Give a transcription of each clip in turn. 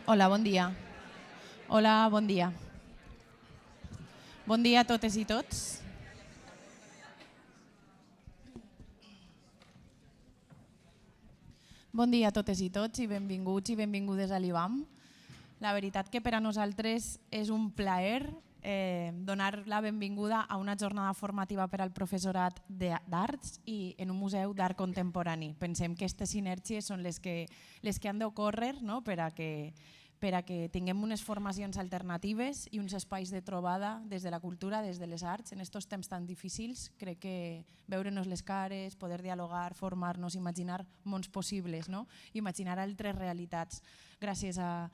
Hola, bon dia. Hola, bon dia. Bon dia a totes i tots. Bon dia a totes i tots i benvinguts i benvingudes a l'IBAM. La veritat que per a nosaltres és un plaer donar la benvinguda a una jornada formativa per al professorat d'arts i en un museu d'art contemporani. Pensem que aquestes sinergies són les que han d'ocórrer, no? per a que tinguem unes formacions alternatives i uns espais de trobada des de la cultura, des de les arts. En aquests temps tan difícils crec que veure'ns les cares, poder dialogar, formar-nos, imaginar mons possibles, no? Imaginar altres realitats gràcies a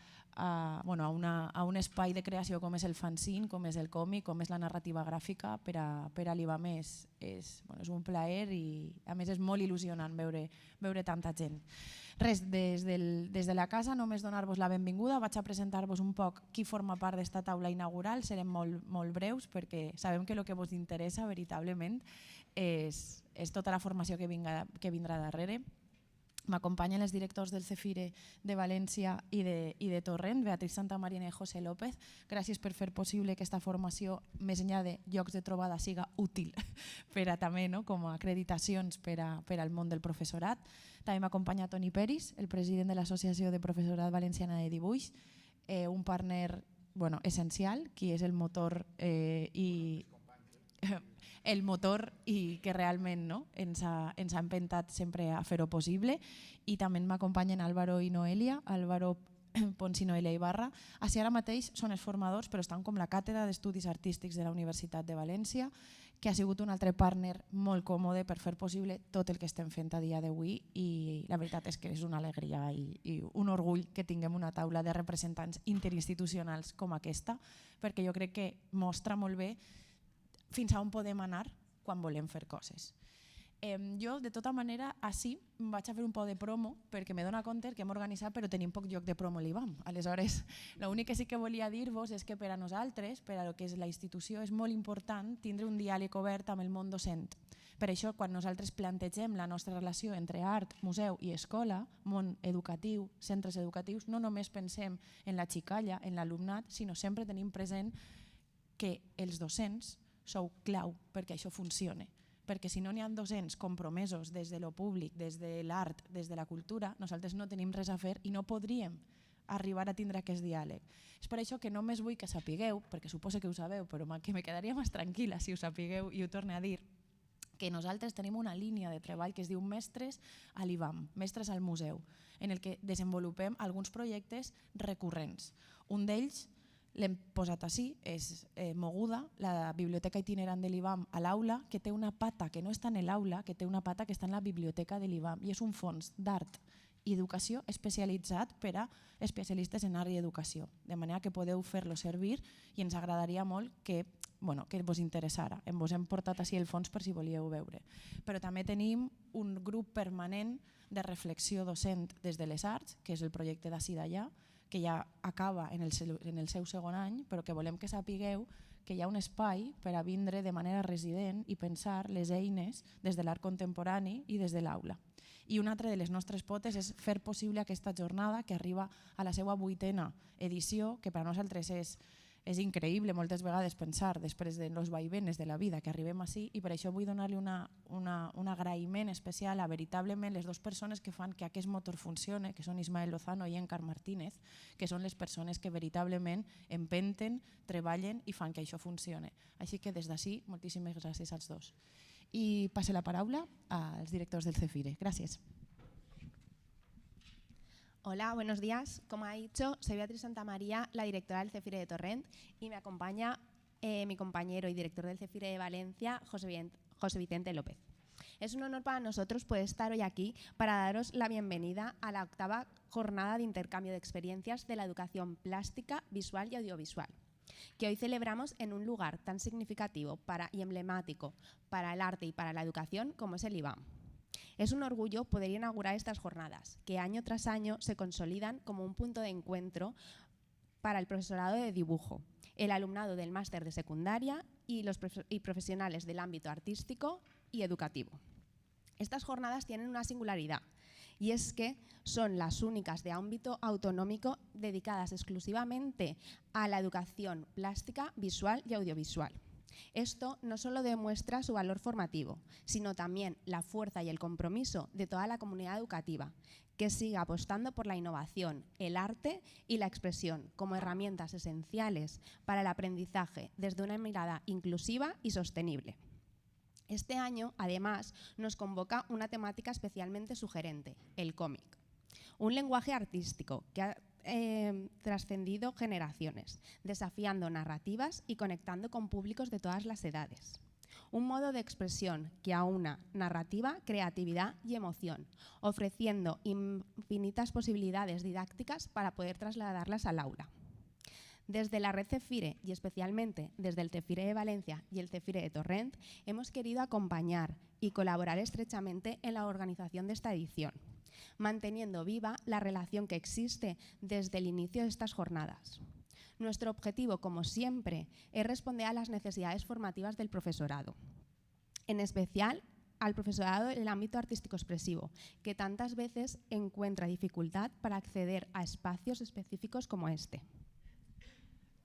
un espai de creació com és el fanzine, com és el còmic, com és la narrativa gràfica. Per a l'IBAM és un plaer i a més és molt il·lusionant veure tanta gent. Res, des de la casa només donar-vos la benvinguda, vaig a presentar-vos un poc qui forma part d'esta taula inaugural, serem molt breus perquè sabem que el que vos interessa veritablement és tota la formació que vindrà darrere. M'acompanyen els directors del CEFIRE de València i de Torrent, Beatriz Santamarina i José López. Gràcies per fer possible que aquesta formació, més enllà de llocs de trobada, siga útil per a també com a acreditacions per al món del professorat. També m'acompanya Toni Peris, el president de l'Associació de Professorat Valenciana de Dibuix, un partner essencial, qui és el motor i que realment ens ha empentat sempre a fer-ho possible. I també m'acompanyen Álvaro i Noelia, Álvaro Pons i Noelia Ibarra. Així ara mateix són els formadors, però estan com la Càtedra d'Estudis Artístics de la Universitat de València, que ha sigut un altre partner molt còmode per fer possible tot el que estem fent a dia d'avui, i la veritat és que és una alegria i un orgull que tinguem una taula de representants interinstitucionals com aquesta, perquè jo crec que mostra molt bé fins a on podem anar quan volem fer coses. Jo, de tota manera, així vaig a fer un poc de promo perquè me dono compte que hem organitzat però tenim poc lloc de promo a l'IBAM. Aleshores, l'únic que sí que volia dir-vos és que per a nosaltres, per a lo que és la institució, és molt important tindre un diàleg obert amb el món docent. Per això, quan nosaltres plantegem la nostra relació entre art, museu i escola, món educatiu, centres educatius, no només pensem en la xicalla, en l'alumnat, sinó sempre tenim present que els docents sou clau perquè això funcione. Perquè si no n'hi ha docents compromesos des de lo públic, des de l'art, des de la cultura, nosaltres no tenim res a fer i no podríem arribar a tindre aquest diàleg. És per això que només vull que sapigueu, perquè suposo que ho sabeu, però que me quedaria més tranquil·la si ho sapigueu i ho torne a dir, que nosaltres tenim una línia de treball que es diu Mestres a l'IBAM, Mestres al Museu, en el que desenvolupem alguns projectes recurrents. Un d'ells l'hem posat així, és Moguda, la biblioteca itinerant de l'IBAM a l'aula, que té una pata que no està en l'aula, que té una pata que està en la biblioteca de l'IBAM, i és un fons d'art i educació especialitzat per a especialistes en art i educació, de manera que podeu fer-lo servir i ens agradaria molt que vos interessara. Vos hem portat així el fons per si volíeu veure. Però també tenim un grup permanent de reflexió docent des de les arts, que és el projecte d'Ací d'Allà, que ja acaba en el seu segon any, però que volem que sapigueu que hi ha un espai per a vindre de manera resident i pensar les eines des de l'art contemporani i des de l'aula. I una altra de les nostres potes és fer possible aquesta jornada que arriba a la seva 8ª edició, que per a nosaltres és increïble moltes vegades pensar després de los vaivenes de la vida que arribem així, i per això vull donar-li un agraïment especial a veritablement les dues persones que fan que aquest motor funcione, que són Ismael Lozano i Encar Martínez, que són les persones que veritablement empenten, treballen i fan que això funcione. Així que des d'ací, moltíssimes gràcies als dos. I passe la paraula als directors del CEFIRE. Gràcies. Hola, buenos días. Como ha dicho, soy Beatriz Santamaría, la directora del CEFIRE de Torrent, y me acompaña mi compañero y director del CEFIRE de Valencia, José Vicente López. Es un honor para nosotros poder estar hoy aquí para daros la bienvenida a la 8ª jornada de intercambio de experiencias de la educación plástica, visual y audiovisual, que hoy celebramos en un lugar tan significativo y emblemático para el arte y para la educación como es el IBAM. Es un orgullo poder inaugurar estas jornadas, que año tras año se consolidan como un punto de encuentro para el profesorado de dibujo, el alumnado del máster de secundaria y profesionales del ámbito artístico y educativo. Estas jornadas tienen una singularidad, y es que son las únicas de ámbito autonómico dedicadas exclusivamente a la educación plástica, visual y audiovisual. Esto no solo demuestra su valor formativo, sino también la fuerza y el compromiso de toda la comunidad educativa, que sigue apostando por la innovación, el arte y la expresión como herramientas esenciales para el aprendizaje desde una mirada inclusiva y sostenible. Este año, además, nos convoca una temática especialmente sugerente, el cómic. Un lenguaje artístico que ha trascendido generaciones, desafiando narrativas y conectando con públicos de todas las edades. Un modo de expresión que aúna narrativa, creatividad y emoción, ofreciendo infinitas posibilidades didácticas para poder trasladarlas al aula. Desde la red Cefire y especialmente desde el Cefire de Valencia y el Cefire de Torrent hemos querido acompañar y colaborar estrechamente en la organización de esta edición, manteniendo viva la relación que existe desde el inicio de estas jornadas. Nuestro objetivo, como siempre, es responder a las necesidades formativas del profesorado, en especial al profesorado del ámbito artístico expresivo, que tantas veces encuentra dificultad para acceder a espacios específicos como este.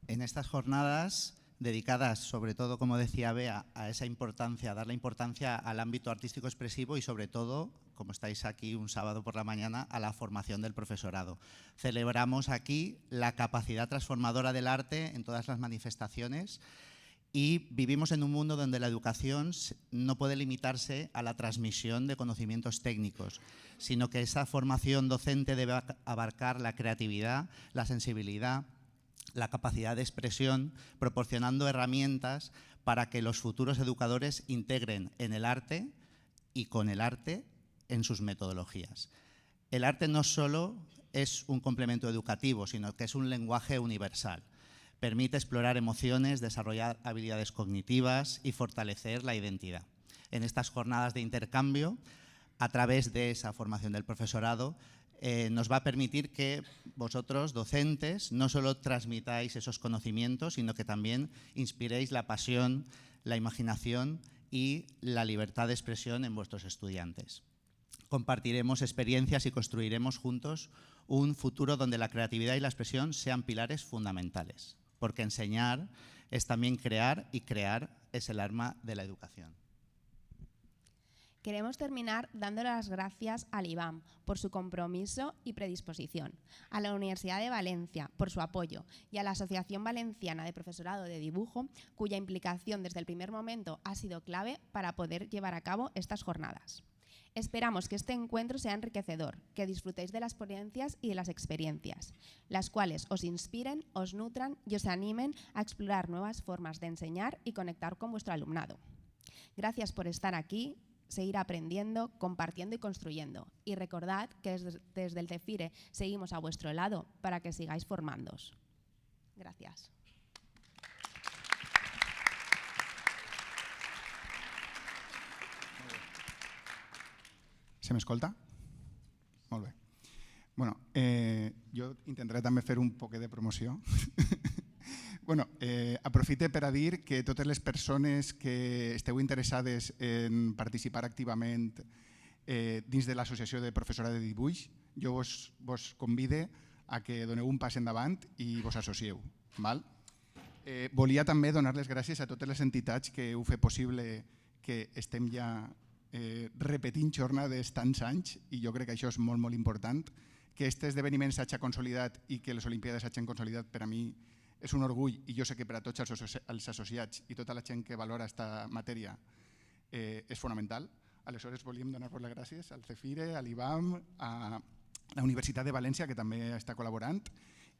En estas jornadas, dedicadas sobre todo, como decía Bea, a esa importancia, a darle importancia al ámbito artístico expresivo y sobre todo, como estáis aquí un sábado por la mañana, a la formación del profesorado. Celebramos aquí la capacidad transformadora del arte en todas las manifestaciones y vivimos en un mundo donde la educación no puede limitarse a la transmisión de conocimientos técnicos, sino que esa formación docente debe abarcar la creatividad, la sensibilidad, la capacidad de expresión, proporcionando herramientas para que los futuros educadores integren en el arte y con el arte en sus metodologías. El arte no solo es un complemento educativo, sino que es un lenguaje universal. Permite explorar emociones, desarrollar habilidades cognitivas y fortalecer la identidad. En estas jornadas de intercambio, a través de esa formación del profesorado, nos va a permitir que vosotros, docentes, no solo transmitáis esos conocimientos, sino que también inspiréis la pasión, la imaginación y la libertad de expresión en vuestros estudiantes. Compartiremos experiencias y construiremos juntos un futuro donde la creatividad y la expresión sean pilares fundamentales, porque enseñar es también crear y crear es el arma de la educación. Queremos terminar dándole las gracias al IBAM por su compromiso y predisposición, a la Universidad de Valencia por su apoyo y a la Asociación Valenciana de Profesorado de Dibujo, cuya implicación desde el primer momento ha sido clave para poder llevar a cabo estas jornadas. Esperamos que este encuentro sea enriquecedor, que disfrutéis de las ponencias y de las experiencias, las cuales os inspiren, os nutran y os animen a explorar nuevas formas de enseñar y conectar con vuestro alumnado. Gracias por estar aquí, seguir aprendiendo, compartiendo y construyendo. Y recordad que desde el Cefire seguimos a vuestro lado para que sigáis formándoos. Gracias. Se m'escolta? Molt bé. Bueno, jo intentaré també fer un poc de promoció. Bueno, aprofite per a dir que totes les persones que esteu interessades en participar activament dins de l'Associació de Professorat de Dibuix, jo vos convide a que doneu un pas endavant i vos associeu. Volia també donar les gràcies a totes les entitats que heu fet possible que estem ja repetint jornades tants anys, i jo crec que això és molt, molt important, que aquest esdeveniment s'hagi consolidat i que les Olimpíades s'hagin consolidat, per a mi és un orgull, i jo sé que per a tots els associats i tota la gent que valora aquesta matèria és fonamental. Aleshores volíem donar-vos les gràcies al Cefire, a l'IBAM, a la Universitat de València, que també està col·laborant,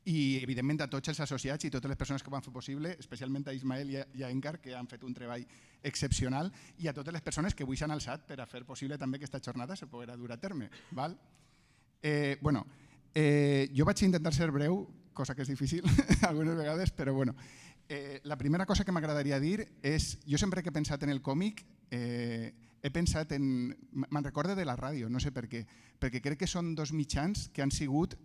i evidentment a tots els associats i totes les persones que ho van fer possible, especialment a Ismael i a Encar, que han fet un treball excepcional, i a totes les persones que avui s'han alçat per a fer possible també que aquesta jornada se poguera dur a terme. Jo vaig intentar ser breu, cosa que és difícil algunes vegades, però bueno. La primera cosa que m'agradaria dir és, jo sempre que he pensat en el còmic, he pensat en... Me'n recordo de la ràdio, no sé per què, perquè crec que són dos mitjans que han sigut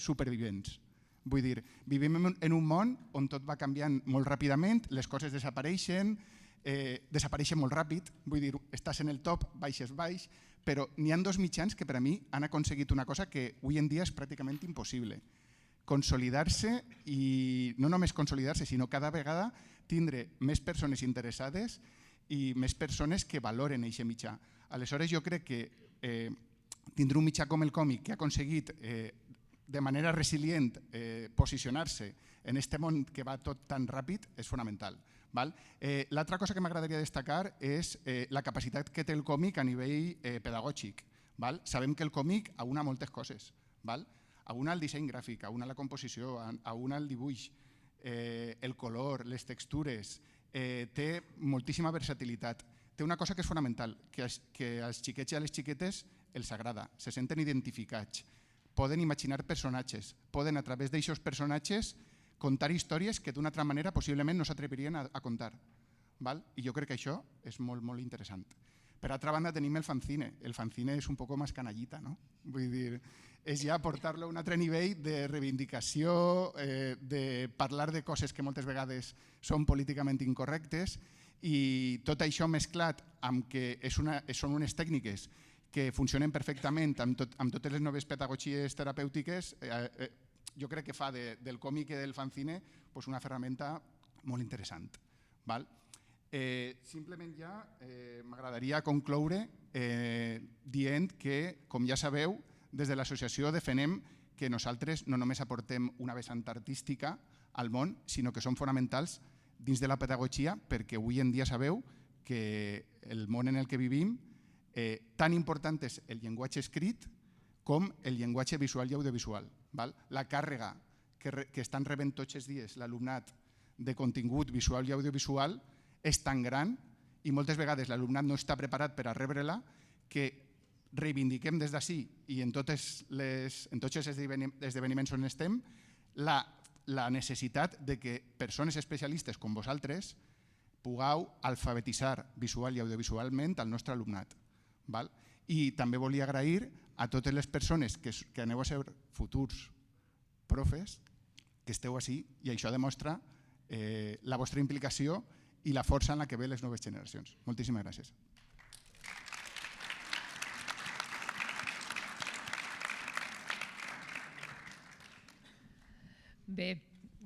supervivents. Vull dir, vivim en un món on tot va canviant molt ràpidament, les coses desapareixen, desapareixen molt ràpid, vull dir, estàs en el top, baixes baix, però n'hi ha dos mitjans que per a mi han aconseguit una cosa que avui en dia és pràcticament impossible. Consolidar-se i no només consolidar-se, sinó cada vegada tindre més persones interessades i més persones que valoren aquest mitjà. Aleshores jo crec que tindre un mitjà com el còmic que ha aconseguit de manera resilient posicionar-se en aquest món que va tot tan ràpid és fonamental. L'altra cosa que m'agradaria destacar és la capacitat que té el còmic a nivell pedagògic. Sabem que el còmic aúna moltes coses. Aúna el disseny gràfic, aúna la composició, aúna el dibuix, el color, les textures, té moltíssima versatilitat. Té una cosa que és fonamental, que als xiquets i a les xiquetes els agrada, se senten identificats, poden imaginar personatges, poden a través d'aixòs personatges contar històries que d'una altra manera possiblement no s'atrevirien a contar. I jo crec que això és molt, molt interessant. Per altra banda tenim el fanzine. El fanzine és un poc més canallita, no? Vull dir, és ja portar-lo a un altre nivell de reivindicació, de parlar de coses que moltes vegades són políticament incorrectes i tot això mesclat amb que són unes tècniques que funcionen perfectament amb totes les noves pedagogies terapèutiques, jo crec que fa del còmic i del fanzine una ferramenta molt interessant. Simplement ja m'agradaria concloure dient que, com ja sabeu, des de l'associació defenem que nosaltres no només aportem una vessant artística al món, sinó que són fonamentals dins de la pedagogia perquè avui en dia sabeu que el món en el que vivim tan important és el llenguatge escrit com el llenguatge visual i audiovisual. La càrrega que estan rebent tots els dies l'alumnat de contingut visual i audiovisual és tan gran i moltes vegades l'alumnat no està preparat per a rebre-la que reivindiquem des d'ací i en tots els esdeveniments on estem la necessitat de que persones especialistes com vosaltres pugueu alfabetitzar visual i audiovisualment al nostre alumnat. I també volia agrair a totes les persones que aneu a ser futurs profes que esteu ací i això demostra la vostra implicació i la força en la que ve les noves generacions. Moltíssimes gràcies. Bé,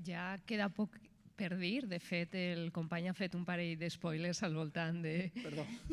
ja queda poc per dir. De fet, el company ha fet un parell d'espoilers al voltant de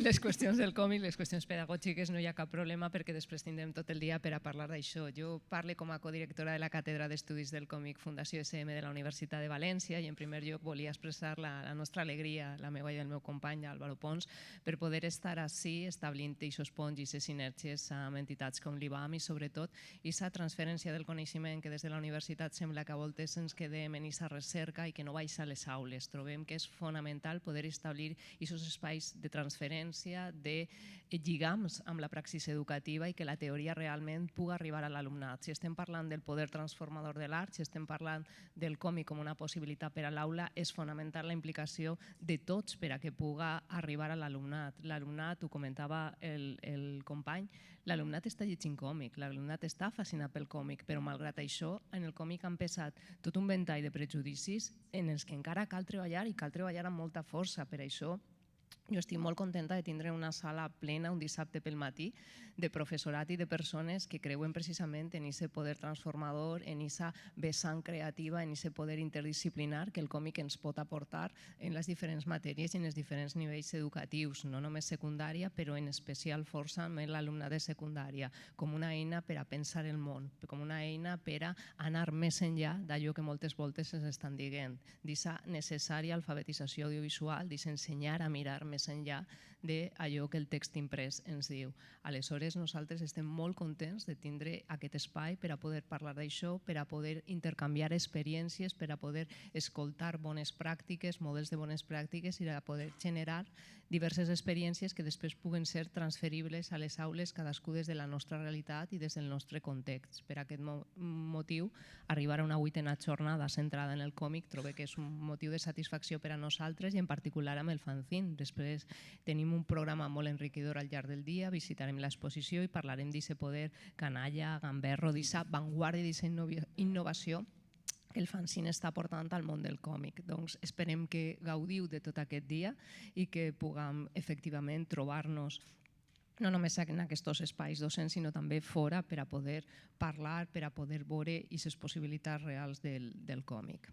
les qüestions del còmic, les qüestions pedagògiques. No hi ha cap problema perquè després tindrem tot el dia per a parlar d'això. Jo parlo com a codirectora de la Càtedra d'Estudis del Còmic Fundació SM de la Universitat de València i en primer lloc volia expressar la nostra alegria, la meva i del meu company Álvaro Pons, per poder estar ací establint aquests ponts i aquestes sinergies amb entitats com l'IBAM i sobretot aquesta transferència del coneixement que des de la universitat sembla que a voltes ens quedem en aquesta recerca i que no baix a les aules. Trobem que és fonamental poder establir aquests espais de transferència, de lligams amb la praxis educativa i que la teoria realment pugui arribar a l'alumnat. Si estem parlant del poder transformador de l'art, si estem parlant del còmic com una possibilitat per a l'aula, és fonamental la implicació de tots per a que pugui arribar a l'alumnat. L'alumnat, ho comentava el company, l'alumnat està llegint còmic, l'alumnat està fascinat pel còmic, però malgrat això, en el còmic han pesat tot un ventall de prejudicis en els que encara cal treballar i cal treballar amb molta força. Per això jo estic molt contenta de tindre una sala plena un dissabte pel matí de professorat i de persones que creuen precisament en aquest poder transformador, en aquesta vessant creativa, en aquest poder interdisciplinar que el còmic ens pot aportar en les diferents matèries i en els diferents nivells educatius, no només secundària, però en especial força amb l'alumnat de secundària, com una eina per a pensar el món, com una eina per a anar més enllà d'allò que moltes voltes ens estan dient, d'aquesta necessària alfabetització audiovisual, d'ensenyar a mirar més enllà d'allò que el text imprès ens diu. Aleshores, nosaltres estem molt contents de tindre aquest espai per a poder parlar d'això, per a poder intercanviar experiències, per a poder escoltar bones pràctiques, models de bones pràctiques i per a poder generar diverses experiències que després puguen ser transferibles a les aules, cadascú des de la nostra realitat i des del nostre context. Per aquest motiu, arribar a una 8a jornada centrada en el còmic trobo que és un motiu de satisfacció per a nosaltres i en particular amb el fanzine. Després tenim un programa molt enriquidor al llarg del dia, visitarem l'exposició i parlarem d'aquest poder canalla, gamberro, d'aquesta avantguarda i d'aquesta innovació que el fanzine està portant al món del còmic. Doncs esperem que gaudiu de tot aquest dia i que puguem efectivament trobar-nos no només en aquests espais docents, sinó també fora per a poder parlar, per a poder veure aquestes possibilitats reals del còmic.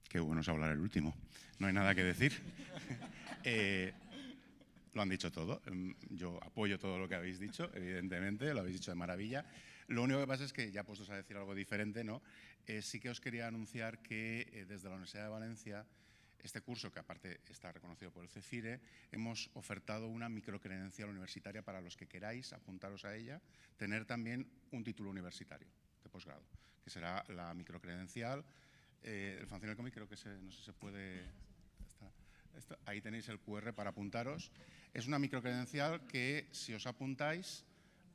Qué bueno es hablar el último. No hay nada que decir. Lo han dicho todo. Yo apoyo todo lo que habéis dicho, evidentemente, lo habéis dicho de maravilla. Lo único que pasa es que, ya puestos a decir algo diferente, ¿no? Sí que os quería anunciar que desde la Universidad de Valencia, este curso, que aparte está reconocido por el CEFIRE, hemos ofertado una microcredencial universitaria para los que queráis apuntaros a ella, tener también un título universitario de posgrado, que será la microcredencial. El fanzine del cómic creo que no sé si se puede... ahí tenéis el QR para apuntaros. Es una microcredencial que, si os apuntáis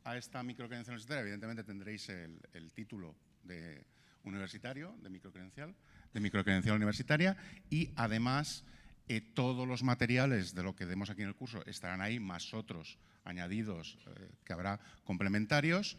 a esta microcredencial universitaria, evidentemente tendréis el título de universitario, de microcredencial universitaria, y además todos los materiales de lo que demos aquí en el curso estarán ahí, más otros añadidos que habrá complementarios.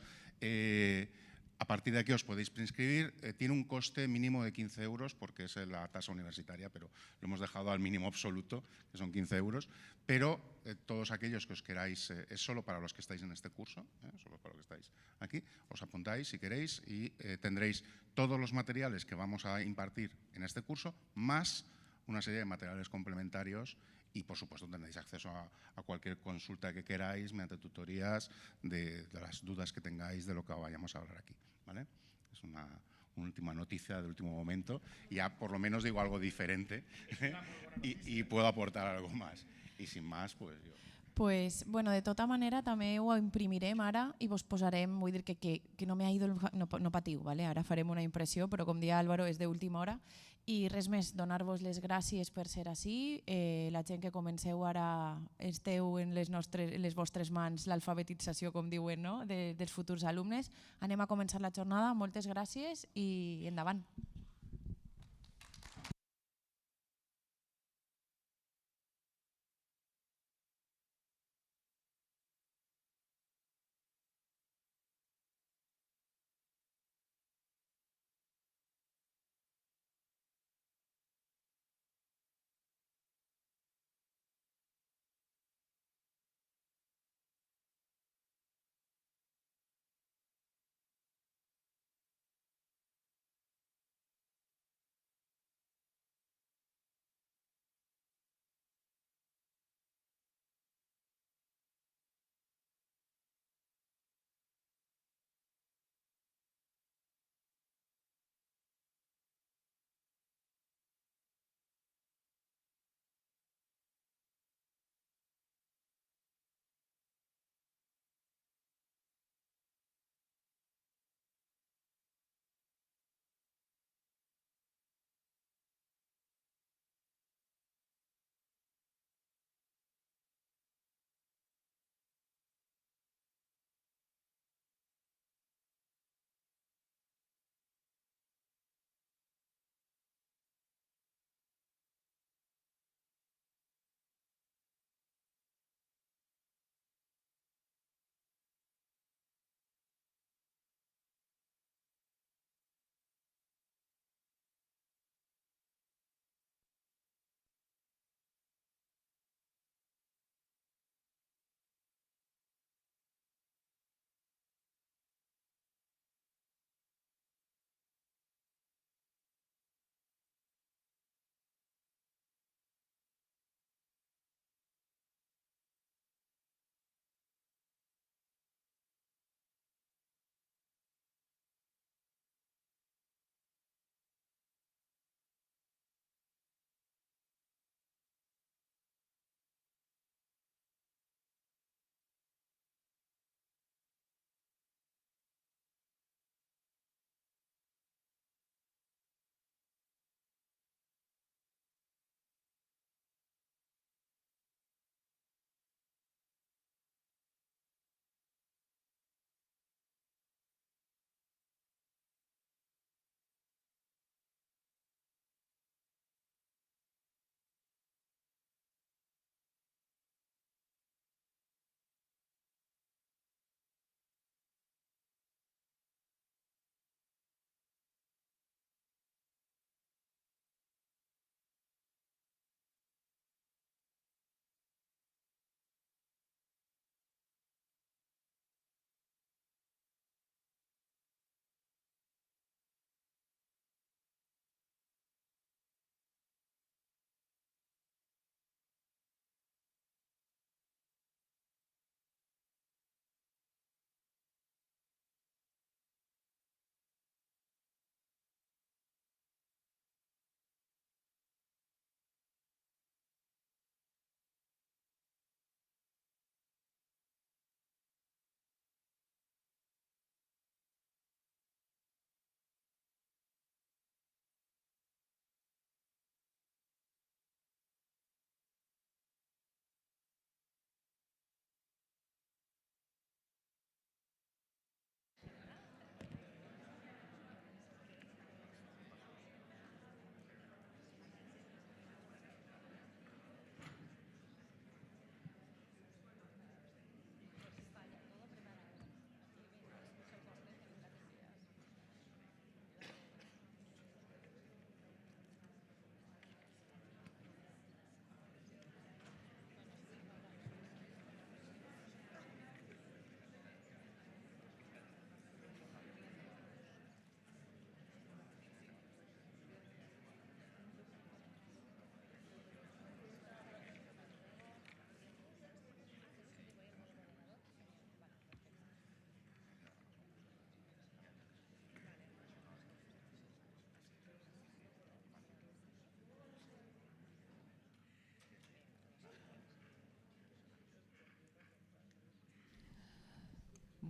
A partir de aquí os podéis preinscribir. Tiene un coste mínimo de 15 euros porque es la tasa universitaria, pero lo hemos dejado al mínimo absoluto, que son 15 euros. Pero todos aquellos que os queráis, es solo para los que estáis en este curso, solo para los que estáis aquí, os apuntáis si queréis y tendréis todos los materiales que vamos a impartir en este curso, más una serie de materiales complementarios. Y, por supuesto, tendréis acceso a cualquier consulta que queráis mediante tutorías de las dudas que tengáis de lo que vayamos a hablar aquí, ¿vale? Es una última noticia del último momento. Ya, por lo menos, digo algo diferente y puedo aportar algo más. Y sin más, pues yo... Pues, bueno, de tota manera també ho imprimirem ara i vos posarem, vull dir que no m'ha ido, no patiu, ¿vale? Ara farem una impressió, però com dia Álvaro és d'última hora. I res més, donar-vos les gràcies per ser ací. La gent que comenceu ara esteu en les vostres mans l'alfabetització, com diuen, no? Dels futurs alumnes. Anem a començar la jornada. Moltes gràcies i endavant.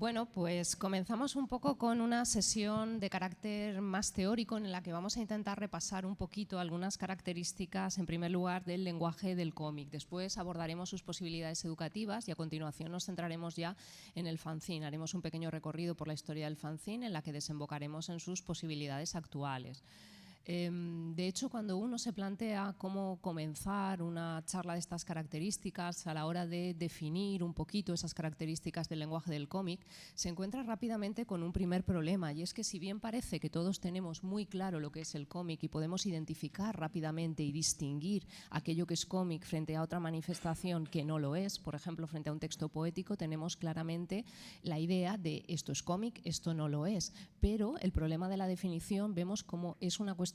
Bueno, pues comenzamos un poco con una sesión de carácter más teórico en la que vamos a intentar repasar un poquito algunas características, en primer lugar, del lenguaje del cómic. Después abordaremos sus posibilidades educativas y a continuación nos centraremos ya en el fanzine. Haremos un pequeño recorrido por la historia del fanzine en la que desembocaremos en sus posibilidades actuales. De hecho, cuando uno se plantea cómo comenzar una charla de estas características a la hora de definir un poquito esas características del lenguaje del cómic, se encuentra rápidamente con un primer problema, y es que si bien parece que todos tenemos muy claro lo que es el cómic y podemos identificar rápidamente y distinguir aquello que es cómic frente a otra manifestación que no lo es, por ejemplo, frente a un texto poético, tenemos claramente la idea de esto es cómic, esto no lo es, pero el problema de la definición vemos como es una cuestión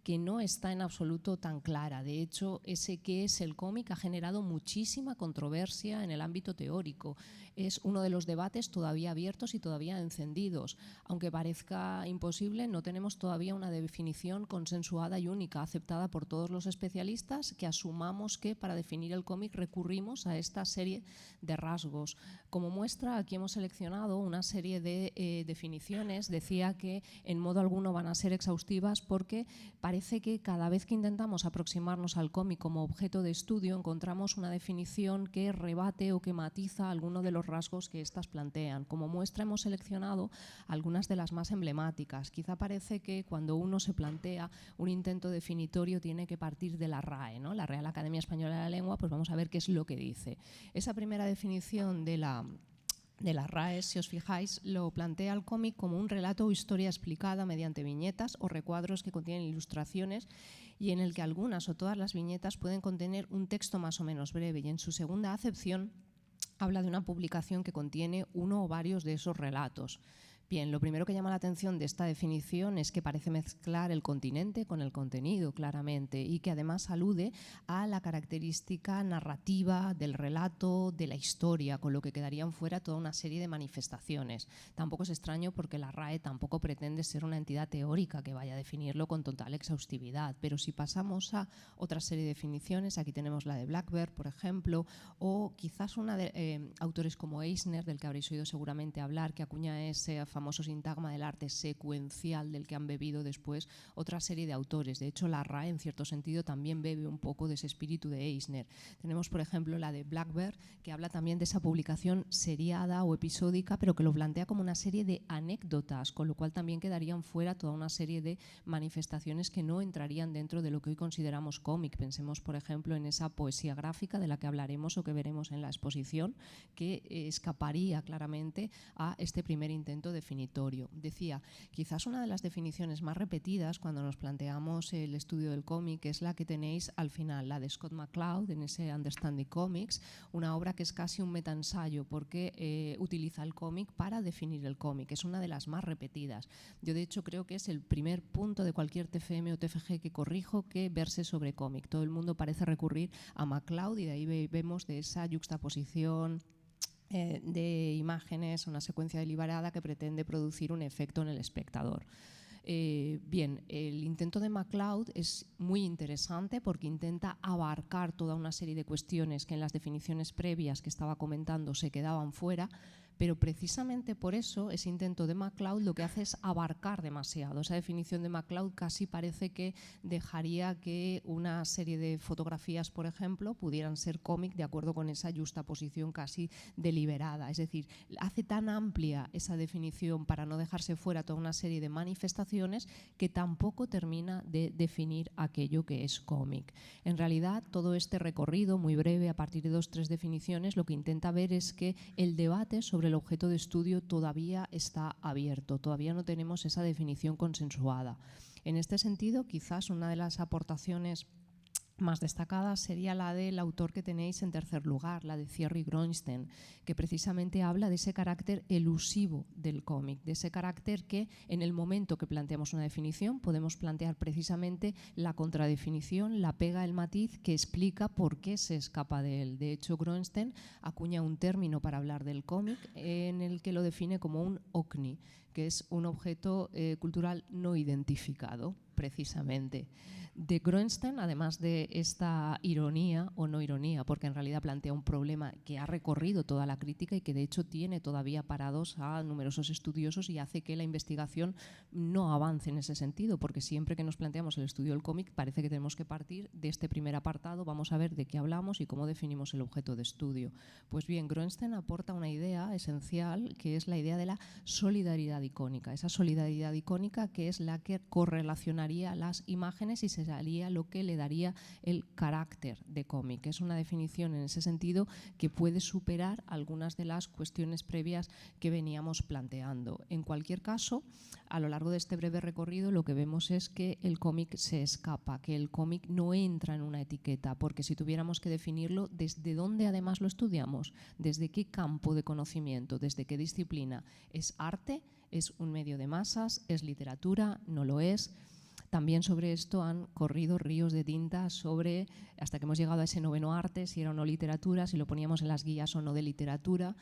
que no está en absoluto tan clara. De hecho, ese qué es el cómic ha generado muchísima controversia en el ámbito teórico. Es uno de los debates todavía abiertos y todavía encendidos. Aunque parezca imposible, no tenemos todavía una definición consensuada y única, aceptada por todos los especialistas, que asumamos que para definir el cómic recurrimos a esta serie de rasgos. Como muestra, aquí hemos seleccionado una serie de definiciones. Decía que en modo alguno van a ser exhaustivas porque parece que cada vez que intentamos aproximarnos al cómic como objeto de estudio encontramos una definición que rebate o que matiza alguno de los rasgos que éstas plantean. Como muestra hemos seleccionado algunas de las más emblemáticas. Quizá parece que cuando uno se plantea un intento definitorio tiene que partir de la RAE, ¿no? La Real Academia Española de la Lengua, pues vamos a ver qué es lo que dice. Esa primera definición de la RAE, si os fijáis, lo plantea el cómic como un relato o historia explicada mediante viñetas o recuadros que contienen ilustraciones y en el que algunas o todas las viñetas pueden contener un texto más o menos breve, y en su segunda acepción habla de una publicación que contiene uno o varios de esos relatos. Bien, lo primero que llama la atención de esta definición es que parece mezclar el continente con el contenido, claramente, y que además alude a la característica narrativa del relato, de la historia, con lo que quedarían fuera toda una serie de manifestaciones. Tampoco es extraño porque la RAE tampoco pretende ser una entidad teórica que vaya a definirlo con total exhaustividad, pero si pasamos a otra serie de definiciones, aquí tenemos la de Blackbird, por ejemplo, o quizás una de autores como Eisner, del que habréis oído seguramente hablar, que acuña ese famoso sintagma del arte secuencial del que han bebido después otra serie de autores. De hecho, la RAE en cierto sentido también bebe un poco de ese espíritu de Eisner. Tenemos, por ejemplo, la de Blackbird, que habla también de esa publicación seriada o episódica, pero que lo plantea como una serie de anécdotas, con lo cual también quedarían fuera toda una serie de manifestaciones que no entrarían dentro de lo que hoy consideramos cómic. Pensemos, por ejemplo, en esa poesía gráfica de la que hablaremos o que veremos en la exposición, que escaparía claramente a este primer intento definitorio. Decía, quizás una de las definiciones más repetidas cuando nos planteamos el estudio del cómic es la que tenéis al final, la de Scott McCloud en ese Understanding Comics, una obra que es casi un metaensayo porque utiliza el cómic para definir el cómic. Es una de las más repetidas. Yo de hecho creo que es el primer punto de cualquier TFM o TFG que corrijo que verse sobre cómic. Todo el mundo parece recurrir a McCloud y de ahí vemos de esa yuxtaposición de imágenes, una secuencia deliberada que pretende producir un efecto en el espectador. Bien, el intento de McCloud es muy interesante porque intenta abarcar toda una serie de cuestiones que en las definiciones previas que estaba comentando se quedaban fuera, pero precisamente por eso ese intento de McCloud lo que hace es abarcar demasiado. Esa definición de McCloud casi parece que dejaría que una serie de fotografías, por ejemplo, pudieran ser cómic de acuerdo con esa justaposición casi deliberada. Es decir, hace tan amplia esa definición para no dejarse fuera toda una serie de manifestaciones que tampoco termina de definir aquello que es cómic. En realidad, todo este recorrido muy breve a partir de 2 o 3 definiciones lo que intenta ver es que el debate sobre el objeto de estudio todavía está abierto, todavía no tenemos esa definición consensuada. En este sentido, quizás una de las aportaciones más destacada sería la del autor que tenéis en tercer lugar, la de Thierry Groenstein, que precisamente habla de ese carácter elusivo del cómic, de ese carácter que en el momento que planteamos una definición podemos plantear precisamente la contradefinición, la pega, el matiz que explica por qué se escapa de él. De hecho, Groenstein acuña un término para hablar del cómic en el que lo define como un OCNI, que es un objeto cultural no identificado. precisamente. De Groenstein, además de esta ironía o no ironía, porque en realidad plantea un problema que ha recorrido toda la crítica y que de hecho tiene todavía parados a numerosos estudiosos y hace que la investigación no avance en ese sentido, porque siempre que nos planteamos el estudio del cómic parece que tenemos que partir de este primer apartado, vamos a ver de qué hablamos y cómo definimos el objeto de estudio. Pues bien, Groenstein aporta una idea esencial que es la idea de la solidaridad icónica, esa solidaridad icónica que es la que correlacionaría las imágenes y sería lo que le daría el carácter de cómic. Es una definición en ese sentido que puede superar algunas de las cuestiones previas que veníamos planteando. En cualquier caso, a lo largo de este breve recorrido lo que vemos es que el cómic se escapa, que el cómic no entra en una etiqueta, porque si tuviéramos que definirlo, ¿desde dónde además lo estudiamos? ¿Desde qué campo de conocimiento? ¿Desde qué disciplina? ¿Es arte? ¿Es un medio de masas? ¿Es literatura? ¿No lo es? También sobre esto han corrido ríos de tinta sobre, hasta que hemos llegado a ese noveno arte, si era o no literatura, si lo poníamos en las guías o no de literatura.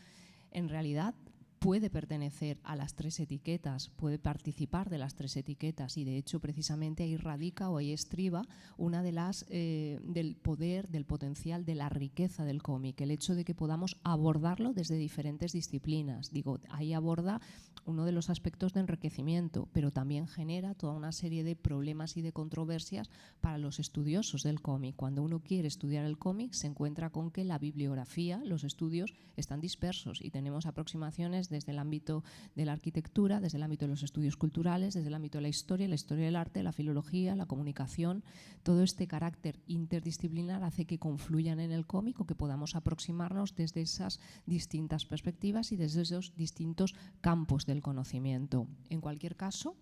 En realidad puede pertenecer a las tres etiquetas, puede participar de las tres etiquetas y de hecho precisamente ahí radica o ahí estriba una de las del poder, del potencial, de la riqueza del cómic, el hecho de que podamos abordarlo desde diferentes disciplinas. Digo, ahí aborda uno de los aspectos de enriquecimiento, pero también genera toda una serie de problemas y de controversias para los estudiosos del cómic. Cuando uno quiere estudiar el cómic se encuentra con que la bibliografía, los estudios están dispersos y tenemos aproximaciones desde el ámbito de la arquitectura, desde el ámbito de los estudios culturales, desde el ámbito de la historia del arte, la filología, la comunicación. Todo este carácter interdisciplinar hace que confluyan en el cómic o que podamos aproximarnos desde esas distintas perspectivas y desde esos distintos campos del conocimiento. En cualquier caso,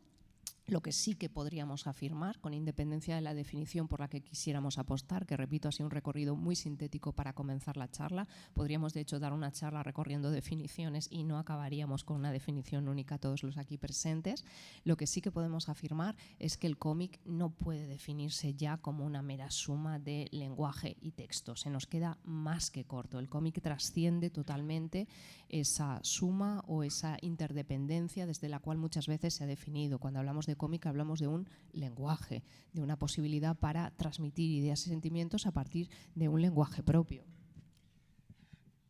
lo que sí que podríamos afirmar, con independencia de la definición por la que quisiéramos apostar, que repito, ha sido un recorrido muy sintético para comenzar la charla, podríamos de hecho dar una charla recorriendo definiciones y no acabaríamos con una definición única todos los aquí presentes. Lo que sí que podemos afirmar es que el cómic no puede definirse ya como una mera suma de lenguaje y texto, se nos queda más que corto. El cómic trasciende totalmente esa suma o esa interdependencia desde la cual muchas veces se ha definido. Cuando hablamos de cómic hablamos de un lenguaje, de una posibilidad para transmitir ideas y sentimientos a partir de un lenguaje propio.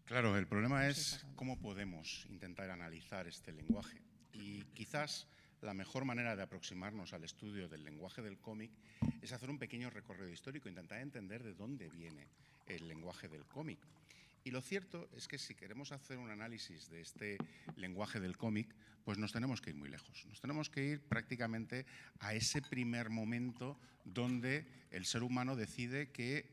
Claro, el problema es cómo podemos intentar analizar este lenguaje. Y quizás la mejor manera de aproximarnos al estudio del lenguaje del cómic es hacer un pequeño recorrido histórico, intentar entender de dónde viene el lenguaje del cómic. Y lo cierto es que si queremos hacer un análisis de este lenguaje del cómic, pues nos tenemos que ir muy lejos. Nos tenemos que ir prácticamente a ese primer momento donde el ser humano decide que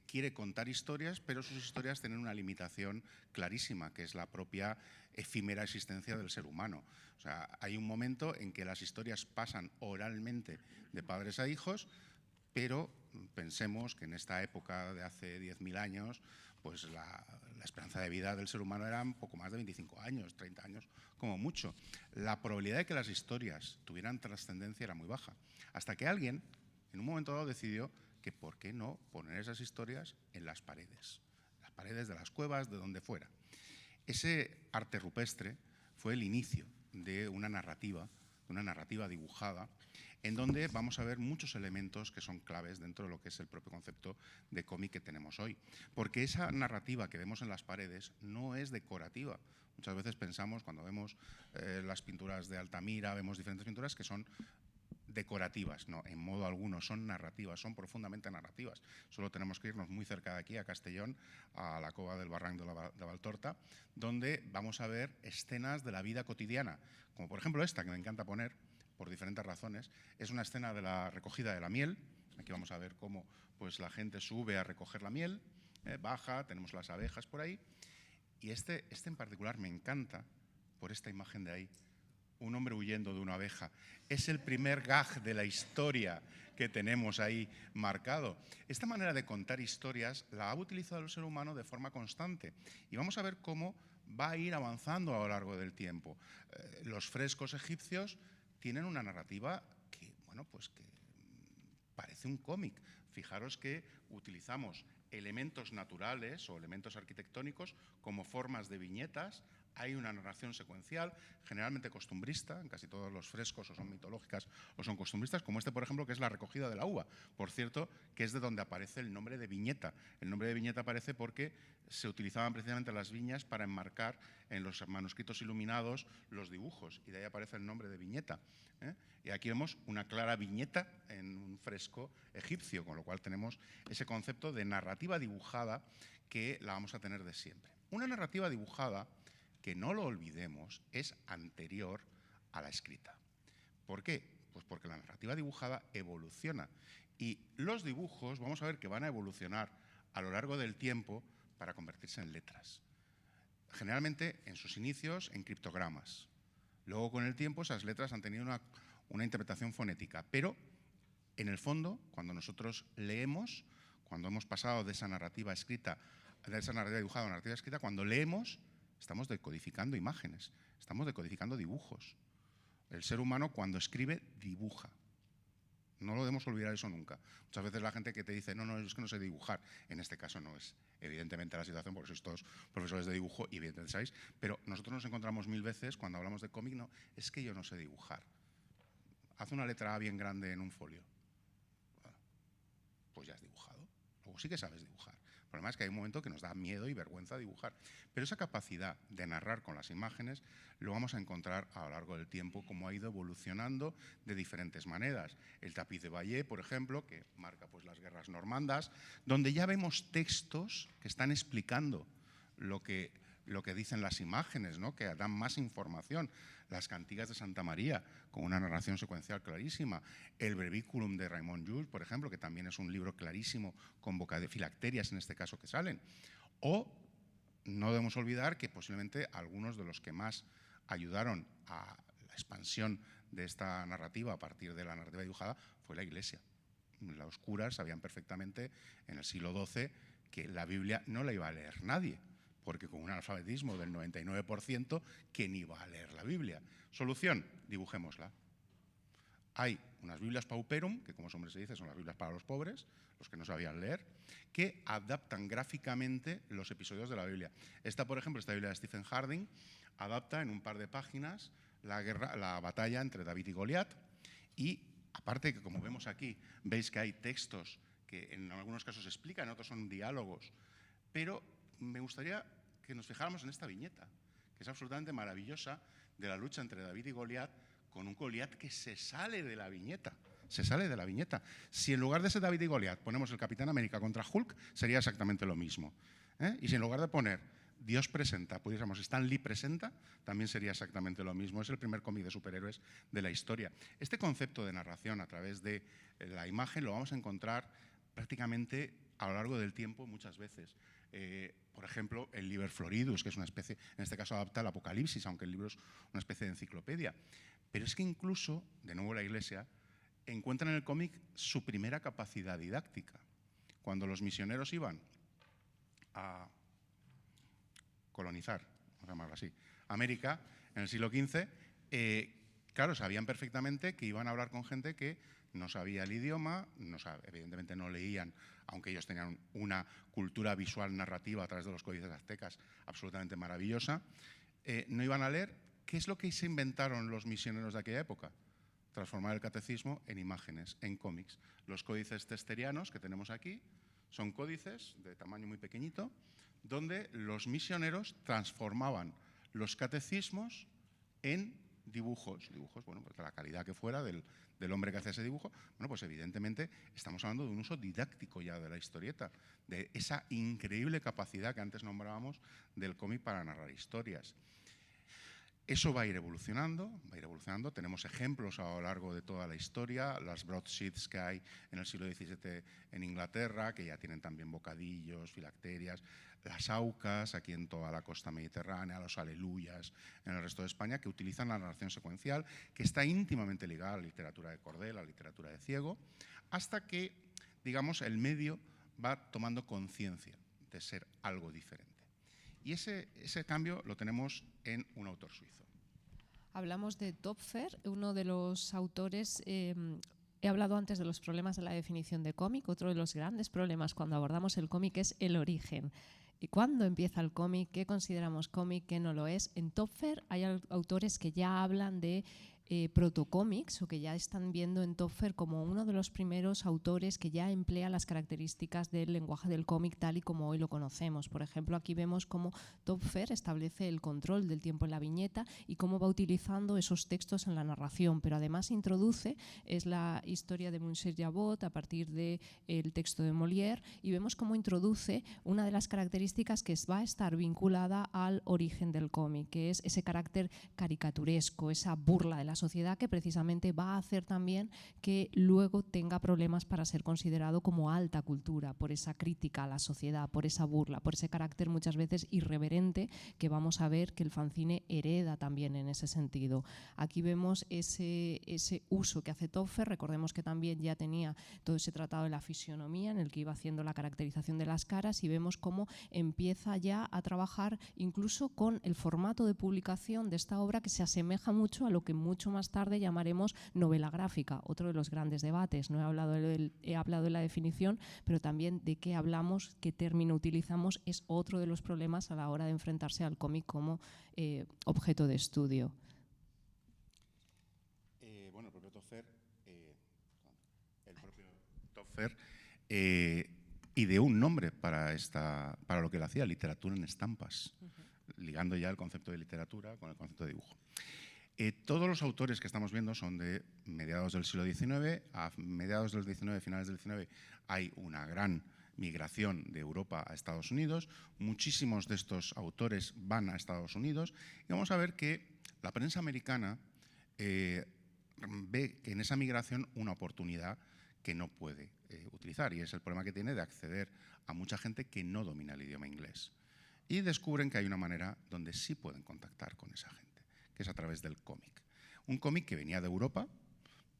quiere contar historias, pero sus historias tienen una limitación clarísima, que es la propia efímera existencia del ser humano. O sea, hay un momento en que las historias pasan oralmente de padres a hijos, pero pensemos que en esta época de hace 10.000 años, pues la esperanza de vida del ser humano era un poco más de 25 años, 30 años como mucho. La probabilidad de que las historias tuvieran trascendencia era muy baja, hasta que alguien en un momento dado decidió que por qué no poner esas historias en las paredes de las cuevas, de donde fuera. Ese arte rupestre fue el inicio de una narrativa dibujada, en donde vamos a ver muchos elementos que son claves dentro de lo que es el propio concepto de cómic que tenemos hoy. Porque esa narrativa que vemos en las paredes no es decorativa. Muchas veces pensamos, cuando vemos las pinturas de Altamira, vemos diferentes pinturas que son decorativas. No, en modo alguno, son narrativas, son profundamente narrativas. Solo tenemos que irnos muy cerca de aquí, a Castellón, a la cova del Barranc de Valtorta, donde vamos a ver escenas de la vida cotidiana, como por ejemplo esta, que me encanta poner, por diferentes razones. Es una escena de la recogida de la miel. Aquí vamos a ver cómo pues, la gente sube a recoger la miel, baja, tenemos las abejas por ahí. Y este en particular me encanta por esta imagen de ahí. Un hombre huyendo de una abeja. Es el primer gag de la historia que tenemos ahí marcado. Esta manera de contar historias la ha utilizado el ser humano de forma constante. Y vamos a ver cómo va a ir avanzando a lo largo del tiempo. Los frescos egipcios tienen una narrativa que, bueno, pues que parece un cómic. Fijaros que utilizamos elementos naturales o elementos arquitectónicos como formas de viñetas Hay una narración secuencial, generalmente costumbrista, en casi todos los frescos o son mitológicas o son costumbristas, como este, por ejemplo, que es la recogida de la uva. Por cierto, que es de donde aparece el nombre de viñeta. El nombre de viñeta aparece porque se utilizaban precisamente las viñas para enmarcar en los manuscritos iluminados los dibujos, y de ahí aparece el nombre de viñeta. Y aquí vemos una clara viñeta en un fresco egipcio, con lo cual tenemos ese concepto de narrativa dibujada que la vamos a tener de siempre. Una narrativa dibujada, que no lo olvidemos, es anterior a la escrita. ¿Por qué? Pues porque la narrativa dibujada evoluciona, y los dibujos vamos a ver que van a evolucionar a lo largo del tiempo para convertirse en letras. Generalmente en sus inicios en criptogramas. Luego con el tiempo esas letras han tenido una interpretación fonética, pero en el fondo, cuando nosotros leemos, cuando hemos pasado de esa narrativa escrita, de esa narrativa dibujada a una narrativa escrita, cuando leemos, estamos decodificando imágenes, estamos decodificando dibujos. El ser humano, cuando escribe, dibuja. No lo debemos olvidar eso nunca. Muchas veces la gente que te dice, no, es que no sé dibujar. En este caso no es evidentemente la situación, porque sois todos profesores de dibujo y evidentemente sabéis, pero nosotros nos encontramos mil veces cuando hablamos de cómic, no, es que yo no sé dibujar. Haz una letra A bien grande en un folio. Bueno, pues ya has dibujado. Luego sí que sabes dibujar. El problema es que hay un momento que nos da miedo y vergüenza dibujar. Pero esa capacidad de narrar con las imágenes lo vamos a encontrar a lo largo del tiempo, como ha ido evolucionando de diferentes maneras. El tapiz de Bayeux, por ejemplo, que marca pues las guerras normandas, donde ya vemos textos que están explicando lo que dicen las imágenes, ¿no? Que dan más información. Las cantigas de Santa María, con una narración secuencial clarísima. El Breviculum de Raymond Jules, por ejemplo, que también es un libro clarísimo con filacterias, en este caso, que salen. O no debemos olvidar que posiblemente algunos de los que más ayudaron a la expansión de esta narrativa a partir de la narrativa dibujada fue la Iglesia. Los curas sabían perfectamente en el siglo XII que la Biblia no la iba a leer nadie, porque con un analfabetismo del 99%, ¿quién iba a leer la Biblia? Solución, dibujémosla. Hay unas Biblias pauperum, que como su nombre se dice son las Biblias para los pobres, los que no sabían leer, que adaptan gráficamente los episodios de la Biblia. Esta, por ejemplo, esta Biblia de Stephen Harding, adapta en un par de páginas la batalla entre David y Goliat, y aparte que, como vemos aquí, veis que hay textos que en algunos casos explican, en otros son diálogos, pero me gustaría que nos fijáramos en esta viñeta, que es absolutamente maravillosa, de la lucha entre David y Goliat, con un Goliat que se sale de la viñeta. Se sale de la viñeta. Si en lugar de ese David y Goliat ponemos el Capitán América contra Hulk, sería exactamente lo mismo. Y si en lugar de poner Dios presenta, pudiésemos Stan Lee presenta, también sería exactamente lo mismo. Es el primer cómic de superhéroes de la historia. Este concepto de narración a través de la imagen lo vamos a encontrar prácticamente a lo largo del tiempo muchas veces. Por ejemplo, el Liber Floridus, que es una especie, en este caso adapta al Apocalipsis, aunque el libro es una especie de enciclopedia. Pero es que incluso, de nuevo la Iglesia, encuentra en el cómic su primera capacidad didáctica. Cuando los misioneros iban a colonizar, vamos a llamarlo así, América, en el siglo XV, claro, sabían perfectamente que iban a hablar con gente que no sabía el idioma, evidentemente no leían, aunque ellos tenían una cultura visual narrativa a través de los códices aztecas absolutamente maravillosa, no iban a leer. ¿Qué es lo que se inventaron los misioneros de aquella época? Transformar el catecismo en imágenes, en cómics. Los códices cesterianos que tenemos aquí son códices de tamaño muy pequeñito, donde los misioneros transformaban los catecismos en dibujos, bueno, pues de la calidad que fuera del hombre que hace ese dibujo. Bueno, pues evidentemente estamos hablando de un uso didáctico ya de la historieta, de esa increíble capacidad que antes nombrábamos del cómic para narrar historias. Eso va a ir evolucionando, Tenemos ejemplos a lo largo de toda la historia, las broadsheets que hay en el siglo XVII en Inglaterra, que ya tienen también bocadillos, filacterias, las aucas aquí en toda la costa mediterránea, los aleluyas en el resto de España, que utilizan la narración secuencial, que está íntimamente ligada a la literatura de Cordel, a la literatura de Ciego, hasta que, digamos, el medio va tomando conciencia de ser algo diferente. Y ese cambio lo tenemos en un autor suizo. Hablamos de Töpfer, uno de los autores. He hablado antes de los problemas de la definición de cómic. Otro de los grandes problemas cuando abordamos el cómic es el origen. ¿Y cuándo empieza el cómic? ¿Qué consideramos cómic? ¿Qué no lo es? En Topfer hay autores que ya hablan de protocómics o que ya están viendo en Topfer como uno de los primeros autores que ya emplea las características del lenguaje del cómic tal y como hoy lo conocemos. Por ejemplo, aquí vemos cómo Topfer establece el control del tiempo en la viñeta y cómo va utilizando esos textos en la narración, pero además introduce, es la historia de Monsieur Jabot a partir del texto de Molière, y vemos cómo introduce una de las características que va a estar vinculada al origen del cómic, que es ese carácter caricaturesco, esa burla de la sociedad que precisamente va a hacer también que luego tenga problemas para ser considerado como alta cultura, por esa crítica a la sociedad, por esa burla, por ese carácter muchas veces irreverente que vamos a ver que el fanzine hereda también en ese sentido. Aquí vemos ese uso que hace Topfer. Recordemos que también ya tenía todo ese tratado de la fisionomía en el que iba haciendo la caracterización de las caras, y vemos cómo empieza ya a trabajar incluso con el formato de publicación de esta obra, que se asemeja mucho a lo que mucho más tarde llamaremos novela gráfica, otro de los grandes debates. No he hablado de la definición, pero también de qué hablamos, qué término utilizamos, es otro de los problemas a la hora de enfrentarse al cómic como objeto de estudio. Bueno, el propio Topfer ideó un nombre para lo que él hacía, literatura en estampas, ligando ya el concepto de literatura con el concepto de dibujo. Todos los autores que estamos viendo son de mediados del siglo XIX. A mediados del XIX, finales del XIX, hay una gran migración de Europa a Estados Unidos. Muchísimos de estos autores van a Estados Unidos y vamos a ver que la prensa americana ve que en esa migración una oportunidad que no puede utilizar, y es el problema que tiene de acceder a mucha gente que no domina el idioma inglés. Y descubren que hay una manera donde sí pueden contactar con esa gente, que es a través del cómic. Un cómic que venía de Europa,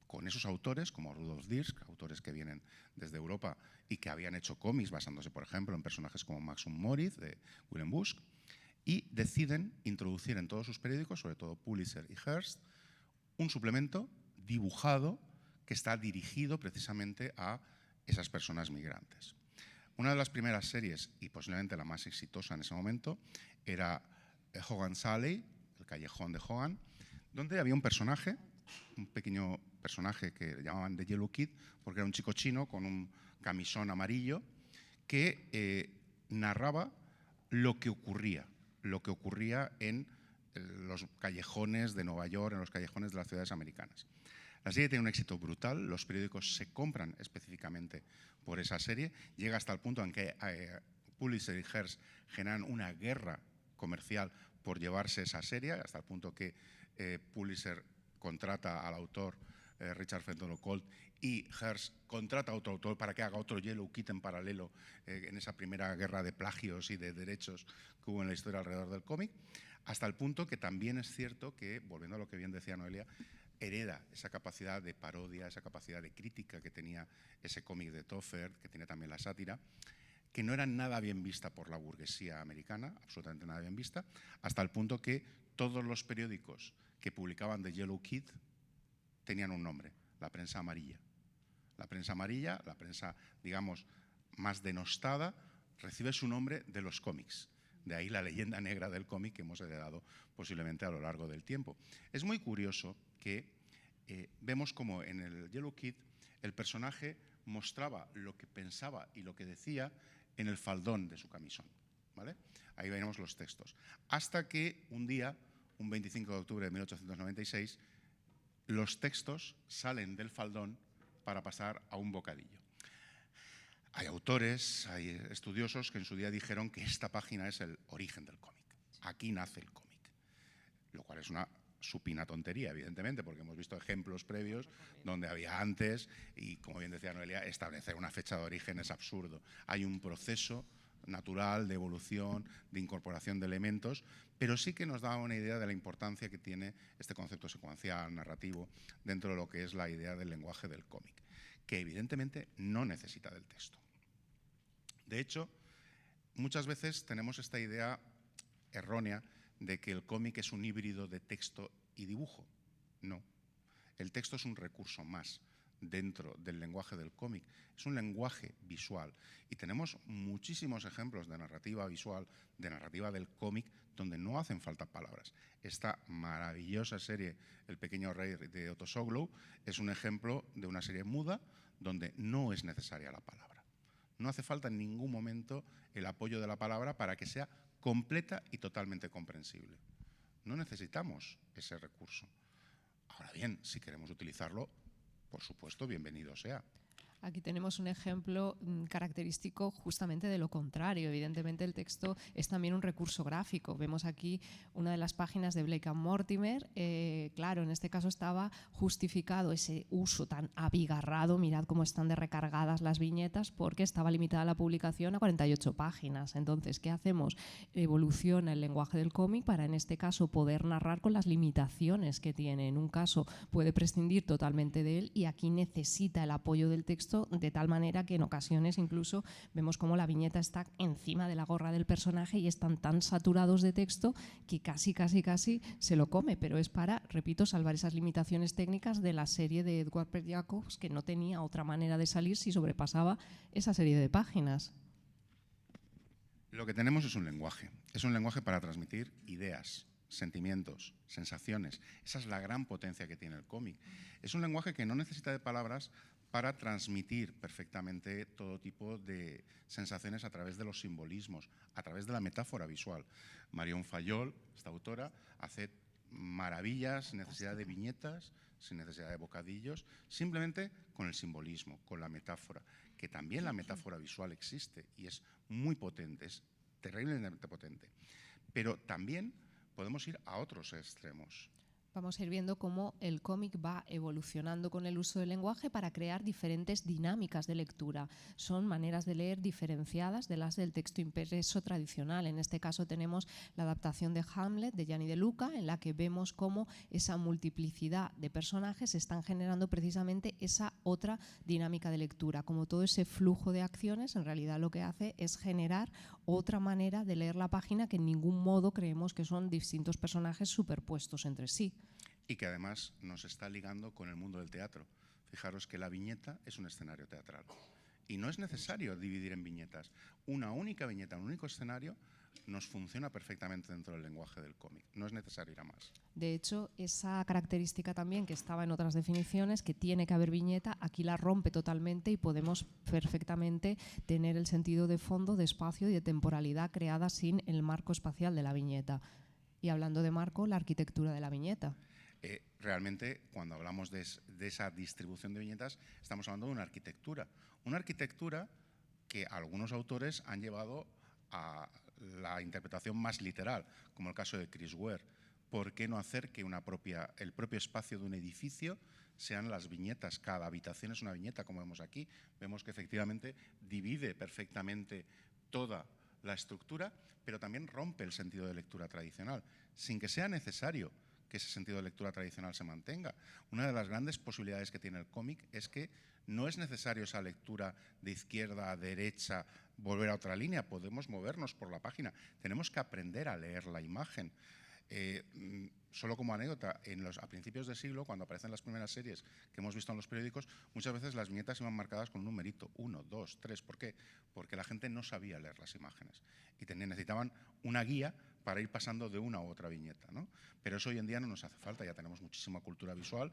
con esos autores como Rudolf Dirks, autores que vienen desde Europa y que habían hecho cómics basándose, por ejemplo, en personajes como Maxim Moritz, de Willem Busch, y deciden introducir en todos sus periódicos, sobre todo Pulitzer y Hearst, un suplemento dibujado que está dirigido precisamente a esas personas migrantes. Una de las primeras series, y posiblemente la más exitosa en ese momento, era Hogan's Alley, el callejón de Hogan, donde había un personaje, un pequeño personaje que llamaban The Yellow Kid, porque era un chico chino con un camisón amarillo que narraba lo que ocurría en los callejones de Nueva York, en los callejones de las ciudades americanas. La serie tiene un éxito brutal, los periódicos se compran específicamente por esa serie, llega hasta el punto en que Pulitzer y Hearst generan una guerra comercial por llevarse esa serie, hasta el punto que Pulitzer contrata al autor Richard Fenton Colt y Hearst contrata a otro autor para que haga otro Yellow Kid en paralelo en esa primera guerra de plagios y de derechos que hubo en la historia alrededor del cómic, hasta el punto que también es cierto que, volviendo a lo que bien decía Noelia, hereda esa capacidad de parodia, esa capacidad de crítica que tenía ese cómic de Topfer, que tiene también la sátira, que no era nada bien vista por la burguesía americana, absolutamente nada bien vista, hasta el punto que todos los periódicos que publicaban The Yellow Kid tenían un nombre, la prensa amarilla. La prensa amarilla, la prensa, digamos, más denostada, recibe su nombre de los cómics. De ahí la leyenda negra del cómic que hemos heredado posiblemente a lo largo del tiempo. Es muy curioso que vemos como en el Yellow Kid el personaje mostraba lo que pensaba y lo que decía en el faldón de su camisón, ¿vale? Ahí veremos los textos. Hasta que un día, un 25 de octubre de 1896, los textos salen del faldón para pasar a un bocadillo. Hay autores, hay estudiosos que en su día dijeron que esta página es el origen del cómic. Aquí nace el cómic, lo cual es una supina tontería, evidentemente, porque hemos visto ejemplos previos donde había antes y, como bien decía Noelia, establecer una fecha de origen es absurdo. Hay un proceso natural de evolución, de incorporación de elementos, pero sí que nos da una idea de la importancia que tiene este concepto secuencial, narrativo, dentro de lo que es la idea del lenguaje del cómic, que evidentemente no necesita del texto. De hecho, muchas veces tenemos esta idea errónea de que el cómic es un híbrido de texto y dibujo. No, el texto es un recurso más dentro del lenguaje del cómic, es un lenguaje visual. Y tenemos muchísimos ejemplos de narrativa visual, de narrativa del cómic, donde no hacen falta palabras. Esta maravillosa serie, El pequeño rey de Otto Soglow, es un ejemplo de una serie muda donde no es necesaria la palabra. No hace falta en ningún momento el apoyo de la palabra para que sea completa y totalmente comprensible. No necesitamos ese recurso. Ahora bien, si queremos utilizarlo, por supuesto, bienvenido sea. Aquí tenemos un ejemplo característico justamente de lo contrario. Evidentemente el texto es también un recurso gráfico. Vemos aquí una de las páginas de Blake and Mortimer. Claro, en este caso estaba justificado ese uso tan abigarrado. Mirad cómo están de recargadas las viñetas, porque estaba limitada la publicación a 48 páginas. Entonces, ¿qué hacemos? Evoluciona el lenguaje del cómic para, en este caso, poder narrar con las limitaciones que tiene. En un caso puede prescindir totalmente de él y aquí necesita el apoyo del texto, de tal manera que en ocasiones incluso vemos cómo la viñeta está encima de la gorra del personaje y están tan saturados de texto que casi se lo come, pero es para, repito, salvar esas limitaciones técnicas de la serie de Edward P. Jacobs, que no tenía otra manera de salir si sobrepasaba esa serie de páginas. Lo que tenemos es un lenguaje para transmitir ideas, sentimientos, sensaciones. Esa es la gran potencia que tiene el cómic. Es un lenguaje que no necesita de palabras para transmitir perfectamente todo tipo de sensaciones a través de los simbolismos, a través de la metáfora visual. Marion Fayol, esta autora, hace maravillas sin necesidad de viñetas, sin necesidad de bocadillos, simplemente con el simbolismo, con la metáfora, que también la metáfora visual existe y es muy potente, es terriblemente potente. Pero también podemos ir a otros extremos. Vamos a ir viendo cómo el cómic va evolucionando con el uso del lenguaje para crear diferentes dinámicas de lectura. Son maneras de leer diferenciadas de las del texto impreso tradicional. En este caso tenemos la adaptación de Hamlet de Gianni De Luca, en la que vemos cómo esa multiplicidad de personajes están generando precisamente esa otra dinámica de lectura. Como todo ese flujo de acciones, en realidad lo que hace es generar otra manera de leer la página que en ningún modo creemos que son distintos personajes superpuestos entre sí. Y que además nos está ligando con el mundo del teatro. Fijaros que la viñeta es un escenario teatral. Y no es necesario dividir en viñetas. Una única viñeta, un único escenario, nos funciona perfectamente dentro del lenguaje del cómic. No es necesario ir a más. De hecho, esa característica también que estaba en otras definiciones, que tiene que haber viñeta, aquí la rompe totalmente y podemos perfectamente tener el sentido de fondo, de espacio y de temporalidad creada sin el marco espacial de la viñeta. Y hablando de marco, la arquitectura de la viñeta. Realmente, cuando hablamos de esa distribución de viñetas, estamos hablando de una arquitectura que algunos autores han llevado a la interpretación más literal, como el caso de Chris Ware. ¿Por qué no hacer que el propio espacio de un edificio sean las viñetas? Cada habitación es una viñeta, como vemos aquí. Vemos que efectivamente divide perfectamente toda la estructura, pero también rompe el sentido de lectura tradicional, sin que sea necesario que ese sentido de lectura tradicional se mantenga. Una de las grandes posibilidades que tiene el cómic es que no es necesario esa lectura de izquierda a derecha, volver a otra línea, podemos movernos por la página, tenemos que aprender a leer la imagen. Solo como anécdota, a principios de siglo, cuando aparecen las primeras series que hemos visto en los periódicos, muchas veces las viñetas iban marcadas con un numerito, 1, 2, 3. ¿Por qué? Porque la gente no sabía leer las imágenes y necesitaban una guía para ir pasando de una u otra viñeta, ¿no? Pero eso hoy en día no nos hace falta, ya tenemos muchísima cultura visual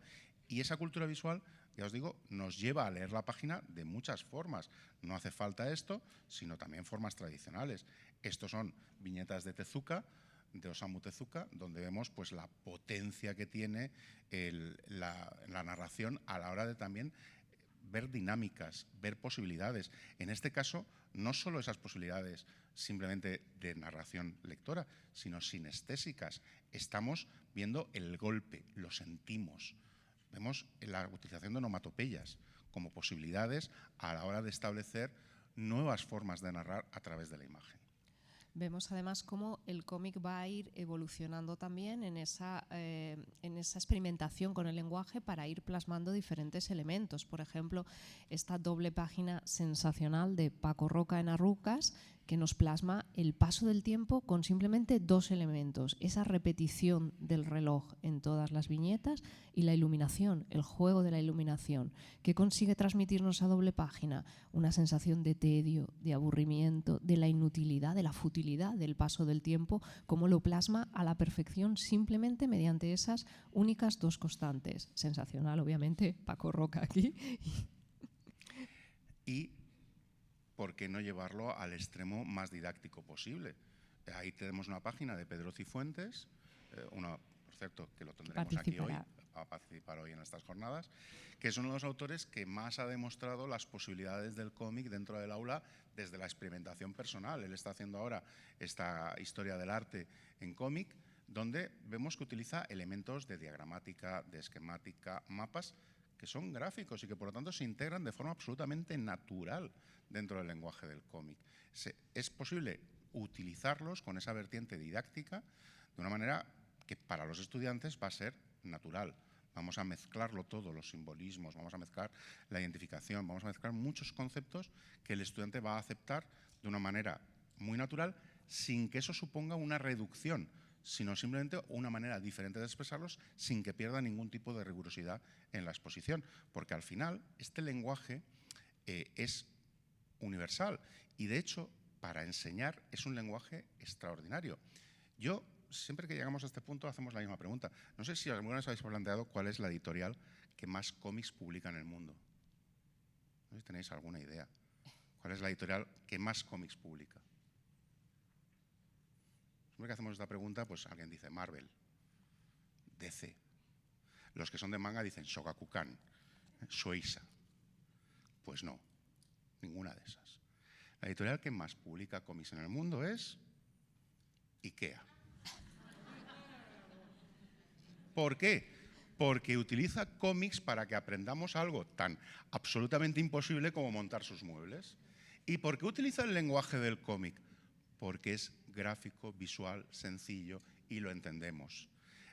y esa cultura visual, ya os digo, nos lleva a leer la página de muchas formas. No hace falta esto, sino también formas tradicionales. Estos son viñetas de Tezuka, de Osamu Tezuka, donde vemos pues la potencia que tiene la narración a la hora de también ver dinámicas, ver posibilidades. En este caso, no solo esas posibilidades simplemente de narración lectora, sino sinestésicas. Estamos viendo el golpe, lo sentimos. Vemos la utilización de onomatopeyas como posibilidades a la hora de establecer nuevas formas de narrar a través de la imagen. Vemos además cómo el cómic va a ir evolucionando también en esa experimentación con el lenguaje para ir plasmando diferentes elementos. Por ejemplo, esta doble página sensacional de Paco Roca en Arrucas, que nos plasma el paso del tiempo con simplemente dos elementos, esa repetición del reloj en todas las viñetas y la iluminación, el juego de la iluminación, que consigue transmitirnos a doble página una sensación de tedio, de aburrimiento, de la inutilidad, de la futilidad del paso del tiempo, como lo plasma a la perfección simplemente mediante esas únicas dos constantes. Sensacional, obviamente, Paco Roca aquí. Y ¿por qué no llevarlo al extremo más didáctico posible? Ahí tenemos una página de Pedro Cifuentes, por cierto, que lo tendremos aquí hoy, va a participar hoy en estas jornadas, que es uno de los autores que más ha demostrado las posibilidades del cómic dentro del aula desde la experimentación personal. Él está haciendo ahora esta historia del arte en cómic, donde vemos que utiliza elementos de diagramática, de esquemática, mapas, que son gráficos y que por lo tanto se integran de forma absolutamente natural dentro del lenguaje del cómic. Es posible utilizarlos con esa vertiente didáctica de una manera que para los estudiantes va a ser natural. Vamos a mezclarlo todo, los simbolismos, vamos a mezclar la identificación, vamos a mezclar muchos conceptos que el estudiante va a aceptar de una manera muy natural sin que eso suponga una reducción, sino simplemente una manera diferente de expresarlos sin que pierda ningún tipo de rigurosidad en la exposición. Porque al final este lenguaje es universal y de hecho para enseñar es un lenguaje extraordinario. Yo, siempre que llegamos a este punto, hacemos la misma pregunta. No sé si alguna vez habéis planteado cuál es la editorial que más cómics publica en el mundo. No sé si tenéis alguna idea. ¿Cuál es la editorial que más cómics publica? Siempre que hacemos esta pregunta, pues alguien dice Marvel, DC. Los que son de manga dicen Shogakukan, Shueisha. Pues no, ninguna de esas. La editorial que más publica cómics en el mundo es IKEA. ¿Por qué? Porque utiliza cómics para que aprendamos algo tan absolutamente imposible como montar sus muebles. ¿Y por qué utiliza el lenguaje del cómic? Porque es gráfico, visual, sencillo y lo entendemos.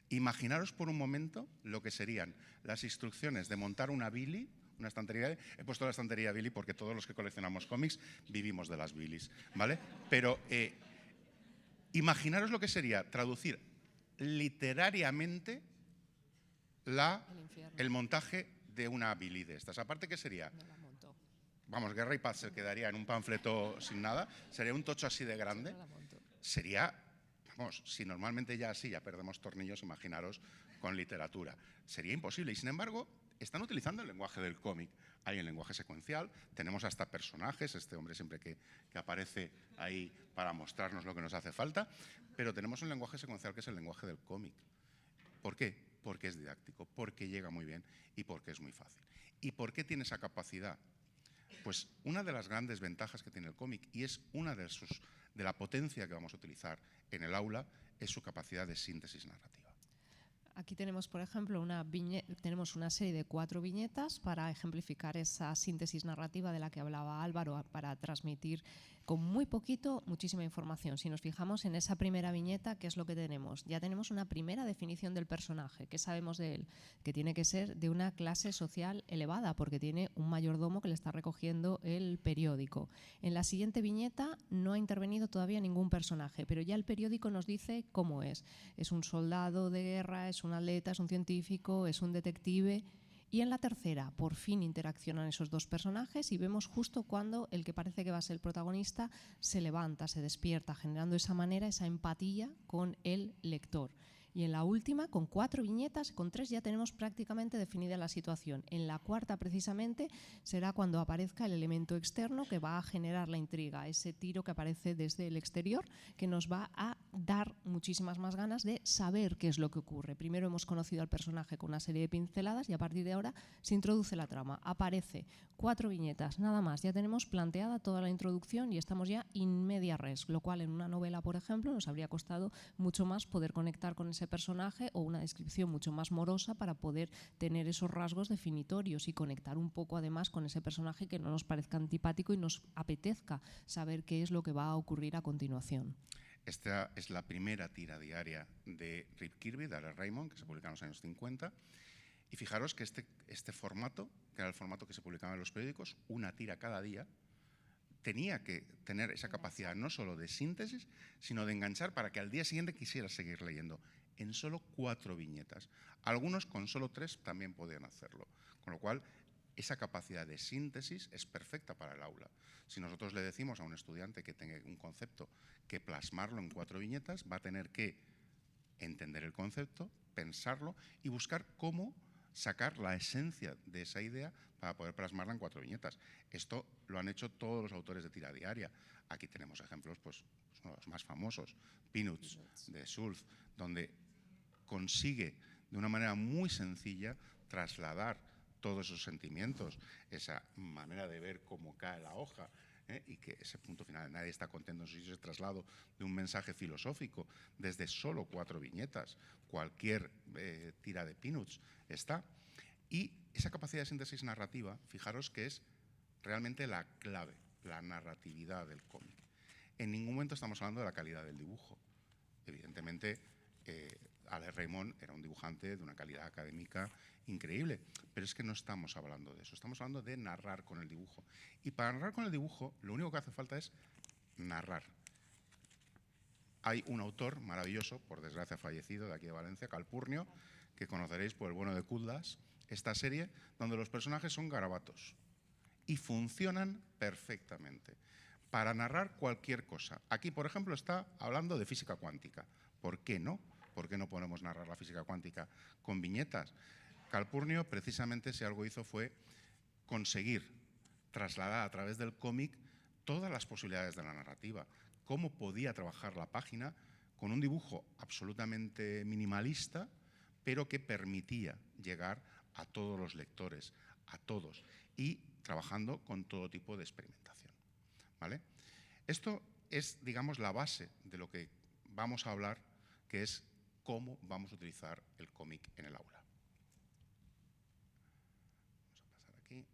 Imaginaros por un momento lo que serían las instrucciones de montar una Billy, una estantería. He puesto la estantería Billy porque todos los que coleccionamos cómics vivimos de las Billys, ¿vale? Pero imaginaros lo que sería traducir literariamente el montaje de una Billy de estas. Aparte, ¿qué sería? Vamos, Guerra y Paz se quedaría en un panfleto sin nada, sería un tocho así de grande. Sería, vamos, si normalmente ya así ya perdemos tornillos, imaginaros con literatura. Sería imposible y sin embargo están utilizando el lenguaje del cómic. Hay el lenguaje secuencial, tenemos hasta personajes, este hombre siempre que aparece ahí para mostrarnos lo que nos hace falta, pero tenemos un lenguaje secuencial que es el lenguaje del cómic. ¿Por qué? Porque es didáctico, porque llega muy bien y porque es muy fácil. ¿Y por qué tiene esa capacidad? Pues una de las grandes ventajas que tiene el cómic y es una de la potencia que vamos a utilizar en el aula es su capacidad de síntesis narrativa. Aquí tenemos, por ejemplo, tenemos una serie de 4 viñetas para ejemplificar esa síntesis narrativa de la que hablaba Álvaro, para transmitir con muy poquito muchísima información. Si nos fijamos en esa primera viñeta, ¿qué es lo que tenemos? Ya tenemos una primera definición del personaje. ¿Qué sabemos de él? Que tiene que ser de una clase social elevada, porque tiene un mayordomo que le está recogiendo el periódico. En la siguiente viñeta no ha intervenido todavía ningún personaje, pero ya el periódico nos dice cómo es. Es un soldado de guerra, es un atleta, es un científico, es un detective. Y en la tercera, por fin interaccionan esos dos personajes y vemos justo cuando el que parece que va a ser el protagonista se levanta, se despierta, generando esa manera, esa empatía con el lector. Y en la última, con 4 viñetas, con 3 ya tenemos prácticamente definida la situación. En la cuarta, precisamente, será cuando aparezca el elemento externo que va a generar la intriga, ese tiro que aparece desde el exterior, que nos va a dar muchísimas más ganas de saber qué es lo que ocurre. Primero hemos conocido al personaje con una serie de pinceladas y a partir de ahora se introduce la trama. Aparece 4 viñetas, nada más. Ya tenemos planteada toda la introducción y estamos ya in media res, lo cual en una novela, por ejemplo, nos habría costado mucho más poder conectar con ese personaje o una descripción mucho más morosa para poder tener esos rasgos definitorios y conectar un poco además con ese personaje que no nos parezca antipático y nos apetezca saber qué es lo que va a ocurrir a continuación. Esta es la primera tira diaria de Rip Kirby, de R. Raymond, que se publica en los años 50. Y fijaros que este formato, que era el formato que se publicaba en los periódicos, una tira cada día, tenía que tener esa capacidad no solo de síntesis, sino de enganchar para que al día siguiente quisieras seguir leyendo. En solo 4 viñetas. Algunos con solo 3 también podían hacerlo. Con lo cual, esa capacidad de síntesis es perfecta para el aula. Si nosotros le decimos a un estudiante que tenga un concepto que plasmarlo en 4 viñetas, va a tener que entender el concepto, pensarlo y buscar cómo sacar la esencia de esa idea para poder plasmarla en 4 viñetas. Esto lo han hecho todos los autores de tira diaria. Aquí tenemos ejemplos, pues, uno de los más famosos, Peanuts, de Schulz, donde consigue de una manera muy sencilla trasladar todos esos sentimientos, esa manera de ver cómo cae la hoja, y que ese punto final, nadie está contento en ese traslado de un mensaje filosófico desde solo 4 viñetas. Cualquier tira de Peanuts está. Y esa capacidad de síntesis narrativa, fijaros que es realmente la clave, la narratividad del cómic. En ningún momento estamos hablando de la calidad del dibujo. Evidentemente, Alex Raymond era un dibujante de una calidad académica increíble, pero es que no estamos hablando de eso, estamos hablando de narrar con el dibujo. Y para narrar con el dibujo, lo único que hace falta es narrar. Hay un autor maravilloso, por desgracia fallecido, de aquí de Valencia, Calpurnio, que conoceréis por El bueno de Kuldas, esta serie donde los personajes son garabatos y funcionan perfectamente para narrar cualquier cosa. Aquí, por ejemplo, está hablando de física cuántica. ¿Por qué no? ¿Por qué no podemos narrar la física cuántica con viñetas? Calpurnio, precisamente, si algo hizo fue conseguir trasladar a través del cómic todas las posibilidades de la narrativa. Cómo podía trabajar la página con un dibujo absolutamente minimalista, pero que permitía llegar a todos los lectores, a todos, y trabajando con todo tipo de experimentación. ¿Vale? Esto es, digamos, la base de lo que vamos a hablar, que es cómo vamos a utilizar el cómic en el aula. Vamos a pasar aquí.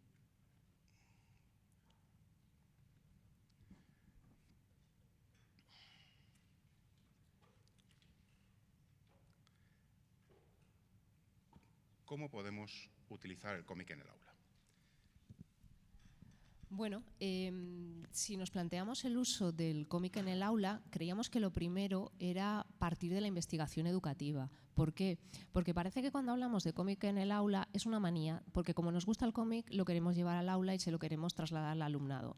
¿Cómo podemos utilizar el cómic en el aula? Bueno, si nos planteamos el uso del cómic en el aula, creíamos que lo primero era partir de la investigación educativa. ¿Por qué? Porque parece que cuando hablamos de cómic en el aula es una manía, porque como nos gusta el cómic lo queremos llevar al aula y se lo queremos trasladar al alumnado.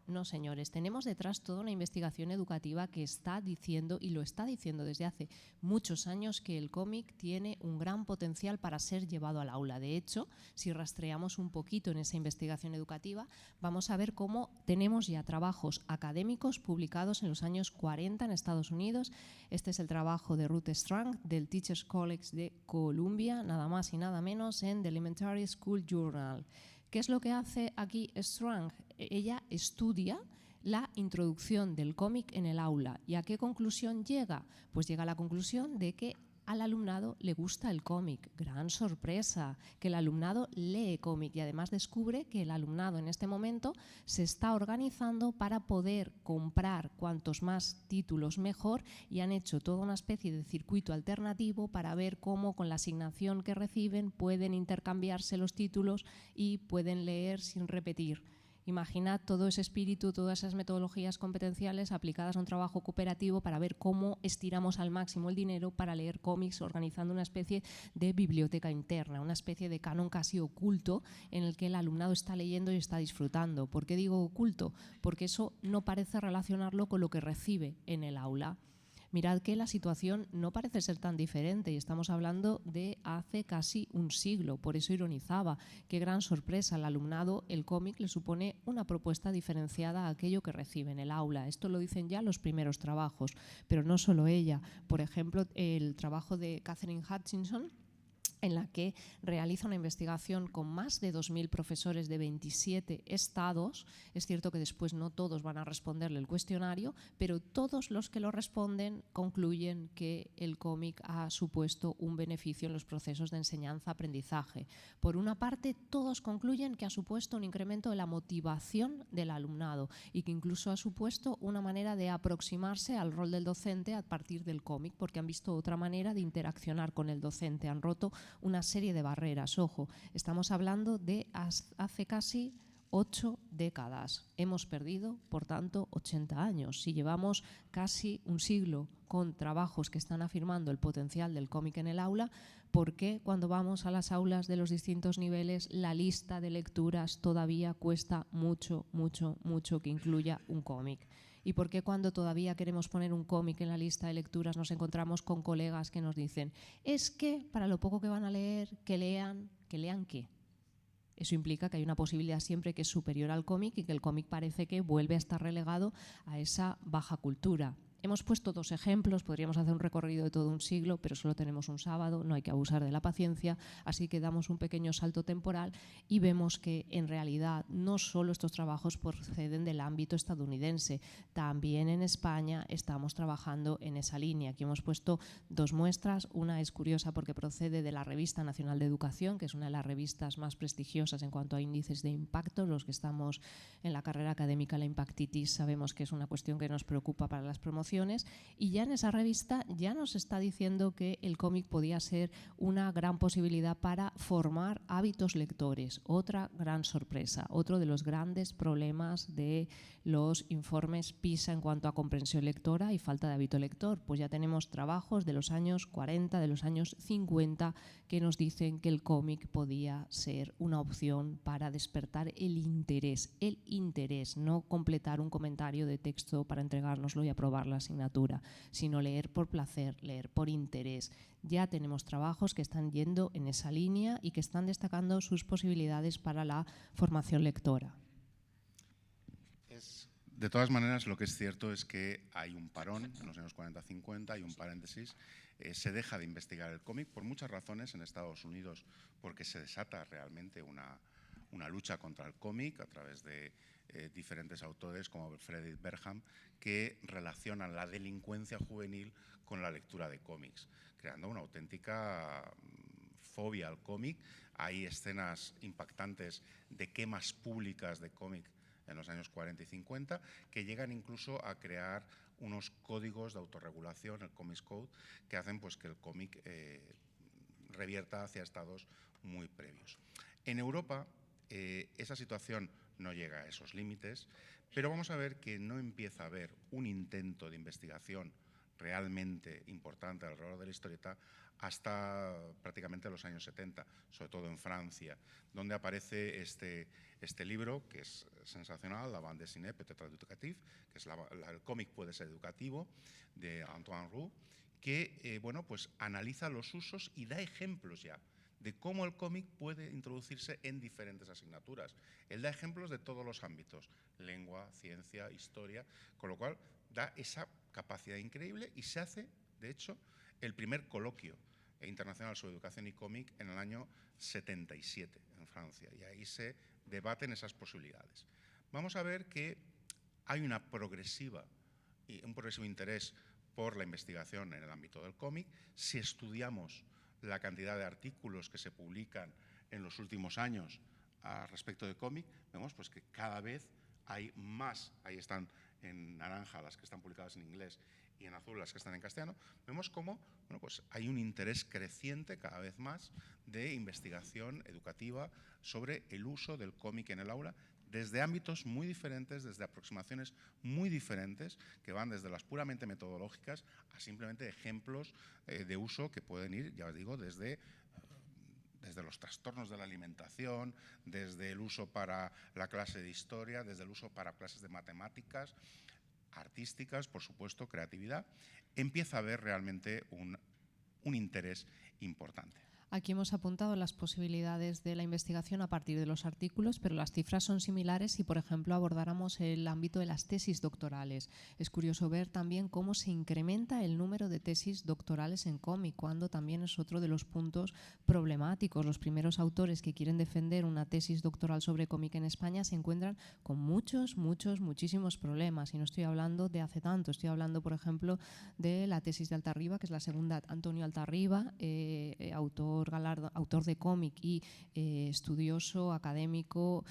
No, señores, tenemos detrás toda una investigación educativa que está diciendo, y lo está diciendo desde hace muchos años, que el cómic tiene un gran potencial para ser llevado al aula. De hecho, si rastreamos un poquito en esa investigación educativa, vamos a ver cómo tenemos ya trabajos académicos publicados en los años 40 en Estados Unidos. Este es el trabajo de Ruth Strang, del Teachers College de Columbia, nada más y nada menos, en The Elementary School Journal. ¿Qué es lo que hace aquí Strang? Ella estudia la introducción del cómic en el aula. ¿Y a qué conclusión llega? Pues llega a la conclusión de que al alumnado le gusta el cómic. Gran sorpresa, que el alumnado lee cómic, y además descubre que el alumnado en este momento se está organizando para poder comprar cuantos más títulos mejor, y han hecho toda una especie de circuito alternativo para ver cómo con la asignación que reciben pueden intercambiarse los títulos y pueden leer sin repetir. Imaginad todo ese espíritu, todas esas metodologías competenciales aplicadas a un trabajo cooperativo para ver cómo estiramos al máximo el dinero para leer cómics, organizando una especie de biblioteca interna, una especie de canon casi oculto en el que el alumnado está leyendo y está disfrutando. ¿Por qué digo oculto? Porque eso no parece relacionarlo con lo que recibe en el aula. Mirad que la situación no parece ser tan diferente, y estamos hablando de hace casi un siglo. Por eso ironizaba. Qué gran sorpresa, al alumnado el cómic le supone una propuesta diferenciada a aquello que recibe en el aula. Esto lo dicen ya los primeros trabajos, pero no solo ella. Por ejemplo, el trabajo de Catherine Hutchinson, en la que realiza una investigación con más de 2.000 profesores de 27 estados. Es cierto que después no todos van a responderle el cuestionario, pero todos los que lo responden concluyen que el cómic ha supuesto un beneficio en los procesos de enseñanza-aprendizaje. Por una parte, todos concluyen que ha supuesto un incremento de la motivación del alumnado, y que incluso ha supuesto una manera de aproximarse al rol del docente a partir del cómic, porque han visto otra manera de interaccionar con el docente, han roto una serie de barreras. Ojo, estamos hablando de hace casi 8 décadas. Hemos perdido, por tanto, 80 años. Si llevamos casi un siglo con trabajos que están afirmando el potencial del cómic en el aula, ¿por qué cuando vamos a las aulas de los distintos niveles la lista de lecturas todavía cuesta mucho, mucho, mucho que incluya un cómic? ¿Y por qué cuando todavía queremos poner un cómic en la lista de lecturas nos encontramos con colegas que nos dicen es que para lo poco que van a leer, que lean qué? Eso implica que hay una posibilidad siempre que es superior al cómic y que el cómic parece que vuelve a estar relegado a esa baja cultura. Hemos puesto 2 ejemplos, podríamos hacer un recorrido de todo un siglo, pero solo tenemos un sábado, no hay que abusar de la paciencia, así que damos un pequeño salto temporal y vemos que en realidad no solo estos trabajos proceden del ámbito estadounidense, también en España estamos trabajando en esa línea. Aquí hemos puesto 2 muestras, una es curiosa porque procede de la Revista Nacional de Educación, que es una de las revistas más prestigiosas en cuanto a índices de impacto. Los que estamos en la carrera académica, la impactitis, sabemos que es una cuestión que nos preocupa para las promociones. Y ya en esa revista ya nos está diciendo que el cómic podía ser una gran posibilidad para formar hábitos lectores. Otra gran sorpresa, otro de los grandes problemas de los informes PISA en cuanto a comprensión lectora y falta de hábito lector. Pues ya tenemos trabajos de los años 40, de los años 50 que nos dicen que el cómic podía ser una opción para despertar el interés, no completar un comentario de texto para entregárnoslo y aprobar la asignatura, sino leer por placer, leer por interés. Ya tenemos trabajos que están yendo en esa línea y que están destacando sus posibilidades para la formación lectora. De todas maneras, lo que es cierto es que hay un parón en los años 40-50, hay un paréntesis, se deja de investigar el cómic por muchas razones en Estados Unidos, porque se desata realmente una lucha contra el cómic a través de diferentes autores como Frederick Bergham, que relacionan la delincuencia juvenil con la lectura de cómics, creando una auténtica fobia al cómic. Hay escenas impactantes de quemas públicas de cómic en los años 40 y 50, que llegan incluso a crear unos códigos de autorregulación, el Comics Code, que hacen pues, que el cómic revierta hacia estados muy previos. En Europa, esa situación no llega a esos límites, pero vamos a ver que no empieza a haber un intento de investigación realmente importante alrededor de la historieta hasta prácticamente los años 70, sobre todo en Francia, donde aparece este libro que es sensacional, La bande dessinée peut-être éducative, que es el cómic puede ser educativo, de Antoine Roux, que bueno, pues analiza los usos y da ejemplos ya de cómo el cómic puede introducirse en diferentes asignaturas. Él da ejemplos de todos los ámbitos, lengua, ciencia, historia, con lo cual da esa capacidad increíble y se hace, de hecho, el primer coloquio internacional sobre educación y cómic en el año 77 en Francia, y ahí se debaten esas posibilidades. Vamos a ver que hay un progresivo interés por la investigación en el ámbito del cómic. Si estudiamos la cantidad de artículos que se publican en los últimos años respecto de cómic, vemos pues que cada vez hay más, ahí están en naranja las que están publicadas en inglés y en azul las que están en castellano, vemos cómo bueno, pues hay un interés creciente cada vez más de investigación educativa sobre el uso del cómic en el aula desde ámbitos muy diferentes, desde aproximaciones muy diferentes, que van desde las puramente metodológicas a simplemente ejemplos de uso que pueden ir, ya os digo, desde los trastornos de la alimentación, desde el uso para la clase de historia, desde el uso para clases de matemáticas, artísticas, por supuesto, creatividad. Empieza a haber realmente un interés importante. Aquí hemos apuntado las posibilidades de la investigación a partir de los artículos, pero las cifras son similares si, por ejemplo, abordáramos el ámbito de las tesis doctorales. Es curioso ver también cómo se incrementa el número de tesis doctorales en cómic, cuando también es otro de los puntos problemáticos. Los primeros autores que quieren defender una tesis doctoral sobre cómic en España se encuentran con muchísimos problemas. Y no estoy hablando de hace tanto, estoy hablando, por ejemplo, de la tesis de Altarriba, que es la segunda, Antonio Altarriba, autor de cómic y estudioso, académico,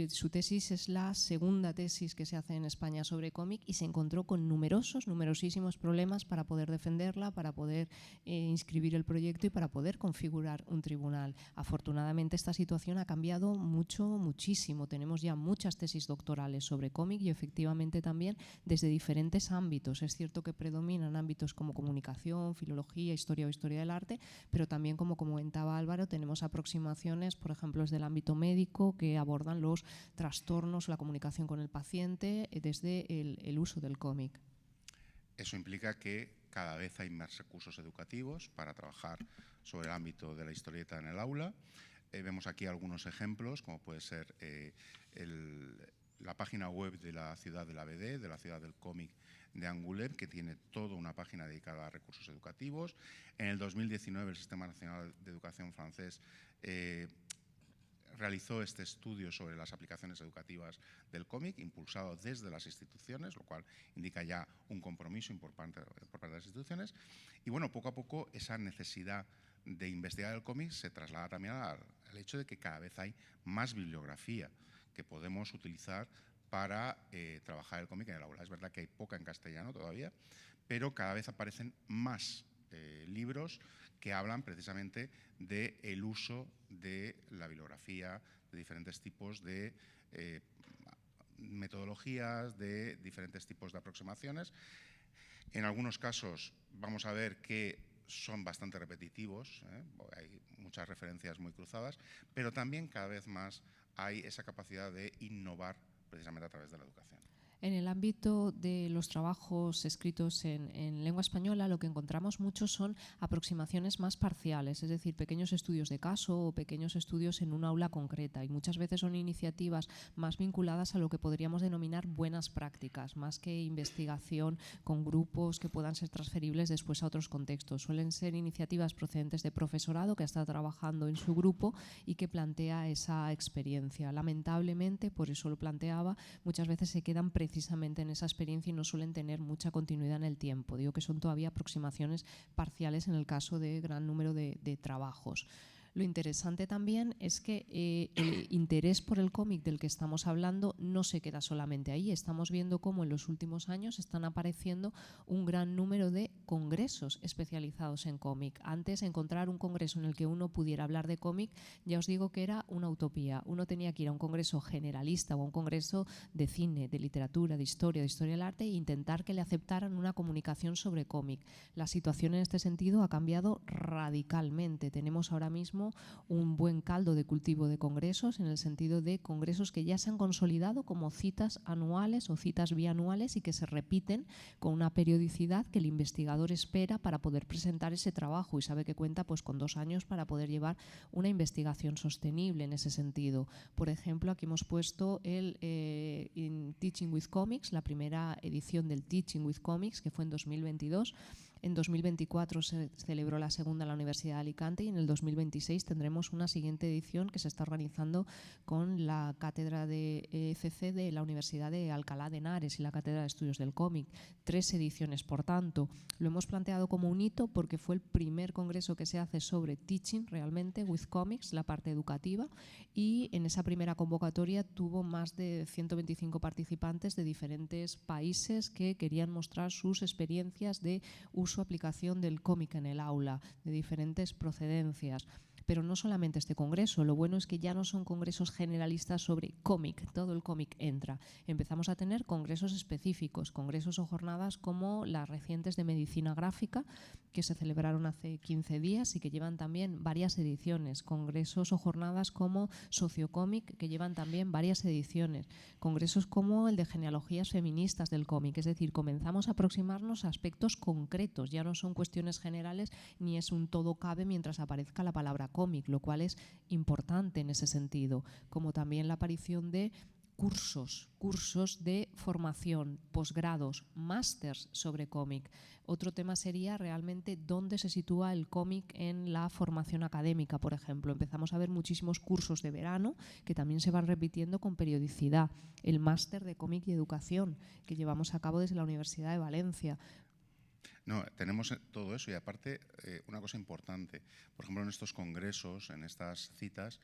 su tesis es la segunda tesis que se hace en España sobre cómic y se encontró con numerosísimos problemas para poder defenderla, para poder inscribir el proyecto y para poder configurar un tribunal. Afortunadamente esta situación ha cambiado muchísimo. Tenemos ya muchas tesis doctorales sobre cómic y efectivamente también desde diferentes ámbitos. Es cierto que predominan ámbitos como comunicación, filología, historia o historia del arte, pero también, como comentaba Álvaro, tenemos aproximaciones, por ejemplo, desde el ámbito médico que abordan los trastornos, la comunicación con el paciente desde el uso del cómic. Eso implica que cada vez hay más recursos educativos para trabajar sobre el ámbito de la historieta en el aula. Vemos aquí algunos ejemplos, como puede ser la página web de la ciudad de la BD, de la ciudad del cómic de Angoulême, que tiene toda una página dedicada a recursos educativos. En el 2019 el Sistema Nacional de Educación francés realizó este estudio sobre las aplicaciones educativas del cómic, impulsado desde las instituciones, lo cual indica ya un compromiso por parte de las instituciones. Y bueno, poco a poco esa necesidad de investigar el cómic se traslada también al hecho de que cada vez hay más bibliografía que podemos utilizar para trabajar el cómic en el aula. Es verdad que hay poca en castellano todavía, pero cada vez aparecen más libros que hablan precisamente del uso de la bibliografía, de diferentes tipos de metodologías, de diferentes tipos de aproximaciones. En algunos casos vamos a ver que son bastante repetitivos, hay muchas referencias muy cruzadas, pero también cada vez más hay esa capacidad de innovar precisamente a través de la educación. En el ámbito de los trabajos escritos en lengua española, lo que encontramos mucho son aproximaciones más parciales, es decir, pequeños estudios de caso o pequeños estudios en un aula concreta, y muchas veces son iniciativas más vinculadas a lo que podríamos denominar buenas prácticas, más que investigación con grupos que puedan ser transferibles después a otros contextos. Suelen ser iniciativas procedentes de profesorado que está trabajando en su grupo y que plantea esa experiencia. Lamentablemente, por eso lo planteaba, muchas veces se quedan precisamente en esa experiencia y no suelen tener mucha continuidad en el tiempo. Digo que son todavía aproximaciones parciales en el caso de gran número de trabajos. Lo interesante también es que el interés por el cómic del que estamos hablando no se queda solamente ahí. Estamos viendo cómo en los últimos años están apareciendo un gran número de congresos especializados en cómic. Antes, encontrar un congreso en el que uno pudiera hablar de cómic, ya os digo que era una utopía. Uno tenía que ir a un congreso generalista o a un congreso de cine, de literatura, de historia del arte e intentar que le aceptaran una comunicación sobre cómic. La situación en este sentido ha cambiado radicalmente. Tenemos ahora mismo un buen caldo de cultivo de congresos, en el sentido de congresos que ya se han consolidado como citas anuales o citas bianuales y que se repiten con una periodicidad que el investigador espera para poder presentar ese trabajo y sabe que cuenta pues con 2 años para poder llevar una investigación sostenible en ese sentido. Por ejemplo, aquí hemos puesto el Teaching with Comics, la primera edición del Teaching with Comics, que fue en 2022. En 2024 se celebró la segunda en la Universidad de Alicante y en el 2026 tendremos una siguiente edición que se está organizando con la cátedra de ECC de la Universidad de Alcalá de Henares y la cátedra de Estudios del Cómic. 3 ediciones, por tanto. Lo hemos planteado como un hito porque fue el primer congreso que se hace sobre teaching realmente with comics, la parte educativa, y en esa primera convocatoria tuvo más de 125 participantes de diferentes países que querían mostrar sus experiencias de uso aplicación del cómic en el aula, de diferentes procedencias. Pero no solamente este congreso, lo bueno es que ya no son congresos generalistas sobre cómic, todo el cómic entra. Empezamos a tener congresos específicos, congresos o jornadas como las recientes de medicina gráfica, que se celebraron hace 15 días y que llevan también varias ediciones, congresos o jornadas como sociocómic, que llevan también varias ediciones, congresos como el de genealogías feministas del cómic, es decir, comenzamos a aproximarnos a aspectos concretos, ya no son cuestiones generales ni es un todo cabe mientras aparezca la palabra cómic, lo cual es importante en ese sentido, como también la aparición de cursos de formación, posgrados, másters sobre cómic. Otro tema sería realmente dónde se sitúa el cómic en la formación académica, por ejemplo. Empezamos a ver muchísimos cursos de verano que también se van repitiendo con periodicidad. El máster de cómic y educación que llevamos a cabo desde la Universidad de Valencia. No, tenemos todo eso y aparte una cosa importante, por ejemplo en estos congresos, en estas citas,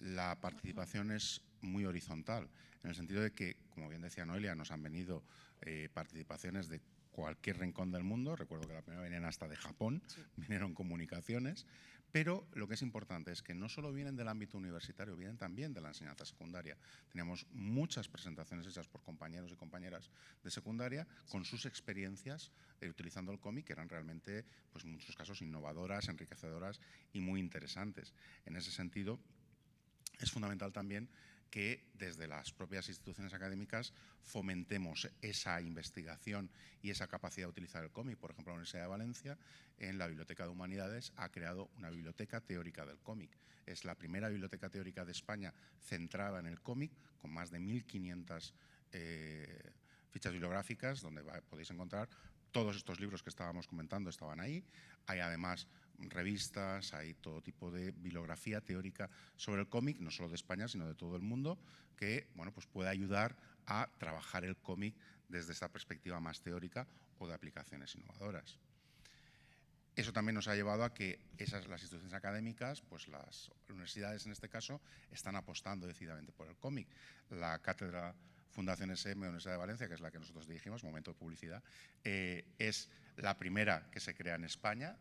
la participación es muy horizontal, en el sentido de que, como bien decía Noelia, nos han venido participaciones de cualquier rincón del mundo. Recuerdo que la primera venían hasta de Japón, sí. Vinieron comunicaciones, pero lo que es importante es que no solo vienen del ámbito universitario, vienen también de la enseñanza secundaria. Teníamos muchas presentaciones hechas por compañeros y compañeras de secundaria con sus experiencias utilizando el cómic, que eran realmente, pues en muchos casos, innovadoras, enriquecedoras y muy interesantes. En ese sentido, es fundamental también que desde las propias instituciones académicas fomentemos esa investigación y esa capacidad de utilizar el cómic. Por ejemplo, la Universidad de Valencia, en la Biblioteca de Humanidades, ha creado una biblioteca teórica del cómic. Es la primera biblioteca teórica de España centrada en el cómic, con más de 1.500 fichas bibliográficas, donde podéis encontrar todos estos libros que estábamos comentando, estaban ahí. Hay además revistas, hay todo tipo de bibliografía teórica sobre el cómic, no solo de España, sino de todo el mundo, que bueno, pues puede ayudar a trabajar el cómic desde esta perspectiva más teórica o de aplicaciones innovadoras. Eso también nos ha llevado a que las instituciones académicas, pues las universidades en este caso, están apostando decididamente por el cómic. La cátedra Fundación SM de la Universidad de Valencia, que es la que nosotros dirigimos, momento de publicidad, es la primera que se crea en España,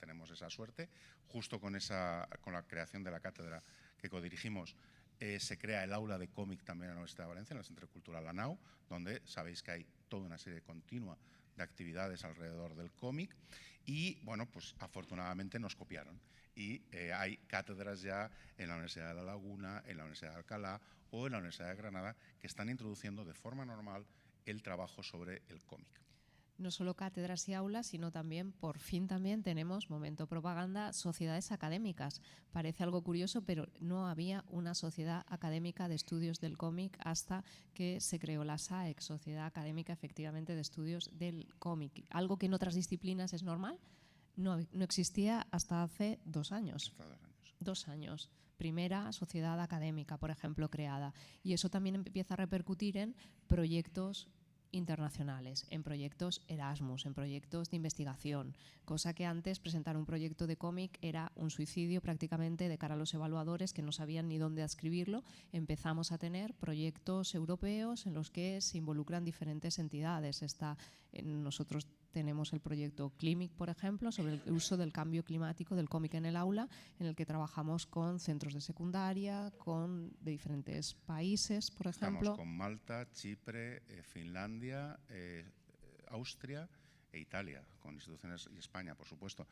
tenemos esa suerte. Justo con la creación de la cátedra que codirigimos, se crea el aula de cómic también en la Universidad de Valencia, en el Centro Cultural ANAU, donde sabéis que hay toda una serie continua de actividades alrededor del cómic y, bueno, pues afortunadamente nos copiaron. Y hay cátedras ya en la Universidad de La Laguna, en la Universidad de Alcalá o en la Universidad de Granada que están introduciendo de forma normal el trabajo sobre el cómic. No solo cátedras y aulas, sino también, por fin también tenemos, momento propaganda, sociedades académicas. Parece algo curioso, pero no había una sociedad académica de estudios del cómic hasta que se creó la SAEC, Sociedad Académica efectivamente de Estudios del Cómic. Algo que en otras disciplinas es normal, no existía hasta hace 2 años. Hasta 2 años. 2 años. Primera sociedad académica, por ejemplo, creada. Y eso también empieza a repercutir en proyectos internacionales, en proyectos Erasmus, en proyectos de investigación, cosa que antes presentar un proyecto de cómic era un suicidio prácticamente de cara a los evaluadores que no sabían ni dónde adscribirlo. Empezamos a tener proyectos europeos en los que se involucran diferentes entidades. Nosotros tenemos el proyecto CLIMIC, por ejemplo, sobre el uso del cambio climático del cómic en el aula, en el que trabajamos con centros de secundaria, de diferentes países, por ejemplo. Estamos con Malta, Chipre, Finlandia, Austria e Italia, con instituciones, y España, por supuesto,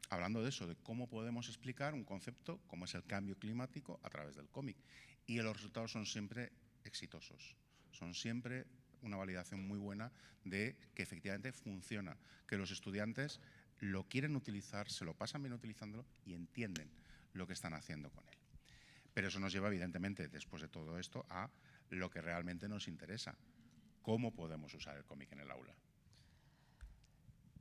hablando de eso, de cómo podemos explicar un concepto como es el cambio climático a través del cómic. Y los resultados son siempre exitosos, son siempre una validación muy buena de que efectivamente funciona, que los estudiantes lo quieren utilizar, se lo pasan bien utilizándolo y entienden lo que están haciendo con él. Pero eso nos lleva, evidentemente, después de todo esto, a lo que realmente nos interesa. ¿Cómo podemos usar el cómic en el aula?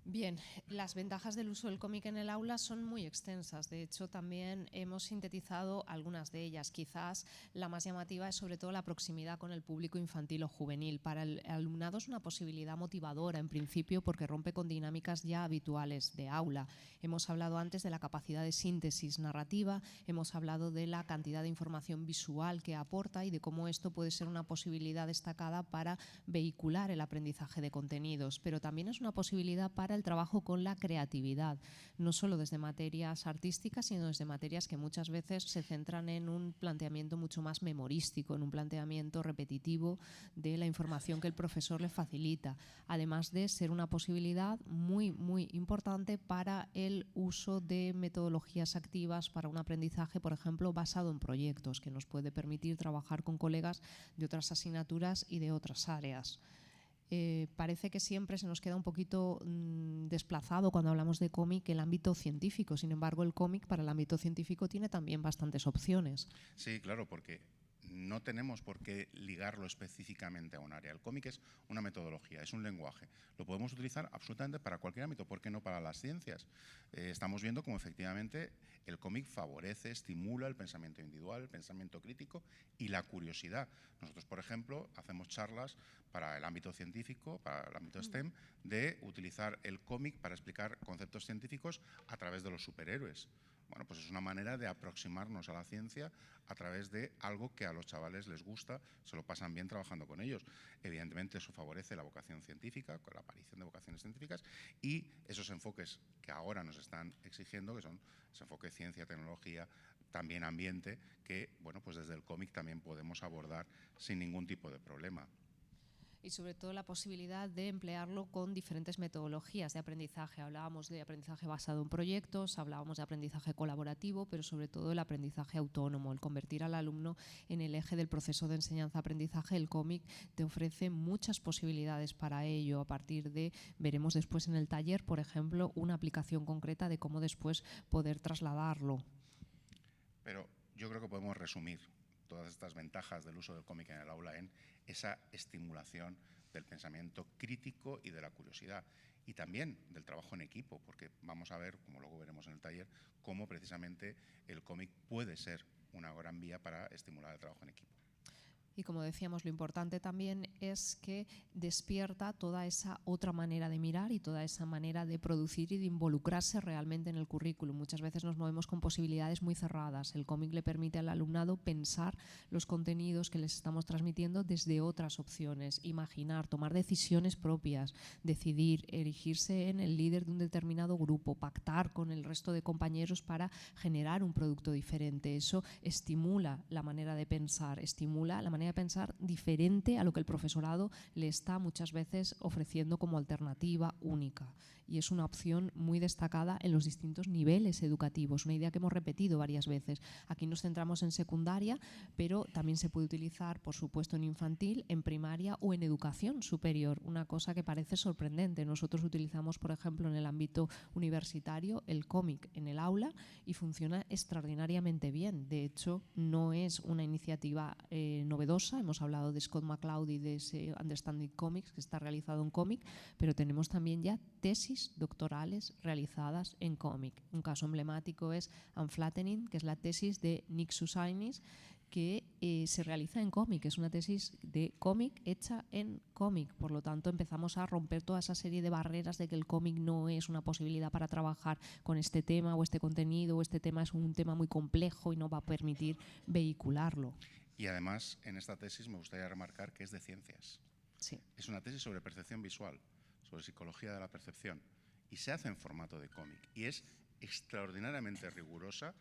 Bien, las ventajas del uso del cómic en el aula son muy extensas. De hecho, también hemos sintetizado algunas de ellas. Quizás la más llamativa es sobre todo la proximidad con el público infantil o juvenil. Para el alumnado es una posibilidad motivadora, en principio, porque rompe con dinámicas ya habituales de aula. Hemos hablado antes de la capacidad de síntesis narrativa, hemos hablado de la cantidad de información visual que aporta y de cómo esto puede ser una posibilidad destacada para vehicular el aprendizaje de contenidos, pero también es una posibilidad para el trabajo con la creatividad, no solo desde materias artísticas, sino desde materias que muchas veces se centran en un planteamiento mucho más memorístico, en un planteamiento repetitivo de la información que el profesor le facilita, además de ser una posibilidad muy, muy importante para el uso de metodologías activas para un aprendizaje, por ejemplo, basado en proyectos, que nos puede permitir trabajar con colegas de otras asignaturas y de otras áreas. Parece que siempre se nos queda un poquito desplazado cuando hablamos de cómic el ámbito científico. Sin embargo, el cómic para el ámbito científico tiene también bastantes opciones. Sí, claro, porque no tenemos por qué ligarlo específicamente a un área. El cómic es una metodología, es un lenguaje. Lo podemos utilizar absolutamente para cualquier ámbito, ¿por qué no para las ciencias? Estamos viendo cómo efectivamente el cómic favorece, estimula el pensamiento individual, el pensamiento crítico y la curiosidad. Nosotros, por ejemplo, hacemos charlas para el ámbito científico, para el ámbito STEM, de utilizar el cómic para explicar conceptos científicos a través de los superhéroes. Bueno, pues es una manera de aproximarnos a la ciencia a través de algo que a los chavales les gusta, se lo pasan bien trabajando con ellos. Evidentemente eso favorece la vocación científica, con la aparición de vocaciones científicas y esos enfoques que ahora nos están exigiendo, que son ese enfoque ciencia, tecnología, también ambiente, que bueno, pues desde el cómic también podemos abordar sin ningún tipo de problema. Y sobre todo la posibilidad de emplearlo con diferentes metodologías de aprendizaje. Hablábamos de aprendizaje basado en proyectos, hablábamos de aprendizaje colaborativo, pero sobre todo el aprendizaje autónomo, el convertir al alumno en el eje del proceso de enseñanza-aprendizaje. El cómic te ofrece muchas posibilidades para ello. A partir de, veremos después en el taller, por ejemplo, una aplicación concreta de cómo después poder trasladarlo. Pero yo creo que podemos resumir todas estas ventajas del uso del cómic en el aula en esa estimulación del pensamiento crítico y de la curiosidad y también del trabajo en equipo, porque vamos a ver, como luego veremos en el taller, cómo precisamente el cómic puede ser una gran vía para estimular el trabajo en equipo. Y como decíamos, lo importante también es que despierta toda esa otra manera de mirar y toda esa manera de producir y de involucrarse realmente en el currículum. Muchas veces nos movemos con posibilidades muy cerradas. El cómic le permite al alumnado pensar los contenidos que les estamos transmitiendo desde otras opciones, imaginar, tomar decisiones propias, decidir, erigirse en el líder de un determinado grupo, pactar con el resto de compañeros para generar un producto diferente. Eso estimula la manera de pensar, estimula la manera de pensar diferente a lo que el profesorado le está muchas veces ofreciendo como alternativa única. Y es una opción muy destacada en los distintos niveles educativos, una idea que hemos repetido varias veces. Aquí nos centramos en secundaria, pero también se puede utilizar, por supuesto, en infantil, en primaria o en educación superior, una cosa que parece sorprendente. Nosotros utilizamos, por ejemplo, en el ámbito universitario, el cómic en el aula y funciona extraordinariamente bien. De hecho, no es una iniciativa novedosa. Hemos hablado de Scott McCloud y de ese Understanding Comics que está realizado en cómic, pero tenemos también ya tesis doctorales realizadas en cómic. Un caso emblemático es Unflattening, que es la tesis de Nick Susainis, que se realiza en cómic. Es una tesis de cómic hecha en cómic. Por lo tanto, empezamos a romper toda esa serie de barreras de que el cómic no es una posibilidad para trabajar con este tema o este contenido, o este tema es un tema muy complejo y no va a permitir vehicularlo. Y además, en esta tesis me gustaría remarcar que es de ciencias. Sí. Es una tesis sobre percepción visual, sobre psicología de la percepción, y se hace en formato de cómic. Y es extraordinariamente rigurosa,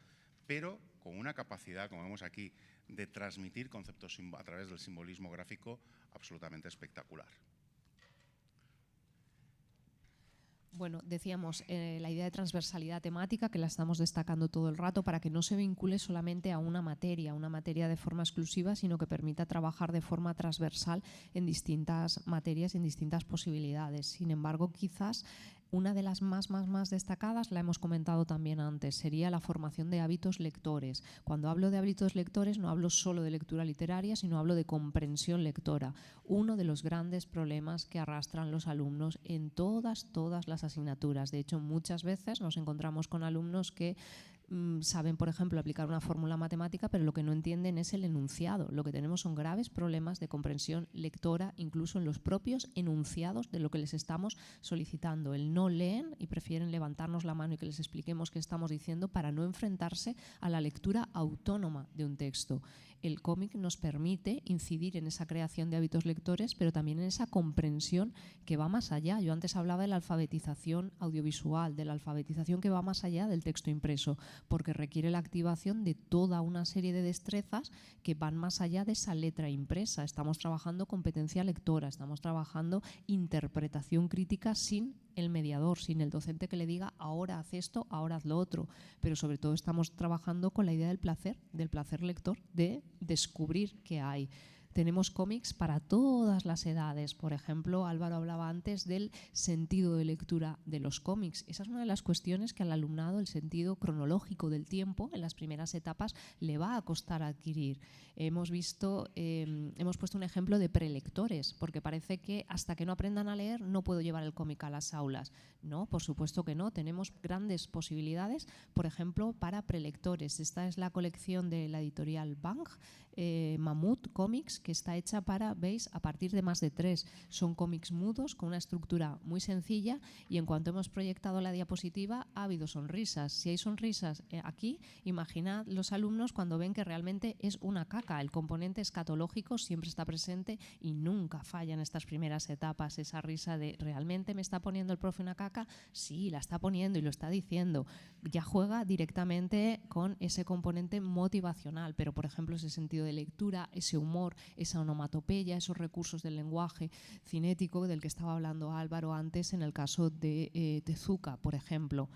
pero con una capacidad, como vemos aquí, de transmitir conceptos a través del simbolismo gráfico absolutamente espectacular. Bueno, decíamos la idea de transversalidad temática, que la estamos destacando todo el rato para que no se vincule solamente a una materia de forma exclusiva, sino que permita trabajar de forma transversal en distintas materias, en distintas posibilidades. Sin embargo, quizás una de las más destacadas, la hemos comentado también antes, sería la formación de hábitos lectores. Cuando hablo de hábitos lectores no hablo solo de lectura literaria, sino hablo de comprensión lectora. Uno de los grandes problemas que arrastran los alumnos en todas las asignaturas. De hecho, muchas veces nos encontramos con alumnos que saben, por ejemplo, aplicar una fórmula matemática, pero lo que no entienden es el enunciado. Lo que tenemos son graves problemas de comprensión lectora, incluso en los propios enunciados de lo que les estamos solicitando. El no leen y prefieren levantarnos la mano y que les expliquemos qué estamos diciendo para no enfrentarse a la lectura autónoma de un texto. El cómic nos permite incidir en esa creación de hábitos lectores, pero también en esa comprensión que va más allá. Yo antes hablaba de la alfabetización audiovisual, de la alfabetización que va más allá del texto impreso, porque requiere la activación de toda una serie de destrezas que van más allá de esa letra impresa. Estamos trabajando competencia lectora, estamos trabajando interpretación crítica sin el mediador, sin el docente que le diga ahora haz esto, ahora haz lo otro, pero sobre todo estamos trabajando con la idea del placer lector, de descubrir qué hay. Tenemos cómics para todas las edades. Por ejemplo, Álvaro hablaba antes del sentido de lectura de los cómics. Esa es una de las cuestiones que al alumnado el sentido cronológico del tiempo en las primeras etapas le va a costar adquirir. Hemos puesto un ejemplo de prelectores, porque parece que hasta que no aprendan a leer no puedo llevar el cómic a las aulas. No, por supuesto que no. Tenemos grandes posibilidades, por ejemplo, para prelectores. Esta es la colección de la editorial Bang, Mamut Comics, que está hecha para, veis, a partir de más de 3. Son cómics mudos con una estructura muy sencilla y en cuanto hemos proyectado la diapositiva ha habido sonrisas. Si hay sonrisas aquí, imaginad los alumnos cuando ven que realmente es una caca. El componente escatológico siempre está presente y nunca falla en estas primeras etapas. Esa risa de ¿realmente me está poniendo el profe una caca? Sí, la está poniendo y lo está diciendo. Ya juega directamente con ese componente motivacional, pero por ejemplo ese sentido de lectura, ese humor, esa onomatopeya, esos recursos del lenguaje cinético del que estaba hablando Álvaro antes en el caso de Tezuka, por ejemplo.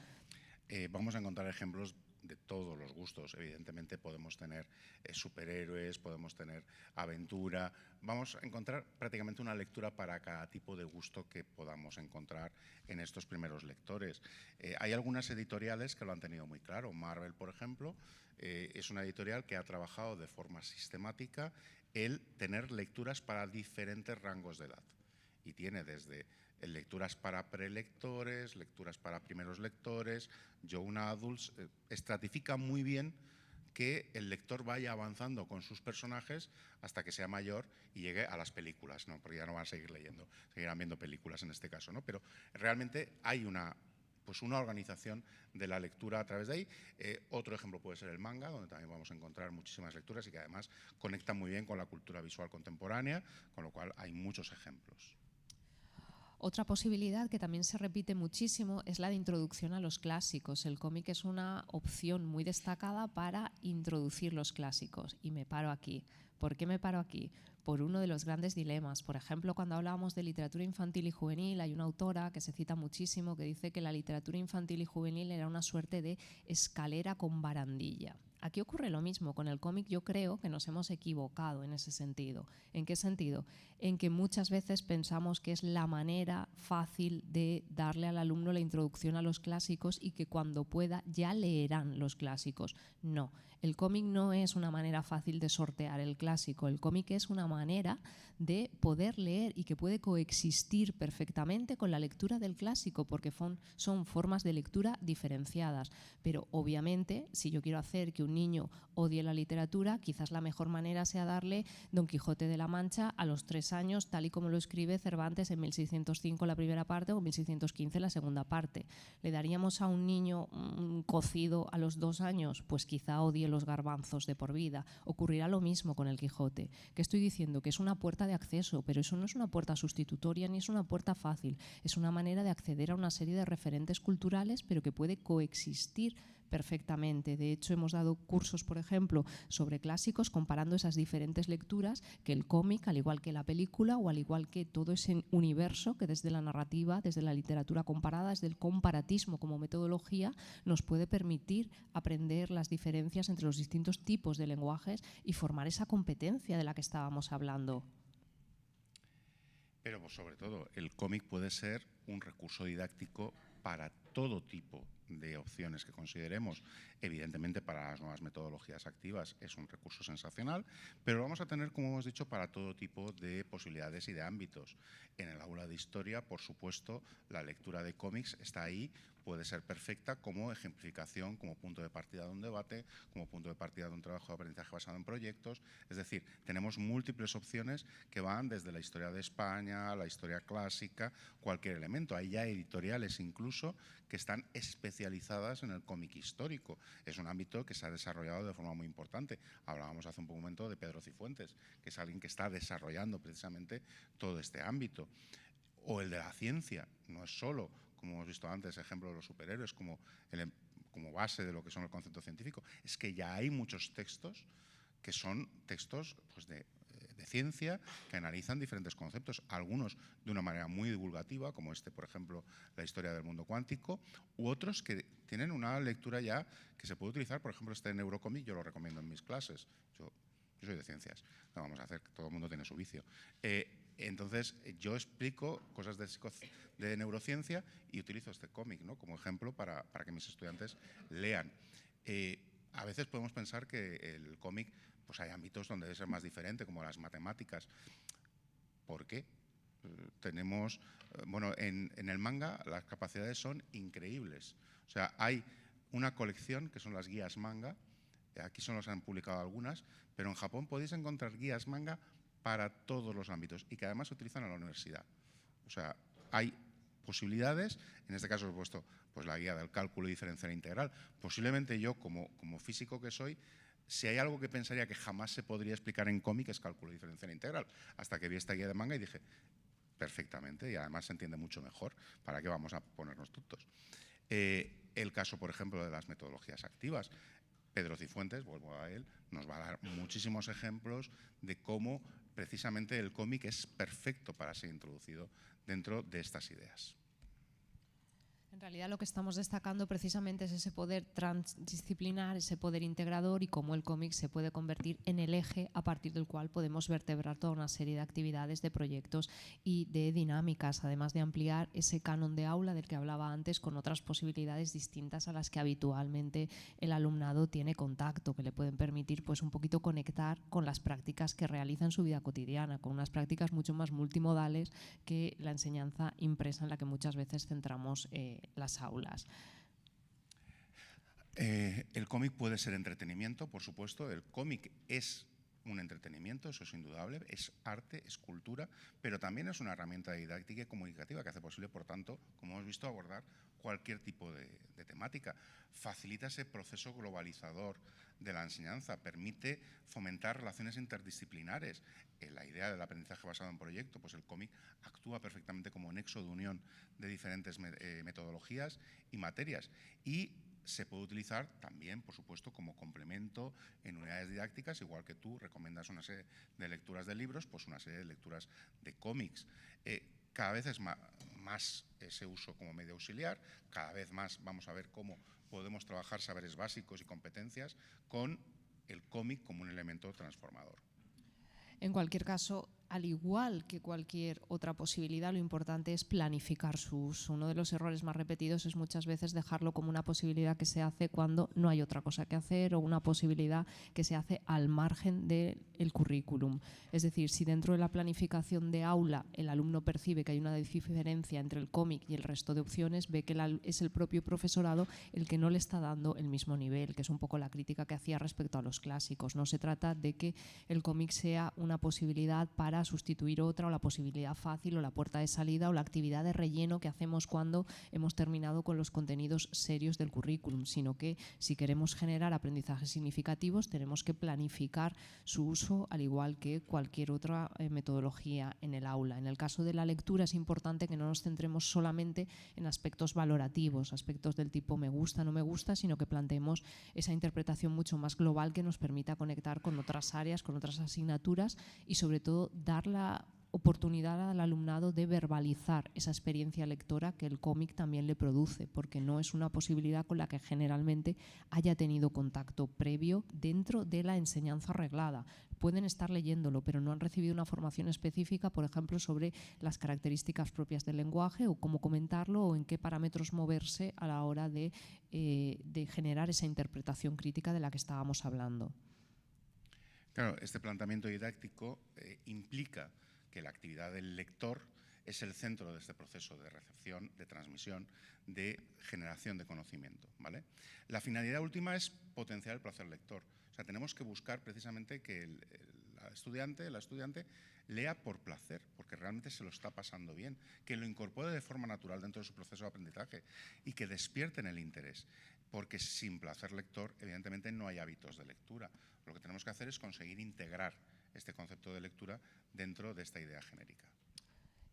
Vamos a encontrar ejemplos de todos los gustos. Evidentemente podemos tener superhéroes, podemos tener aventura. Vamos a encontrar prácticamente una lectura para cada tipo de gusto que podamos encontrar en estos primeros lectores. Hay algunas editoriales que lo han tenido muy claro. Marvel, por ejemplo, es una editorial que ha trabajado de forma sistemática el tener lecturas para diferentes rangos de edad. Y tiene desde lecturas para prelectores, lecturas para primeros lectores, young adults, estratifica muy bien que el lector vaya avanzando con sus personajes hasta que sea mayor y llegue a las películas, ¿no? Porque ya no van a seguir leyendo, seguirán viendo películas en este caso, ¿no? Pero realmente hay una organización de la lectura a través de ahí. Otro ejemplo puede ser el manga, donde también vamos a encontrar muchísimas lecturas y que además conectan muy bien con la cultura visual contemporánea, con lo cual hay muchos ejemplos. Otra posibilidad que también se repite muchísimo es la de introducción a los clásicos. El cómic es una opción muy destacada para introducir los clásicos. Y me paro aquí. ¿Por qué me paro aquí? Por uno de los grandes dilemas. Por ejemplo, cuando hablábamos de literatura infantil y juvenil, hay una autora que se cita muchísimo que dice que la literatura infantil y juvenil era una suerte de escalera con barandilla. Aquí ocurre lo mismo con el cómic. Yo creo que nos hemos equivocado en ese sentido. ¿En qué sentido? En que muchas veces pensamos que es la manera fácil de darle al alumno la introducción a los clásicos y que cuando pueda ya leerán los clásicos. No, el cómic no es una manera fácil de sortear el clásico. El cómic es una manera de poder leer y que puede coexistir perfectamente con la lectura del clásico porque son formas de lectura diferenciadas. Pero obviamente, si yo quiero hacer que un niño odie la literatura, quizás la mejor manera sea darle Don Quijote de la Mancha a los 3 años, tal y como lo escribe Cervantes en 1605 la primera parte o 1615 la segunda parte. ¿Le daríamos a un niño un cocido a los 2 años? Pues quizá odie los garbanzos de por vida. Ocurrirá lo mismo con el Quijote. ¿Qué estoy diciendo? Que es una puerta de acceso, pero eso no es una puerta sustitutoria ni es una puerta fácil. Es una manera de acceder a una serie de referentes culturales, pero que puede coexistir perfectamente. De hecho, hemos dado cursos, por ejemplo, sobre clásicos comparando esas diferentes lecturas que el cómic, al igual que la película o al igual que todo ese universo que desde la narrativa, desde la literatura comparada, desde el comparatismo como metodología, nos puede permitir aprender las diferencias entre los distintos tipos de lenguajes y formar esa competencia de la que estábamos hablando. Pero sobre todo, el cómic puede ser un recurso didáctico para todo tipo de opciones que consideremos. Evidentemente, para las nuevas metodologías activas es un recurso sensacional, pero lo vamos a tener, como hemos dicho, para todo tipo de posibilidades y de ámbitos. En el aula de historia, por supuesto, la lectura de cómics está ahí, puede ser perfecta como ejemplificación, como punto de partida de un debate, como punto de partida de un trabajo de aprendizaje basado en proyectos. Es decir, tenemos múltiples opciones que van desde la historia de España, la historia clásica, cualquier elemento. Hay ya editoriales incluso que están especializadas en el cómic histórico. Es un ámbito que se ha desarrollado de forma muy importante. Hablábamos hace un momento de Pedro Cifuentes, que es alguien que está desarrollando precisamente todo este ámbito. O el de la ciencia, no es solo, como hemos visto antes, ejemplo de los superhéroes como base de lo que son el concepto científico. Es que ya hay muchos textos que son textos pues, de ciencia que analizan diferentes conceptos, algunos de una manera muy divulgativa, como por ejemplo, la historia del mundo cuántico, u otros que tienen una lectura ya que se puede utilizar, por ejemplo, Neurocómic, yo lo recomiendo en mis clases. Yo soy de ciencias, no vamos a hacer, todo el mundo tiene su vicio. Entonces, yo explico cosas de neurociencia y utilizo este cómic, ¿no?, como ejemplo para que mis estudiantes lean. A veces podemos pensar que el cómic, pues hay ámbitos donde debe ser más diferente, como las matemáticas. ¿Por qué? Tenemos, bueno, en el manga las capacidades son increíbles. O sea, hay una colección que son las guías manga, aquí solo se han publicado algunas, pero en Japón podéis encontrar guías manga para todos los ámbitos y que además se utilizan en la universidad. O sea, hay posibilidades, en este caso he puesto pues, la guía del cálculo diferencial integral. Posiblemente yo, como físico que soy, si hay algo que pensaría que jamás se podría explicar en cómic es cálculo diferencial integral, hasta que vi esta guía de manga y dije, perfectamente, y además se entiende mucho mejor, ¿para qué vamos a ponernos tontos? El caso, por ejemplo, de las metodologías activas. Pedro Cifuentes, vuelvo a él, nos va a dar muchísimos ejemplos de cómo precisamente el cómic es perfecto para ser introducido dentro de estas ideas. En realidad lo que estamos destacando precisamente es ese poder transdisciplinar, ese poder integrador y cómo el cómic se puede convertir en el eje a partir del cual podemos vertebrar toda una serie de actividades, de proyectos y de dinámicas, además de ampliar ese canon de aula del que hablaba antes con otras posibilidades distintas a las que habitualmente el alumnado tiene contacto, que le pueden permitir pues un poquito conectar con las prácticas que realiza en su vida cotidiana, con unas prácticas mucho más multimodales que la enseñanza impresa en la que muchas veces centramos las aulas. El cómic puede ser entretenimiento, por supuesto. El cómic es un entretenimiento, eso es indudable, es arte, es cultura, pero también es una herramienta didáctica y comunicativa que hace posible, por tanto, como hemos visto, abordar cualquier tipo de temática. Facilita ese proceso globalizador de la enseñanza, permite fomentar relaciones interdisciplinares. La idea del aprendizaje basado en proyecto, pues el cómic actúa perfectamente como nexo de unión de diferentes metodologías y materias. Y se puede utilizar también, por supuesto, como complemento en unidades didácticas, igual que tú recomiendas una serie de lecturas de libros, pues una serie de lecturas de cómics. Cada vez es más ese uso como medio auxiliar, cada vez más vamos a ver cómo podemos trabajar saberes básicos y competencias con el cómic como un elemento transformador. En cualquier caso, al igual que cualquier otra posibilidad, lo importante es planificar su uso. Uno de los errores más repetidos es muchas veces dejarlo como una posibilidad que se hace cuando no hay otra cosa que hacer o una posibilidad que se hace al margen del currículum. Es decir, si dentro de la planificación de aula el alumno percibe que hay una diferencia entre el cómic y el resto de opciones, ve que es el propio profesorado el que no le está dando el mismo nivel, que es un poco la crítica que hacía respecto a los clásicos. No se trata de que el cómic sea una posibilidad para sustituir otra, o la posibilidad fácil, o la puerta de salida, o la actividad de relleno que hacemos cuando hemos terminado con los contenidos serios del currículum, sino que si queremos generar aprendizajes significativos tenemos que planificar su uso al igual que cualquier otra metodología en el aula. En el caso de la lectura es importante que no nos centremos solamente en aspectos valorativos, aspectos del tipo me gusta, no me gusta, sino que planteemos esa interpretación mucho más global que nos permita conectar con otras áreas, con otras asignaturas y sobre todo dar la oportunidad al alumnado de verbalizar esa experiencia lectora que el cómic también le produce, porque no es una posibilidad con la que generalmente haya tenido contacto previo dentro de la enseñanza reglada. Pueden estar leyéndolo, pero no han recibido una formación específica, por ejemplo, sobre las características propias del lenguaje o cómo comentarlo o en qué parámetros moverse a la hora de generar esa interpretación crítica de la que estábamos hablando. Claro, este planteamiento didáctico implica que la actividad del lector es el centro de este proceso de recepción, de transmisión, de generación de conocimiento, ¿vale? La finalidad última es potenciar el placer lector. O sea, tenemos que buscar precisamente que el estudiante lea por placer, porque realmente se lo está pasando bien, que lo incorpore de forma natural dentro de su proceso de aprendizaje y que despierten el interés, porque sin placer lector, evidentemente, no hay hábitos de lectura. Lo que tenemos que hacer es conseguir integrar este concepto de lectura dentro de esta idea genérica.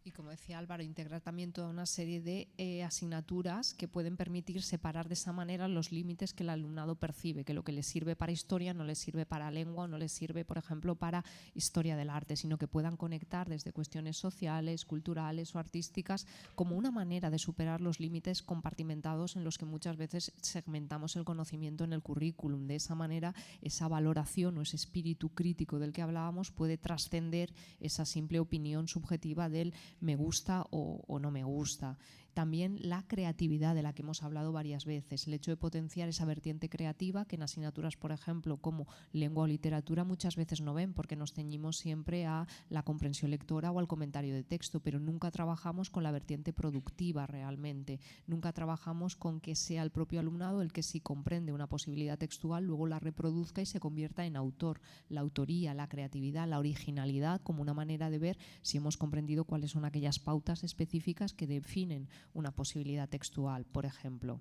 Y como decía Álvaro, integrar también toda una serie de asignaturas que pueden permitir separar de esa manera los límites que el alumnado percibe, que lo que le sirve para historia no le sirve para lengua, no le sirve, por ejemplo, para historia del arte, sino que puedan conectar desde cuestiones sociales, culturales o artísticas como una manera de superar los límites compartimentados en los que muchas veces segmentamos el conocimiento en el currículum. De esa manera, esa valoración o ese espíritu crítico del que hablábamos puede trascender esa simple opinión subjetiva del me gusta o no me gusta. También la creatividad, de la que hemos hablado varias veces, el hecho de potenciar esa vertiente creativa que en asignaturas, por ejemplo, como lengua o literatura muchas veces no ven, porque nos ceñimos siempre a la comprensión lectora o al comentario de texto, pero nunca trabajamos con la vertiente productiva realmente, nunca trabajamos con que sea el propio alumnado el que, si comprende una posibilidad textual, luego la reproduzca y se convierta en autor. La autoría, la creatividad, la originalidad como una manera de ver si hemos comprendido cuáles son aquellas pautas específicas que definen una posibilidad textual, por ejemplo.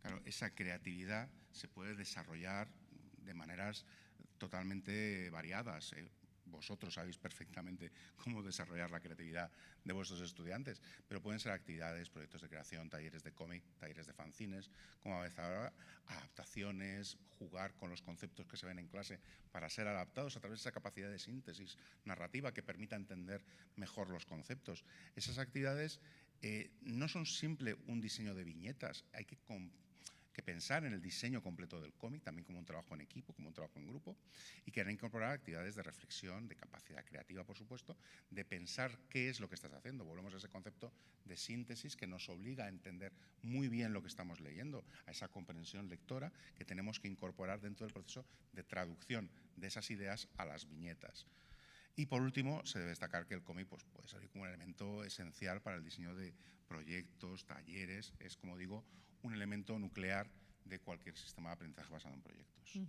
Claro, esa creatividad se puede desarrollar de maneras totalmente variadas. Vosotros sabéis perfectamente cómo desarrollar la creatividad de vuestros estudiantes, pero pueden ser actividades, proyectos de creación, talleres de cómic, talleres de fanzines, como a veces ahora, adaptaciones, jugar con los conceptos que se ven en clase para ser adaptados a través de esa capacidad de síntesis narrativa que permita entender mejor los conceptos. Esas actividades no son simple un diseño de viñetas, hay que pensar en el diseño completo del cómic, también como un trabajo en equipo, como un trabajo en grupo, y que incorporar actividades de reflexión, de capacidad creativa, por supuesto, de pensar qué es lo que estás haciendo. Volvemos a ese concepto de síntesis que nos obliga a entender muy bien lo que estamos leyendo, a esa comprensión lectora que tenemos que incorporar dentro del proceso de traducción de esas ideas a las viñetas. Y por último, se debe destacar que el cómic pues, puede servir como un elemento esencial para el diseño de proyectos, talleres. Es, como digo, un elemento nuclear de cualquier sistema de aprendizaje basado en proyectos.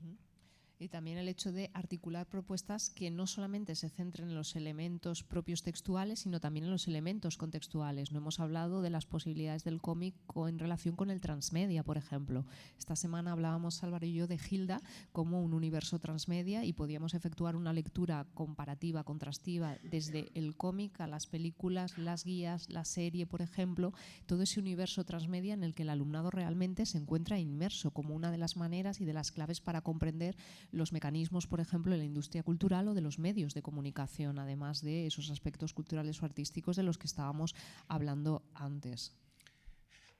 Y también el hecho de articular propuestas que no solamente se centren en los elementos propios textuales, sino también en los elementos contextuales. No hemos hablado de las posibilidades del cómic en relación con el transmedia, por ejemplo. Esta semana hablábamos, Álvaro y yo, de Hilda como un universo transmedia y podíamos efectuar una lectura comparativa, contrastiva, desde el cómic a las películas, las guías, la serie, por ejemplo, todo ese universo transmedia en el que el alumnado realmente se encuentra inmerso como una de las maneras y de las claves para comprender los mecanismos, por ejemplo, de la industria cultural o de los medios de comunicación, además de esos aspectos culturales o artísticos de los que estábamos hablando antes.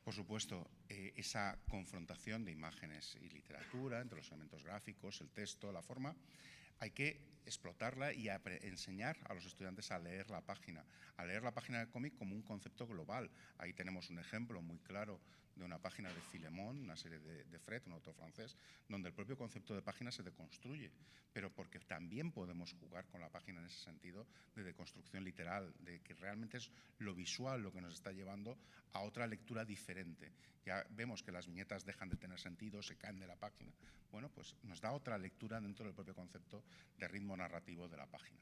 Por supuesto, esa confrontación de imágenes y literatura entre los elementos gráficos, el texto, la forma, hay que explotarla y enseñar a los estudiantes a leer la página del cómic como un concepto global. Ahí tenemos un ejemplo muy claro de una página de Filemón, una serie de Fred, un autor francés, donde el propio concepto de página se deconstruye, pero porque también podemos jugar con la página en ese sentido de deconstrucción literal, de que realmente es lo visual lo que nos está llevando a otra lectura diferente. Ya vemos que las viñetas dejan de tener sentido, se caen de la página. Bueno, pues nos da otra lectura dentro del propio concepto de ritmo narrativo de la página.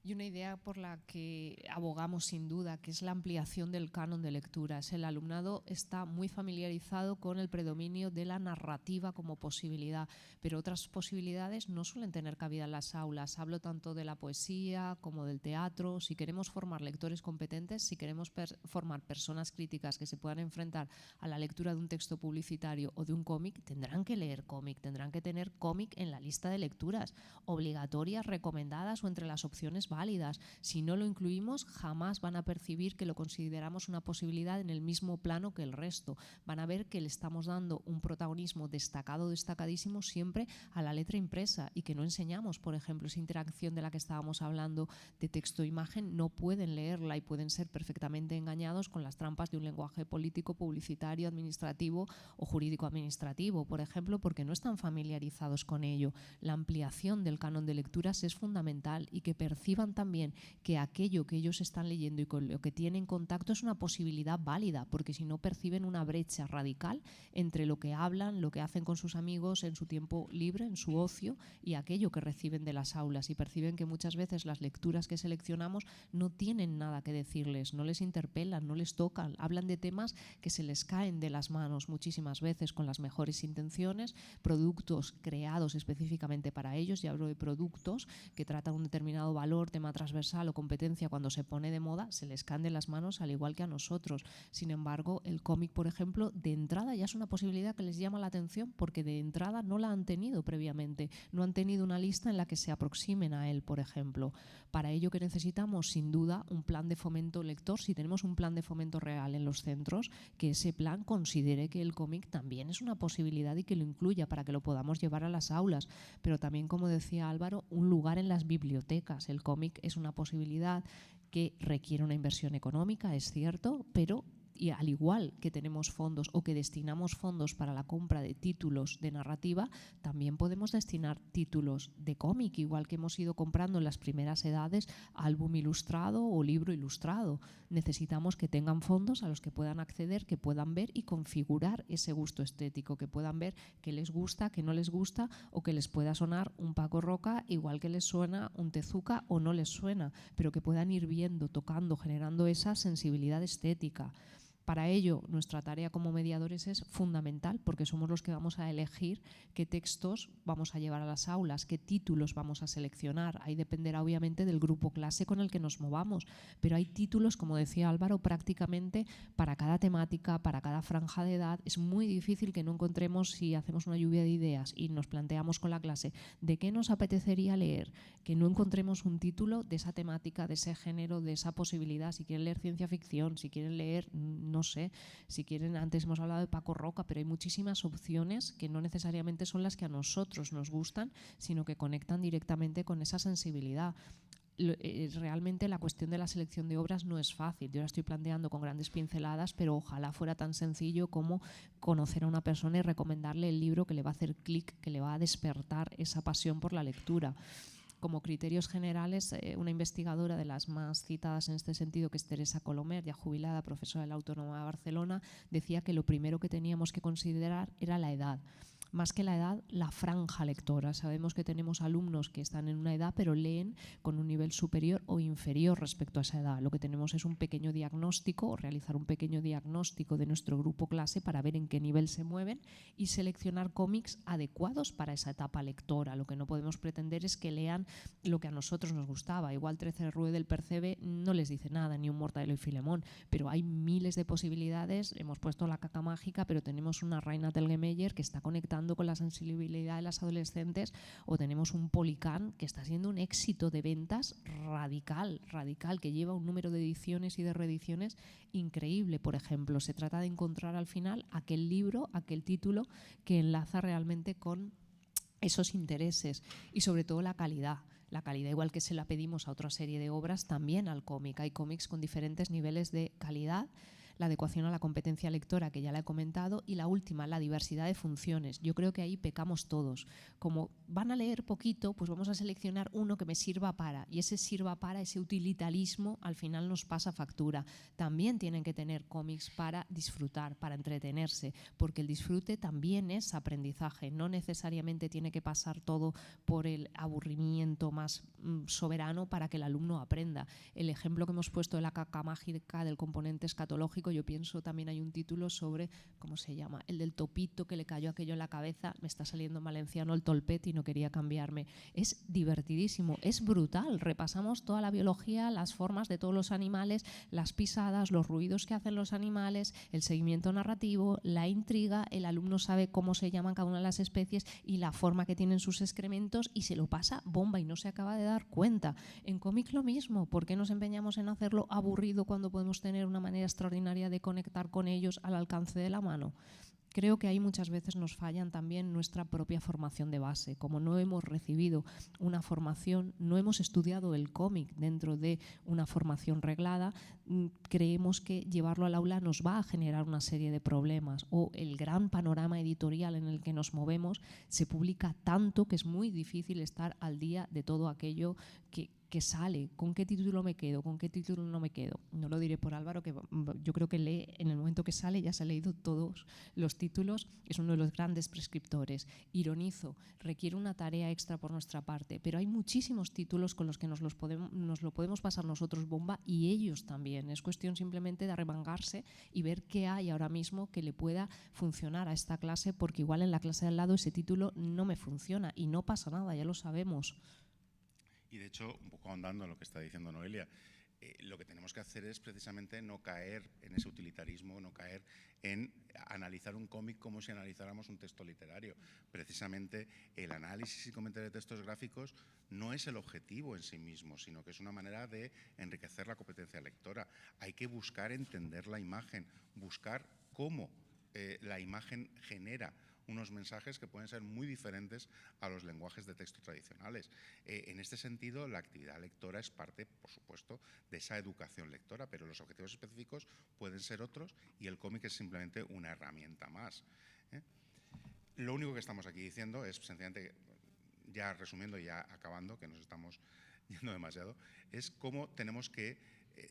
Y una idea por la que abogamos sin duda, que es la ampliación del canon de lecturas. El alumnado está muy familiarizado con el predominio de la narrativa como posibilidad, pero otras posibilidades no suelen tener cabida en las aulas. Hablo tanto de la poesía como del teatro. Si queremos formar lectores competentes, si queremos formar personas críticas que se puedan enfrentar a la lectura de un texto publicitario o de un cómic, tendrán que leer cómic, tendrán que tener cómic en la lista de lecturas obligatorias, recomendadas o entre las opciones válidas. Si no lo incluimos, jamás van a percibir que lo consideramos una posibilidad en el mismo plano que el resto. Van a ver que le estamos dando un protagonismo destacado, destacadísimo siempre a la letra impresa y que no enseñamos, por ejemplo, esa interacción de la que estábamos hablando de texto-imagen, no pueden leerla y pueden ser perfectamente engañados con las trampas de un lenguaje político, publicitario, administrativo o jurídico-administrativo, por ejemplo, porque no están familiarizados con ello. La ampliación del canon de lecturas es fundamental y que perciban también que aquello que ellos están leyendo y con lo que tienen contacto es una posibilidad válida, porque si no perciben una brecha radical entre lo que hablan, lo que hacen con sus amigos en su tiempo libre, en su ocio, y aquello que reciben de las aulas, y perciben que muchas veces las lecturas que seleccionamos no tienen nada que decirles, no les interpelan, no les tocan, hablan de temas que se les caen de las manos muchísimas veces con las mejores intenciones, productos creados específicamente para ellos, y hablo de productos que tratan un determinado valor, tema transversal o competencia, cuando se pone de moda, se les caen de las manos al igual que a nosotros. Sin embargo, el cómic, por ejemplo, de entrada ya es una posibilidad que les llama la atención porque de entrada no la han tenido previamente, no han tenido una lista en la que se aproximen a él, por ejemplo. Para ello que necesitamos, sin duda, un plan de fomento lector. Si tenemos un plan de fomento real en los centros, que ese plan considere que el cómic también es una posibilidad y que lo incluya para que lo podamos llevar a las aulas. Pero también, como decía Álvaro, un lugar en las bibliotecas. El cómic cómic es una posibilidad que requiere una inversión económica, es cierto, pero y al igual que tenemos fondos o que destinamos fondos para la compra de títulos de narrativa, también podemos destinar títulos de cómic, igual que hemos ido comprando en las primeras edades álbum ilustrado o libro ilustrado. Necesitamos que tengan fondos a los que puedan acceder, que puedan ver y configurar ese gusto estético, que puedan ver qué les gusta, qué no les gusta, o que les pueda sonar un Paco Roca igual que les suena un Tezuka o no les suena, pero que puedan ir viendo, tocando, generando esa sensibilidad estética. Para ello, nuestra tarea como mediadores es fundamental, porque somos los que vamos a elegir qué textos vamos a llevar a las aulas, qué títulos vamos a seleccionar. Ahí dependerá obviamente del grupo clase con el que nos movamos, pero hay títulos, como decía Álvaro, prácticamente para cada temática, para cada franja de edad. Es muy difícil que no encontremos, si hacemos una lluvia de ideas y nos planteamos con la clase de qué nos apetecería leer, que no encontremos un título de esa temática, de ese género, de esa posibilidad. Si quieren leer ciencia ficción, si quieren leer, no sé, si quieren, antes hemos hablado de Paco Roca, pero hay muchísimas opciones que no necesariamente son las que a nosotros nos gustan, sino que conectan directamente con esa sensibilidad. Realmente la cuestión de la selección de obras no es fácil. Yo la estoy planteando con grandes pinceladas, pero ojalá fuera tan sencillo como conocer a una persona y recomendarle el libro que le va a hacer clic, que le va a despertar esa pasión por la lectura. Como criterios generales, una investigadora de las más citadas en este sentido, que es Teresa Colomer, ya jubilada, profesora de la Autónoma de Barcelona, decía que lo primero que teníamos que considerar era la edad. Más que la edad, la franja lectora. Sabemos que tenemos alumnos que están en una edad pero leen con un nivel superior o inferior respecto a esa edad. Lo que tenemos es un pequeño diagnóstico, o realizar un pequeño diagnóstico de nuestro grupo clase para ver en qué nivel se mueven y seleccionar cómics adecuados para esa etapa lectora. Lo que no podemos pretender es que lean lo que a nosotros nos gustaba. Igual 13 Rue del Percebe no les dice nada, ni un Mortadelo y Filemón, pero hay miles de posibilidades. Hemos puesto La caca mágica, pero tenemos una Raina Telgemeier que está conectando con la sensibilidad de las adolescentes, o tenemos un Policán que está siendo un éxito de ventas radical, que lleva un número de ediciones y de reediciones increíble. Por ejemplo, se trata de encontrar al final aquel libro, aquel título que enlaza realmente con esos intereses y sobre todo la calidad. La calidad, igual que se la pedimos a otra serie de obras, también al cómic. Hay cómics con diferentes niveles de calidad, la adecuación a la competencia lectora, que ya la he comentado, y la última, la diversidad de funciones. Yo creo que ahí pecamos todos. Como van a leer poquito, pues vamos a seleccionar uno que me sirva para, y ese sirva para, ese utilitarismo, al final nos pasa factura. También tienen que tener cómics para disfrutar, para entretenerse, porque el disfrute también es aprendizaje. No necesariamente tiene que pasar todo por el aburrimiento más soberano para que el alumno aprenda. El ejemplo que hemos puesto de La caca mágica, del componente escatológico, yo pienso también hay un título sobre, ¿cómo se llama? El del topito que le cayó aquello en la cabeza. Me está saliendo en valenciano el tolpet y no quería cambiarme. Es divertidísimo, es brutal. Repasamos toda la biología, las formas de todos los animales, las pisadas, los ruidos que hacen los animales, el seguimiento narrativo, la intriga. El alumno sabe cómo se llaman cada una de las especies y la forma que tienen sus excrementos, y se lo pasa bomba y no se acaba de dar cuenta. En cómic lo mismo. ¿Por qué nos empeñamos en hacerlo aburrido cuando podemos tener una manera extraordinaria de conectar con ellos al alcance de la mano? Creo que ahí muchas veces nos fallan también nuestra propia formación de base. Como no hemos recibido una formación, no hemos estudiado el cómic dentro de una formación reglada, creemos que llevarlo al aula nos va a generar una serie de problemas. O el gran panorama editorial en el que nos movemos, se publica tanto que es muy difícil estar al día de todo aquello que sale. ¿Con qué título me quedo? ¿Con qué título no me quedo? No lo diré por Álvaro, que yo creo que lee en el momento que sale, ya se ha leído todos los títulos, es uno de los grandes prescriptores. Ironizo, requiere una tarea extra por nuestra parte, pero hay muchísimos títulos con los que nos lo podemos pasar nosotros bomba, y ellos también. Es cuestión simplemente de arremangarse y ver qué hay ahora mismo que le pueda funcionar a esta clase, porque igual en la clase de al lado ese título no me funciona y no pasa nada, ya lo sabemos. Y de hecho, un poco ahondando en lo que está diciendo Noelia, lo que tenemos que hacer es precisamente no caer en ese utilitarismo, no caer en analizar un cómic como si analizáramos un texto literario. Precisamente el análisis y comentario de textos gráficos no es el objetivo en sí mismo, sino que es una manera de enriquecer la competencia lectora. Hay que buscar entender la imagen, buscar cómo la imagen genera unos mensajes que pueden ser muy diferentes a los lenguajes de texto tradicionales. En este sentido, la actividad lectora es parte, por supuesto, de esa educación lectora, pero los objetivos específicos pueden ser otros y el cómic es simplemente una herramienta más. Lo único que estamos aquí diciendo es sencillamente, ya resumiendo y ya acabando, que nos estamos yendo demasiado, es cómo tenemos que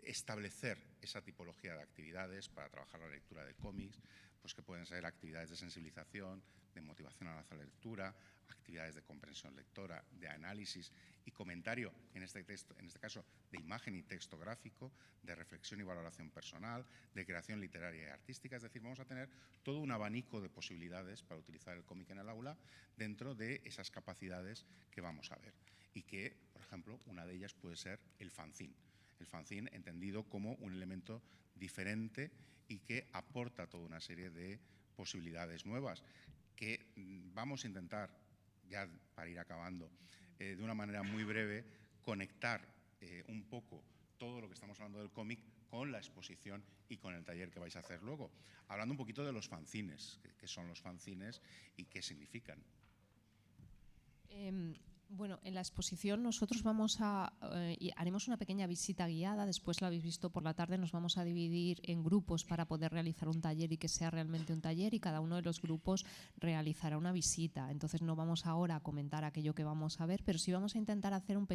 establecer esa tipología de actividades para trabajar la lectura de cómics, pues que pueden ser actividades de sensibilización, de motivación a la lectura, actividades de comprensión lectora, de análisis y comentario, en este caso de imagen y texto gráfico, de reflexión y valoración personal, de creación literaria y artística. Es decir, vamos a tener todo un abanico de posibilidades para utilizar el cómic en el aula dentro de esas capacidades que vamos a ver. Y que, por ejemplo, una de ellas puede ser el fanzine. El fanzine entendido como un elemento diferente y que aporta toda una serie de posibilidades nuevas que vamos a intentar, ya para ir acabando, de una manera muy breve, conectar un poco todo lo que estamos hablando del cómic con la exposición y con el taller que vais a hacer luego. Hablando un poquito de los fanzines, qué son los fanzines y qué significan. Bueno, en la exposición nosotros haremos una pequeña visita guiada, después la habéis visto por la tarde, nos vamos a dividir en grupos para poder realizar un taller y que sea realmente un taller, y cada uno de los grupos realizará una visita. Entonces no vamos ahora a comentar aquello que vamos a ver, pero sí vamos a intentar hacer una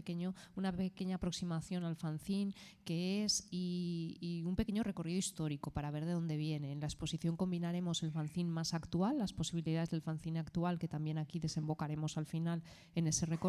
pequeña aproximación al fanzine, qué es, y un pequeño recorrido histórico para ver de dónde viene. En la exposición combinaremos el fanzine más actual, las posibilidades del fanzine actual, que también aquí desembocaremos al final en ese recorrido,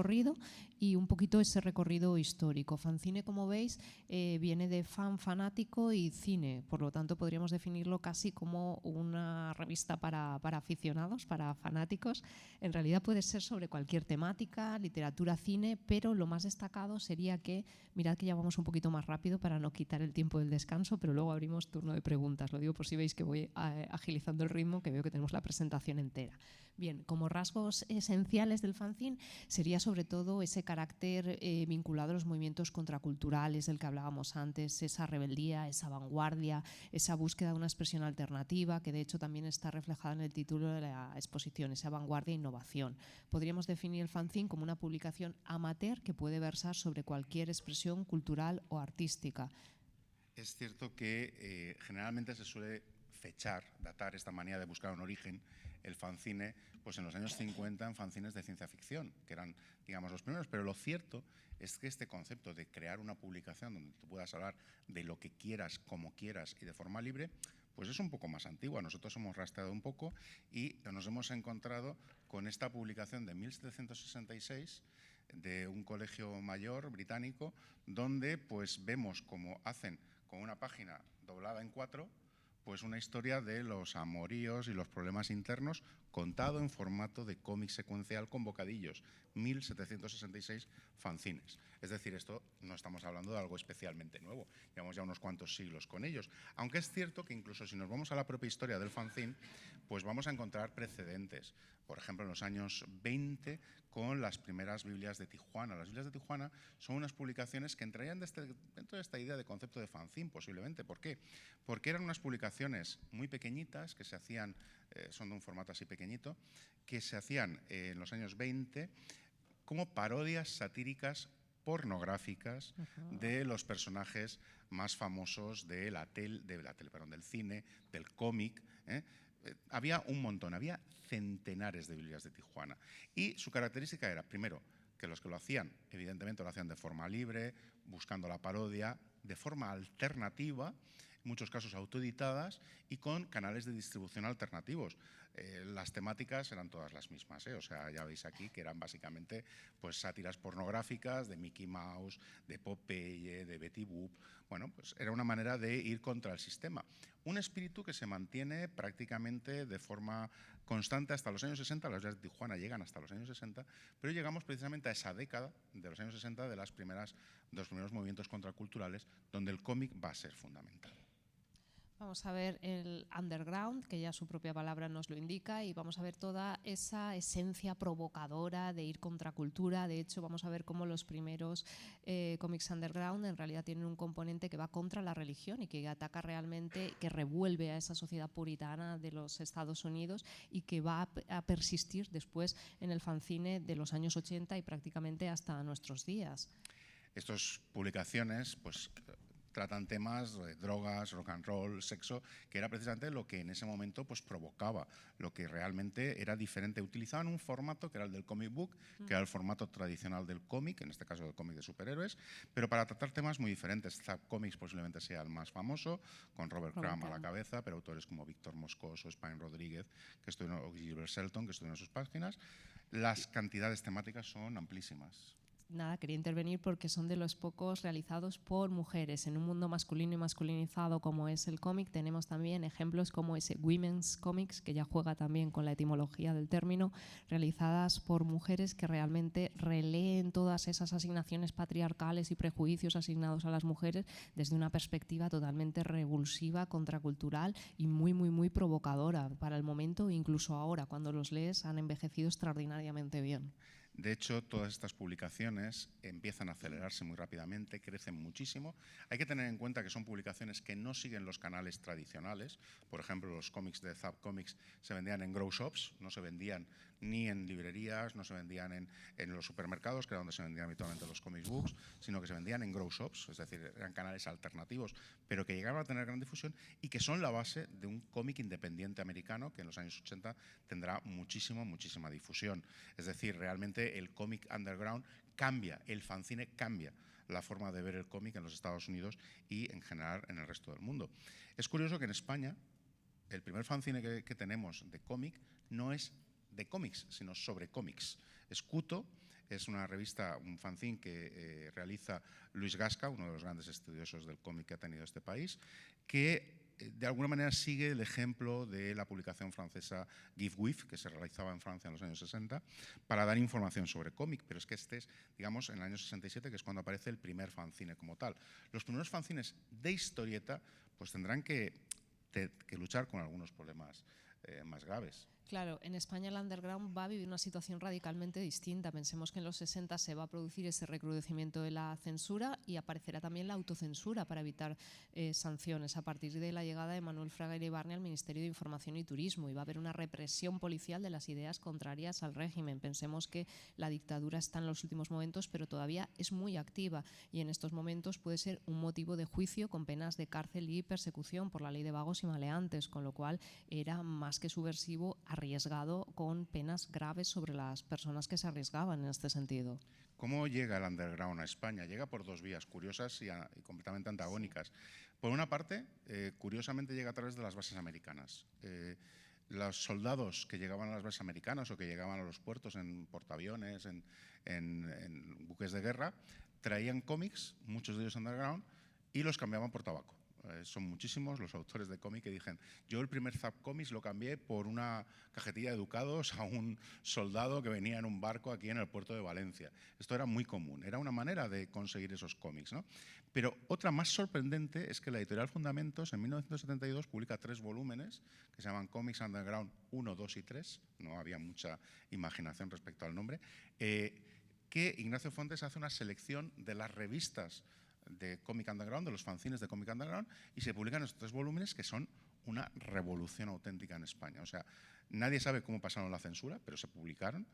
y un poquito ese recorrido histórico. Fanzine, como veis, viene de fan, fanático y cine, por lo tanto podríamos definirlo casi como una revista para aficionados, para fanáticos. En realidad puede ser sobre cualquier temática, literatura, cine, pero lo más destacado sería que, mirad que ya vamos un poquito más rápido para no quitar el tiempo del descanso, pero luego abrimos turno de preguntas. Lo digo por si veis que voy agilizando el ritmo, que veo que tenemos la presentación entera. Bien, como rasgos esenciales del fanzine sería sobre todo ese carácter vinculado a los movimientos contraculturales del que hablábamos antes, esa rebeldía, esa vanguardia, esa búsqueda de una expresión alternativa, que de hecho también está reflejada en el título de la exposición, esa vanguardia e innovación. Podríamos definir el fanzine como una publicación amateur que puede versar sobre cualquier expresión cultural o artística. Es cierto que generalmente se suele datar esta manía de buscar un origen, el fanzine, pues en los años 50 en fanzines de ciencia ficción, que eran, digamos, los primeros, pero lo cierto es que este concepto de crear una publicación donde tú puedas hablar de lo que quieras, como quieras y de forma libre, pues es un poco más antigua. Nosotros hemos rastreado un poco y nos hemos encontrado con esta publicación de 1766 de un colegio mayor británico, donde pues vemos cómo hacen con una página doblada en 4, pues una historia de los amoríos y los problemas internos contado en formato de cómic secuencial con bocadillos. 1766 fanzines. Es decir, esto no estamos hablando de algo especialmente nuevo. Llevamos ya unos cuantos siglos con ellos. Aunque es cierto que incluso si nos vamos a la propia historia del fanzine, pues vamos a encontrar precedentes. Por ejemplo, en los años 20, con las primeras Biblias de Tijuana. Las Biblias de Tijuana son unas publicaciones que entrarían dentro de esta idea de concepto de fanzine, posiblemente. ¿Por qué? Porque eran unas publicaciones muy pequeñitas que se hacían, son de un formato así pequeñito, que se hacían en los años 20 como parodias satíricas pornográficas de los personajes más famosos del cine, del cómic. Había un montón, había centenares de Biblias de Tijuana. Y su característica era, primero, que los que lo hacían, evidentemente lo hacían de forma libre, buscando la parodia, de forma alternativa, en muchos casos autoeditadas y con canales de distribución alternativos. Las temáticas eran todas las mismas, o sea, ya veis aquí que eran básicamente pues sátiras pornográficas de Mickey Mouse, de Popeye, de Betty Boop. Bueno, pues era una manera de ir contra el sistema. Un espíritu que se mantiene prácticamente de forma constante hasta los años 60, las Biblias de Tijuana llegan hasta los años 60, pero llegamos precisamente a esa década de los años 60 de los primeros movimientos contraculturales donde el cómic va a ser fundamental. Vamos a ver el underground, que ya su propia palabra nos lo indica, y vamos a ver toda esa esencia provocadora de ir contra cultura. De hecho, vamos a ver cómo los primeros cómics underground en realidad tienen un componente que va contra la religión y que ataca realmente, que revuelve a esa sociedad puritana de los Estados Unidos y que va a persistir después en el fanzine de los años 80 y prácticamente hasta nuestros días. Estas publicaciones, pues, tratan temas de drogas, rock and roll, sexo, que era precisamente lo que en ese momento pues provocaba, lo que realmente era diferente. Utilizaban un formato que era el del comic book, que era el formato tradicional del cómic, en este caso del cómic de superhéroes, pero para tratar temas muy diferentes. Zap Comics posiblemente sea el más famoso, con Robert Crumb a la cabeza, pero autores como Víctor Moscoso, Spine Rodríguez, o Gilbert Shelton, que estuvieron en sus páginas. Las cantidades temáticas son amplísimas. Nada, quería intervenir porque son de los pocos realizados por mujeres. En un mundo masculino y masculinizado como es el cómic, tenemos también ejemplos como ese Women's Comics, que ya juega también con la etimología del término, realizadas por mujeres que realmente releen todas esas asignaciones patriarcales y prejuicios asignados a las mujeres desde una perspectiva totalmente revulsiva, contracultural y muy provocadora para el momento, e incluso ahora, cuando los lees, han envejecido extraordinariamente bien. De hecho, todas estas publicaciones empiezan a acelerarse muy rápidamente, crecen muchísimo. Hay que tener en cuenta que son publicaciones que no siguen los canales tradicionales. Por ejemplo, los cómics de Zap Comics se vendían en grow shops, no se vendían ni en librerías, no se vendían en los supermercados, que era donde se vendían habitualmente los comic books, sino que se vendían en grow shops, es decir, eran canales alternativos, pero que llegaron a tener gran difusión y que son la base de un cómic independiente americano que en los años 80 tendrá muchísima difusión. Es decir, realmente el cómic underground cambia, el fanzine cambia la forma de ver el cómic en los Estados Unidos y en general en el resto del mundo. Es curioso que en España el primer fanzine que tenemos de cómic no es de cómics, sino sobre cómics. Escuto es una revista, un fanzine que realiza Luis Gasca, uno de los grandes estudiosos del cómic que ha tenido este país, que de alguna manera sigue el ejemplo de la publicación francesa Give With, que se realizaba en Francia en los años 60, para dar información sobre cómic, pero es que este es, digamos, en el año 67, que es cuando aparece el primer fanzine como tal. Los primeros fanzines de historieta pues tendrán que luchar con algunos problemas más graves. Claro, en España el underground va a vivir una situación radicalmente distinta. Pensemos que en los 60 se va a producir ese recrudecimiento de la censura y aparecerá también la autocensura para evitar sanciones a partir de la llegada de Manuel Fraga Iribarne al Ministerio de Información y Turismo, y va a haber una represión policial de las ideas contrarias al régimen. Pensemos que la dictadura está en los últimos momentos, pero todavía es muy activa, y en estos momentos puede ser un motivo de juicio con penas de cárcel y persecución por la ley de vagos y maleantes, con lo cual era más que subversivo, arriesgado, con penas graves sobre las personas que se arriesgaban en este sentido. ¿Cómo llega el underground a España? Llega por dos vías curiosas y completamente antagónicas. Por una parte, curiosamente llega a través de las bases americanas. Los soldados que llegaban a las bases americanas o que llegaban a los puertos en portaaviones, en buques de guerra, traían cómics, muchos de ellos underground, y los cambiaban por tabaco. Son muchísimos los autores de cómic que dicen, yo el primer Zap Comics lo cambié por una cajetilla de ducados a un soldado que venía en un barco aquí en el puerto de Valencia. Esto era muy común, era una manera de conseguir esos cómics, ¿no? Pero otra más sorprendente es que la editorial Fundamentos en 1972 publica 3 volúmenes que se llaman Comics Underground 1, 2 y 3, no había mucha imaginación respecto al nombre, que Ignacio Fontes hace una selección de las revistas de cómic underground, de los fanzines de cómic underground, y se publican estos 3 volúmenes que son una revolución auténtica en España. O sea, nadie sabe cómo pasaron la censura, pero se publicaron,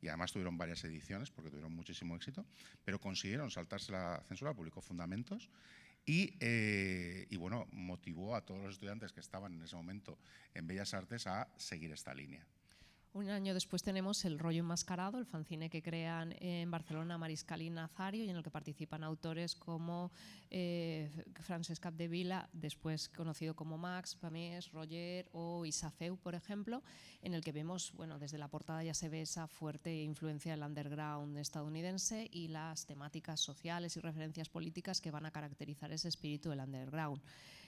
y además tuvieron varias ediciones porque tuvieron muchísimo éxito, pero consiguieron saltarse la censura, publicó Fundamentos, y bueno, motivó a todos los estudiantes que estaban en ese momento en Bellas Artes a seguir esta línea. Un año después tenemos El Rollo Enmascarado, el fanzine que crean en Barcelona Mariscal y Nazario, y en el que participan autores como Francesc Capdevila, después conocido como Max, Pamés, Roger o Isafeu, por ejemplo, en el que vemos, bueno, desde la portada ya se ve esa fuerte influencia del underground estadounidense y las temáticas sociales y referencias políticas que van a caracterizar ese espíritu del underground.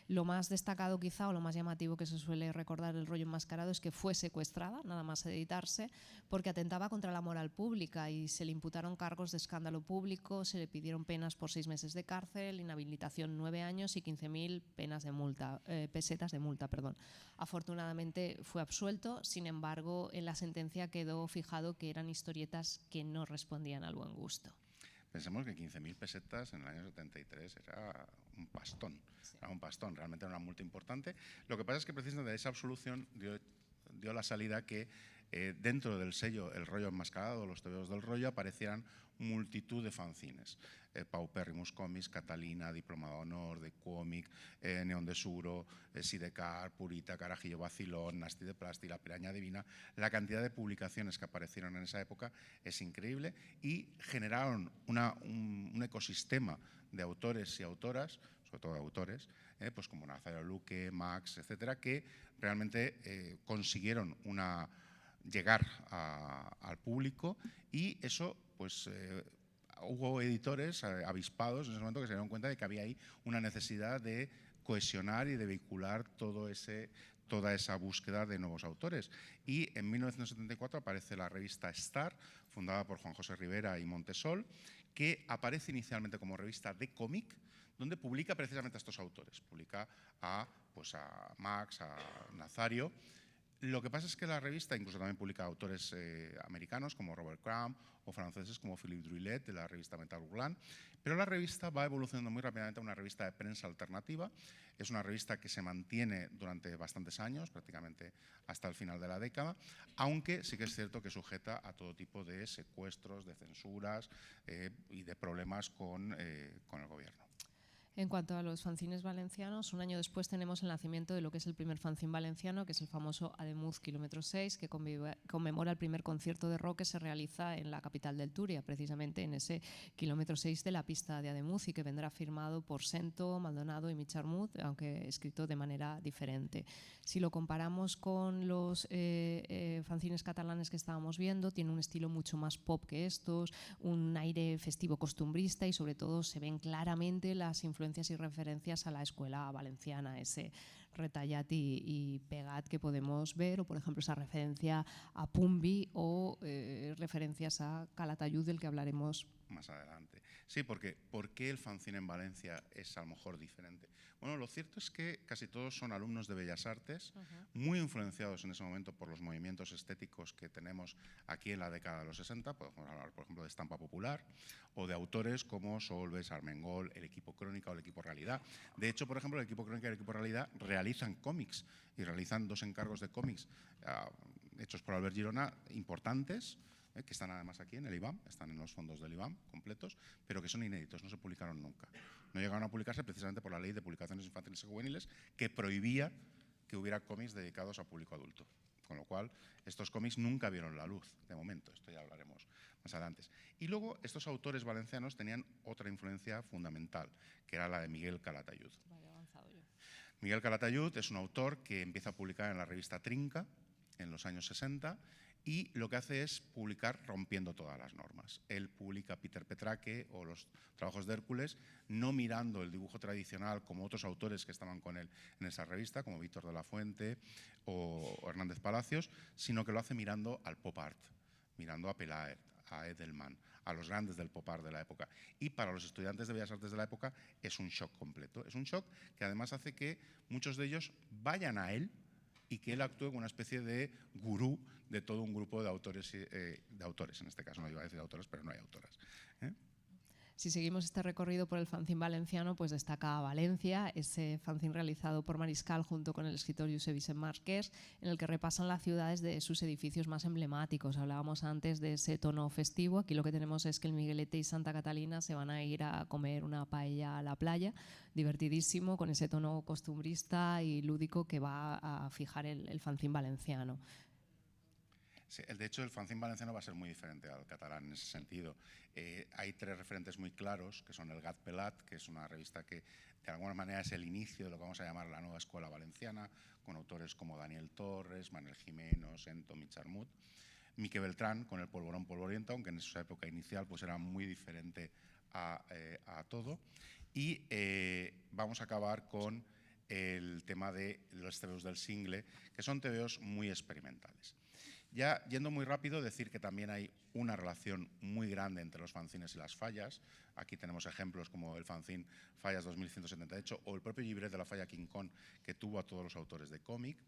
Lo más destacado quizá o lo más llamativo que se suele recordar del rollo enmascarado es que fue secuestrada, nada más editarse, porque atentaba contra la moral pública y se le imputaron cargos de escándalo público, se le pidieron penas por 6 meses de cárcel, inhabilitación 9 años y 15.000 pesetas de multa. Afortunadamente fue absuelto, sin embargo en la sentencia quedó fijado que eran historietas que no respondían al buen gusto. Pensemos que 15.000 pesetas en el año 73 era un pastón, era un pastón, realmente era una multa importante. Lo que pasa es que precisamente de esa absolución dio la salida que dentro del sello El Rollo Enmascarado, Los Tebeos del Rollo, aparecieran multitud de fanzines. Paupérrimus Comics, Catalina, Diploma de Honor, de Cómic, Neón de Suro, Sidecar, Purita, Carajillo Vacilón, Nasti de Plasti, La Piraña Divina. La cantidad de publicaciones que aparecieron en esa época es increíble y generaron un ecosistema de autores y autoras, sobre todo de autores, pues como Nazario Luque, Max, etcétera, que realmente consiguieron llegar al público, y eso pues hubo editores avispados en ese momento que se dieron cuenta de que había ahí una necesidad de cohesionar y de vehicular toda esa búsqueda de nuevos autores. Y en 1974 aparece la revista Star, fundada por Juan José Rivera y Montesol, que aparece inicialmente como revista de cómic, donde publica precisamente a estos autores. Publica a Max, a Nazario. Lo que pasa es que la revista incluso también publica autores americanos como Robert Crumb o franceses como Philippe Druillet, de la revista Metal Hurlant, pero la revista va evolucionando muy rápidamente a una revista de prensa alternativa. Es una revista que se mantiene durante bastantes años, prácticamente hasta el final de la década, aunque sí que es cierto que sujeta a todo tipo de secuestros, de censuras y de problemas con el gobierno. En cuanto a los fanzines valencianos, un año después tenemos el nacimiento de lo que es el primer fanzine valenciano, que es el famoso Ademuz Kilómetro 6, que conmemora el primer concierto de rock que se realiza en la capital del Túria, precisamente en ese Kilómetro 6 de la pista de Ademuz, y que vendrá firmado por Sento, Maldonado y Micharmut, aunque escrito de manera diferente. Si lo comparamos con los fanzines catalanes que estábamos viendo, tiene un estilo mucho más pop que estos, un aire festivo costumbrista, y sobre todo se ven claramente las influencias y referencias a la escuela valenciana, ese retallat y pegat que podemos ver, o por ejemplo esa referencia a Pumbi o referencias a Calatayud, del que hablaremos más adelante. Sí, porque ¿por qué el fanzine en Valencia es a lo mejor diferente? Bueno, lo cierto es que casi todos son alumnos de Bellas Artes, muy influenciados en ese momento por los movimientos estéticos que tenemos aquí en la década de los 60, podemos hablar, por ejemplo, de Estampa Popular, o de autores como Solves, Armengol, el Equipo Crónica o el Equipo Realidad. De hecho, por ejemplo, el Equipo Crónica y el Equipo Realidad realizan cómics, y realizan 2 encargos de cómics hechos por Albert Girona importantes, que están además aquí en el IBAM, están en los fondos del IBAM completos, pero que son inéditos, no se publicaron nunca. No llegaron a publicarse precisamente por la Ley de Publicaciones Infantiles y Juveniles, que prohibía que hubiera cómics dedicados a público adulto. Con lo cual, estos cómics nunca vieron la luz, de momento, esto ya hablaremos más adelante. Y luego, estos autores valencianos tenían otra influencia fundamental, que era la de Miguel Calatayud. Miguel Calatayud es un autor que empieza a publicar en la revista Trinca en los años 60, y lo que hace es publicar rompiendo todas las normas. Él publica Peter Petraque o los trabajos de Hércules, no mirando el dibujo tradicional como otros autores que estaban con él en esa revista, como Víctor de la Fuente o Hernández Palacios, sino que lo hace mirando al pop art, mirando a Pelaert, a Edelman, a los grandes del pop art de la época. Y para los estudiantes de Bellas Artes de la época es un shock completo. Es un shock que además hace que muchos de ellos vayan a él y que él actúe como una especie de gurú de todo un grupo de autores, en este caso no iba a decir autores, pero no hay autoras. Si seguimos este recorrido por el fanzine valenciano, pues destaca Valencia, ese fanzine realizado por Mariscal junto con el escritor Josep Vicent Marqués, en el que repasan las ciudades de sus edificios más emblemáticos. Hablábamos antes de ese tono festivo. Aquí lo que tenemos es que el Miguelete y Santa Catalina se van a ir a comer una paella a la playa, divertidísimo, con ese tono costumbrista y lúdico que va a fijar el fanzine valenciano. Sí, de hecho, el fanzine valenciano va a ser muy diferente al catalán en ese sentido. Hay 3 referentes muy claros, que son el Gat Pelat, que es una revista que de alguna manera es el inicio de lo que vamos a llamar la nueva escuela valenciana, con autores como Daniel Torres, Manuel Jimeno, Sento, Micharmut. Mique Beltrán con el Polvorón Polvoriento, aunque en su época inicial pues era muy diferente a todo. Y vamos a acabar con el tema de los TVOs del single, que son TVOs muy experimentales. Ya yendo muy rápido, decir que también hay una relación muy grande entre los fanzines y las fallas. Aquí tenemos ejemplos como el fanzine Fallas 2178 o el propio libret de la falla King Kong, que tuvo a todos los autores de cómic,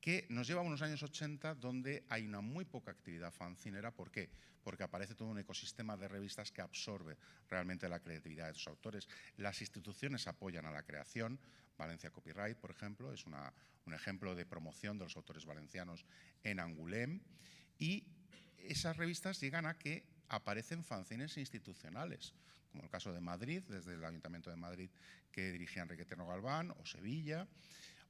que nos lleva a unos años 80 donde hay una muy poca actividad fanzinera. ¿Por qué? Porque aparece todo un ecosistema de revistas que absorbe realmente la creatividad de sus autores. Las instituciones apoyan a la creación. Valencia Copyright, por ejemplo, es un ejemplo de promoción de los autores valencianos en Angoulême. Y esas revistas llegan a que aparecen fanzines institucionales, como el caso de Madrid, desde el Ayuntamiento de Madrid que dirigía Enrique Terno Galván, o Sevilla,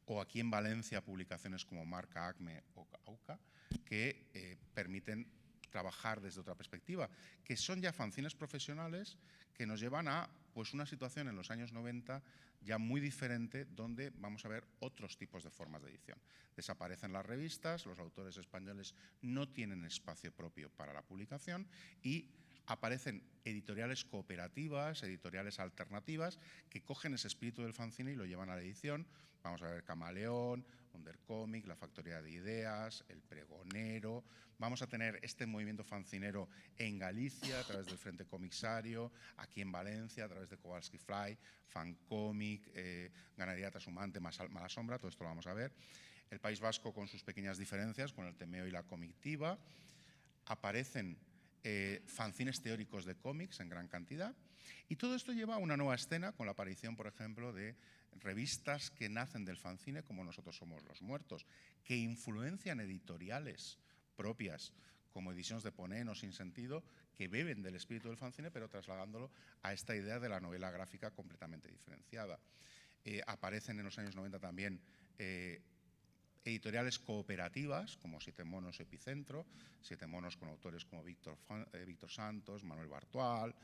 o aquí en Valencia publicaciones como Marca, Acme o AUCA, que permiten trabajar desde otra perspectiva, que son ya fanzines profesionales que nos llevan a pues, una situación en los años 90 ya muy diferente, donde vamos a ver otros tipos de formas de edición. Desaparecen las revistas, los autores españoles no tienen espacio propio para la publicación y aparecen editoriales cooperativas, editoriales alternativas, que cogen ese espíritu del fanzine y lo llevan a la edición. Vamos a ver Camaleón, Undercomic, La Factoría de Ideas, El Pregonero. Vamos a tener este movimiento fancinero en Galicia a través del Frente Comisario, aquí en Valencia a través de Kowalski Fly, Fancomic, Ganadería Trashumante, Mala Sombra, todo esto lo vamos a ver. El País Vasco con sus pequeñas diferencias, con el Temeo y la Comitiva. Aparecen fanzines teóricos de cómics en gran cantidad, y todo esto lleva a una nueva escena con la aparición, por ejemplo, de revistas que nacen del fanzine, como Nosotros Somos los Muertos, que influencian editoriales propias, como Ediciones de Ponent o Sin Sentido, que beben del espíritu del fanzine, pero trasladándolo a esta idea de la novela gráfica completamente diferenciada. Aparecen en los años 90 también editoriales cooperativas como Siete Monos Epicentro, Siete Monos con autores como Víctor Santos, Manuel Bartual,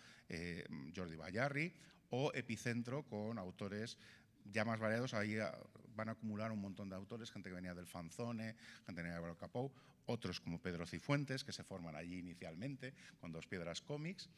Jordi Bayarri, o Epicentro con autores ya más variados. Ahí van a acumular un montón de autores, gente que venía del Fanzone, gente que venía de Álvaro Capou, otros como Pedro Cifuentes, que se forman allí inicialmente con Dos Piedras Cómics,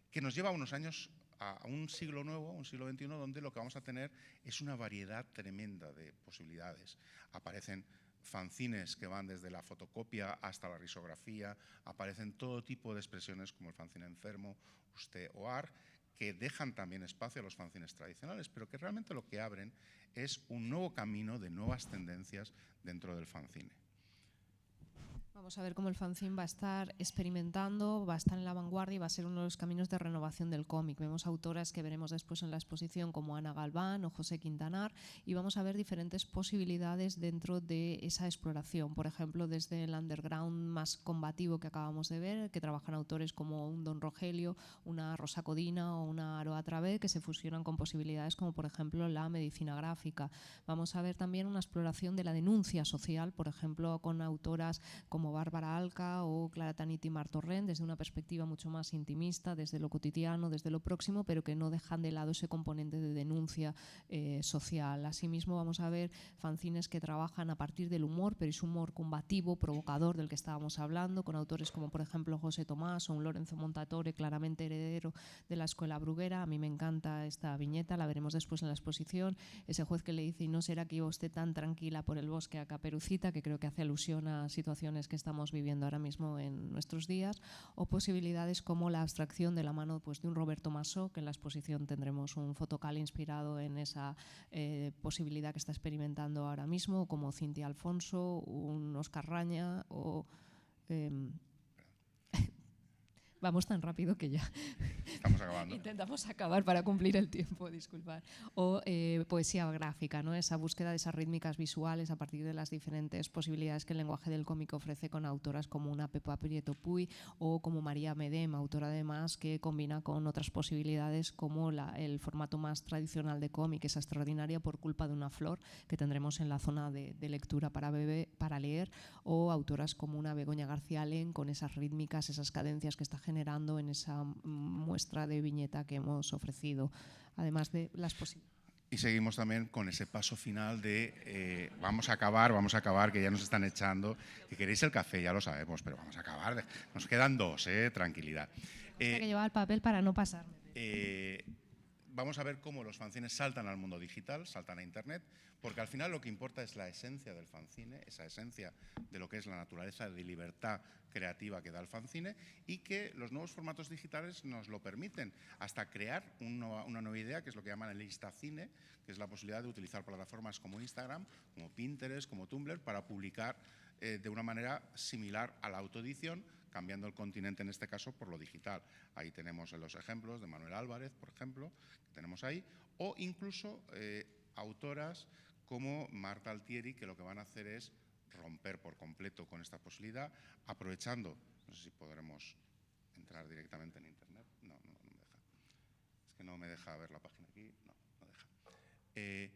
que nos lleva a unos años, a un siglo nuevo, un siglo XXI, donde lo que vamos a tener es una variedad tremenda de posibilidades. Aparecen fanzines que van desde la fotocopia hasta la risografía, aparecen todo tipo de expresiones como el fanzine enfermo, usted o ar, que dejan también espacio a los fanzines tradicionales, pero que realmente lo que abren es un nuevo camino de nuevas tendencias dentro del fanzine. Vamos a ver cómo el fanzine va a estar experimentando, va a estar en la vanguardia y va a ser uno de los caminos de renovación del cómic. Vemos autoras que veremos después en la exposición como Ana Galván o José Quintanar, y vamos a ver diferentes posibilidades dentro de esa exploración. Por ejemplo, desde el underground más combativo que acabamos de ver, que trabajan autores como un Don Rogelio, una Rosa Codina o una Aroa Travé, que se fusionan con posibilidades como por ejemplo la medicina gráfica. Vamos a ver también una exploración de la denuncia social, por ejemplo con autoras como Bárbara Alca o Clara Tanit y Mar Torrent, desde una perspectiva mucho más intimista, desde lo cotidiano, desde lo próximo, pero que no dejan de lado ese componente de denuncia social. Asimismo, vamos a ver fanzines que trabajan a partir del humor, pero es humor combativo, provocador, del que estábamos hablando, con autores como por ejemplo José Tomás o un Lorenzo Montatore, claramente heredero de la Escuela Bruguera. A mí me encanta esta viñeta, la veremos después en la exposición. Ese juez que le dice: y no será que iba usted tan tranquila por el bosque a Caperucita, que creo que hace alusión a situaciones que estamos viviendo ahora mismo en nuestros días, o posibilidades como la abstracción de la mano pues, de un Roberto Masó, que en la exposición tendremos un fotocal inspirado en esa posibilidad que está experimentando ahora mismo, como Cintia Alfonso, un Oscar Raña o... Vamos tan rápido que ya estamos acabando. Intentamos acabar para cumplir el tiempo, disculpad. O poesía gráfica, ¿no? Esa búsqueda de esas rítmicas visuales a partir de las diferentes posibilidades que el lenguaje del cómic ofrece, con autoras como una Pepa Prieto Puy o como María Medem, autora además que combina con otras posibilidades como el formato más tradicional de cómic, esa extraordinaria Por culpa de una flor, que tendremos en la zona de lectura para leer, o autoras como una Begoña García Alén, con esas rítmicas, esas cadencias que está generando en esa muestra de viñeta que hemos ofrecido, además de las posibilidades. Y seguimos también con ese paso final de vamos a acabar, que ya nos están echando, que queréis el café, ya lo sabemos, pero vamos a acabar, nos quedan dos, tranquilidad. Que llevaba el papel para no pasarme. vamos a ver cómo los fanzines saltan al mundo digital, saltan a Internet, porque al final lo que importa es la esencia del fanzine, esa esencia de lo que es la naturaleza de libertad creativa que da el fanzine, y que los nuevos formatos digitales nos lo permiten, hasta crear una nueva idea, que es lo que llaman el Instacine, que es la posibilidad de utilizar plataformas como Instagram, como Pinterest, como Tumblr, para publicar de una manera similar a la autoedición, cambiando el continente en este caso por lo digital. Ahí tenemos los ejemplos de Manuel Álvarez, por ejemplo, que tenemos ahí, o incluso autoras como Marta Altieri, que lo que van a hacer es romper por completo con esta posibilidad, aprovechando, no sé si podremos entrar directamente en Internet, no me deja, es que no me deja ver la página aquí, no deja.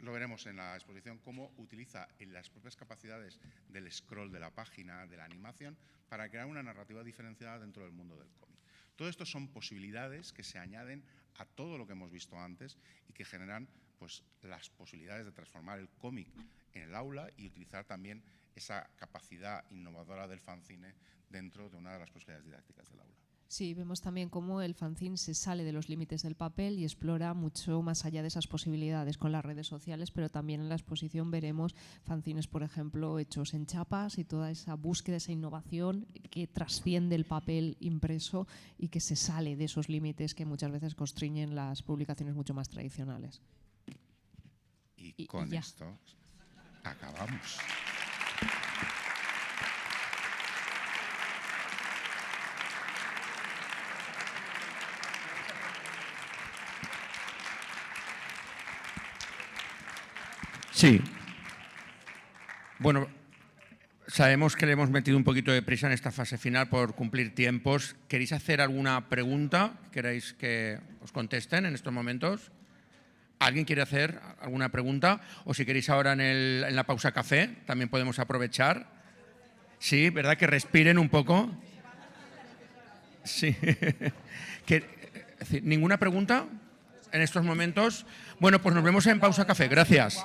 Lo veremos en la exposición, cómo utiliza en las propias capacidades del scroll de la página, de la animación, para crear una narrativa diferenciada dentro del mundo del cómic. Todo esto son posibilidades que se añaden a todo lo que hemos visto antes y que generan pues, las posibilidades de transformar el cómic en el aula y utilizar también esa capacidad innovadora del fanzine dentro de una de las posibilidades didácticas del aula. Sí, vemos también cómo el fanzine se sale de los límites del papel y explora mucho más allá de esas posibilidades con las redes sociales, pero también en la exposición veremos fanzines, por ejemplo, hechos en chapas y toda esa búsqueda, esa innovación que trasciende el papel impreso y que se sale de esos límites que muchas veces constriñen las publicaciones mucho más tradicionales. Y con esto acabamos. Sí. Bueno, sabemos que le hemos metido un poquito de prisa en esta fase final por cumplir tiempos. ¿Queréis hacer alguna pregunta? ¿Queréis que os contesten en estos momentos? ¿Alguien quiere hacer alguna pregunta? O si queréis ahora en la pausa café, también podemos aprovechar. Sí, ¿verdad? Que respiren un poco. Sí. ¿Ninguna pregunta en estos momentos? Bueno, pues nos vemos en pausa café. Gracias.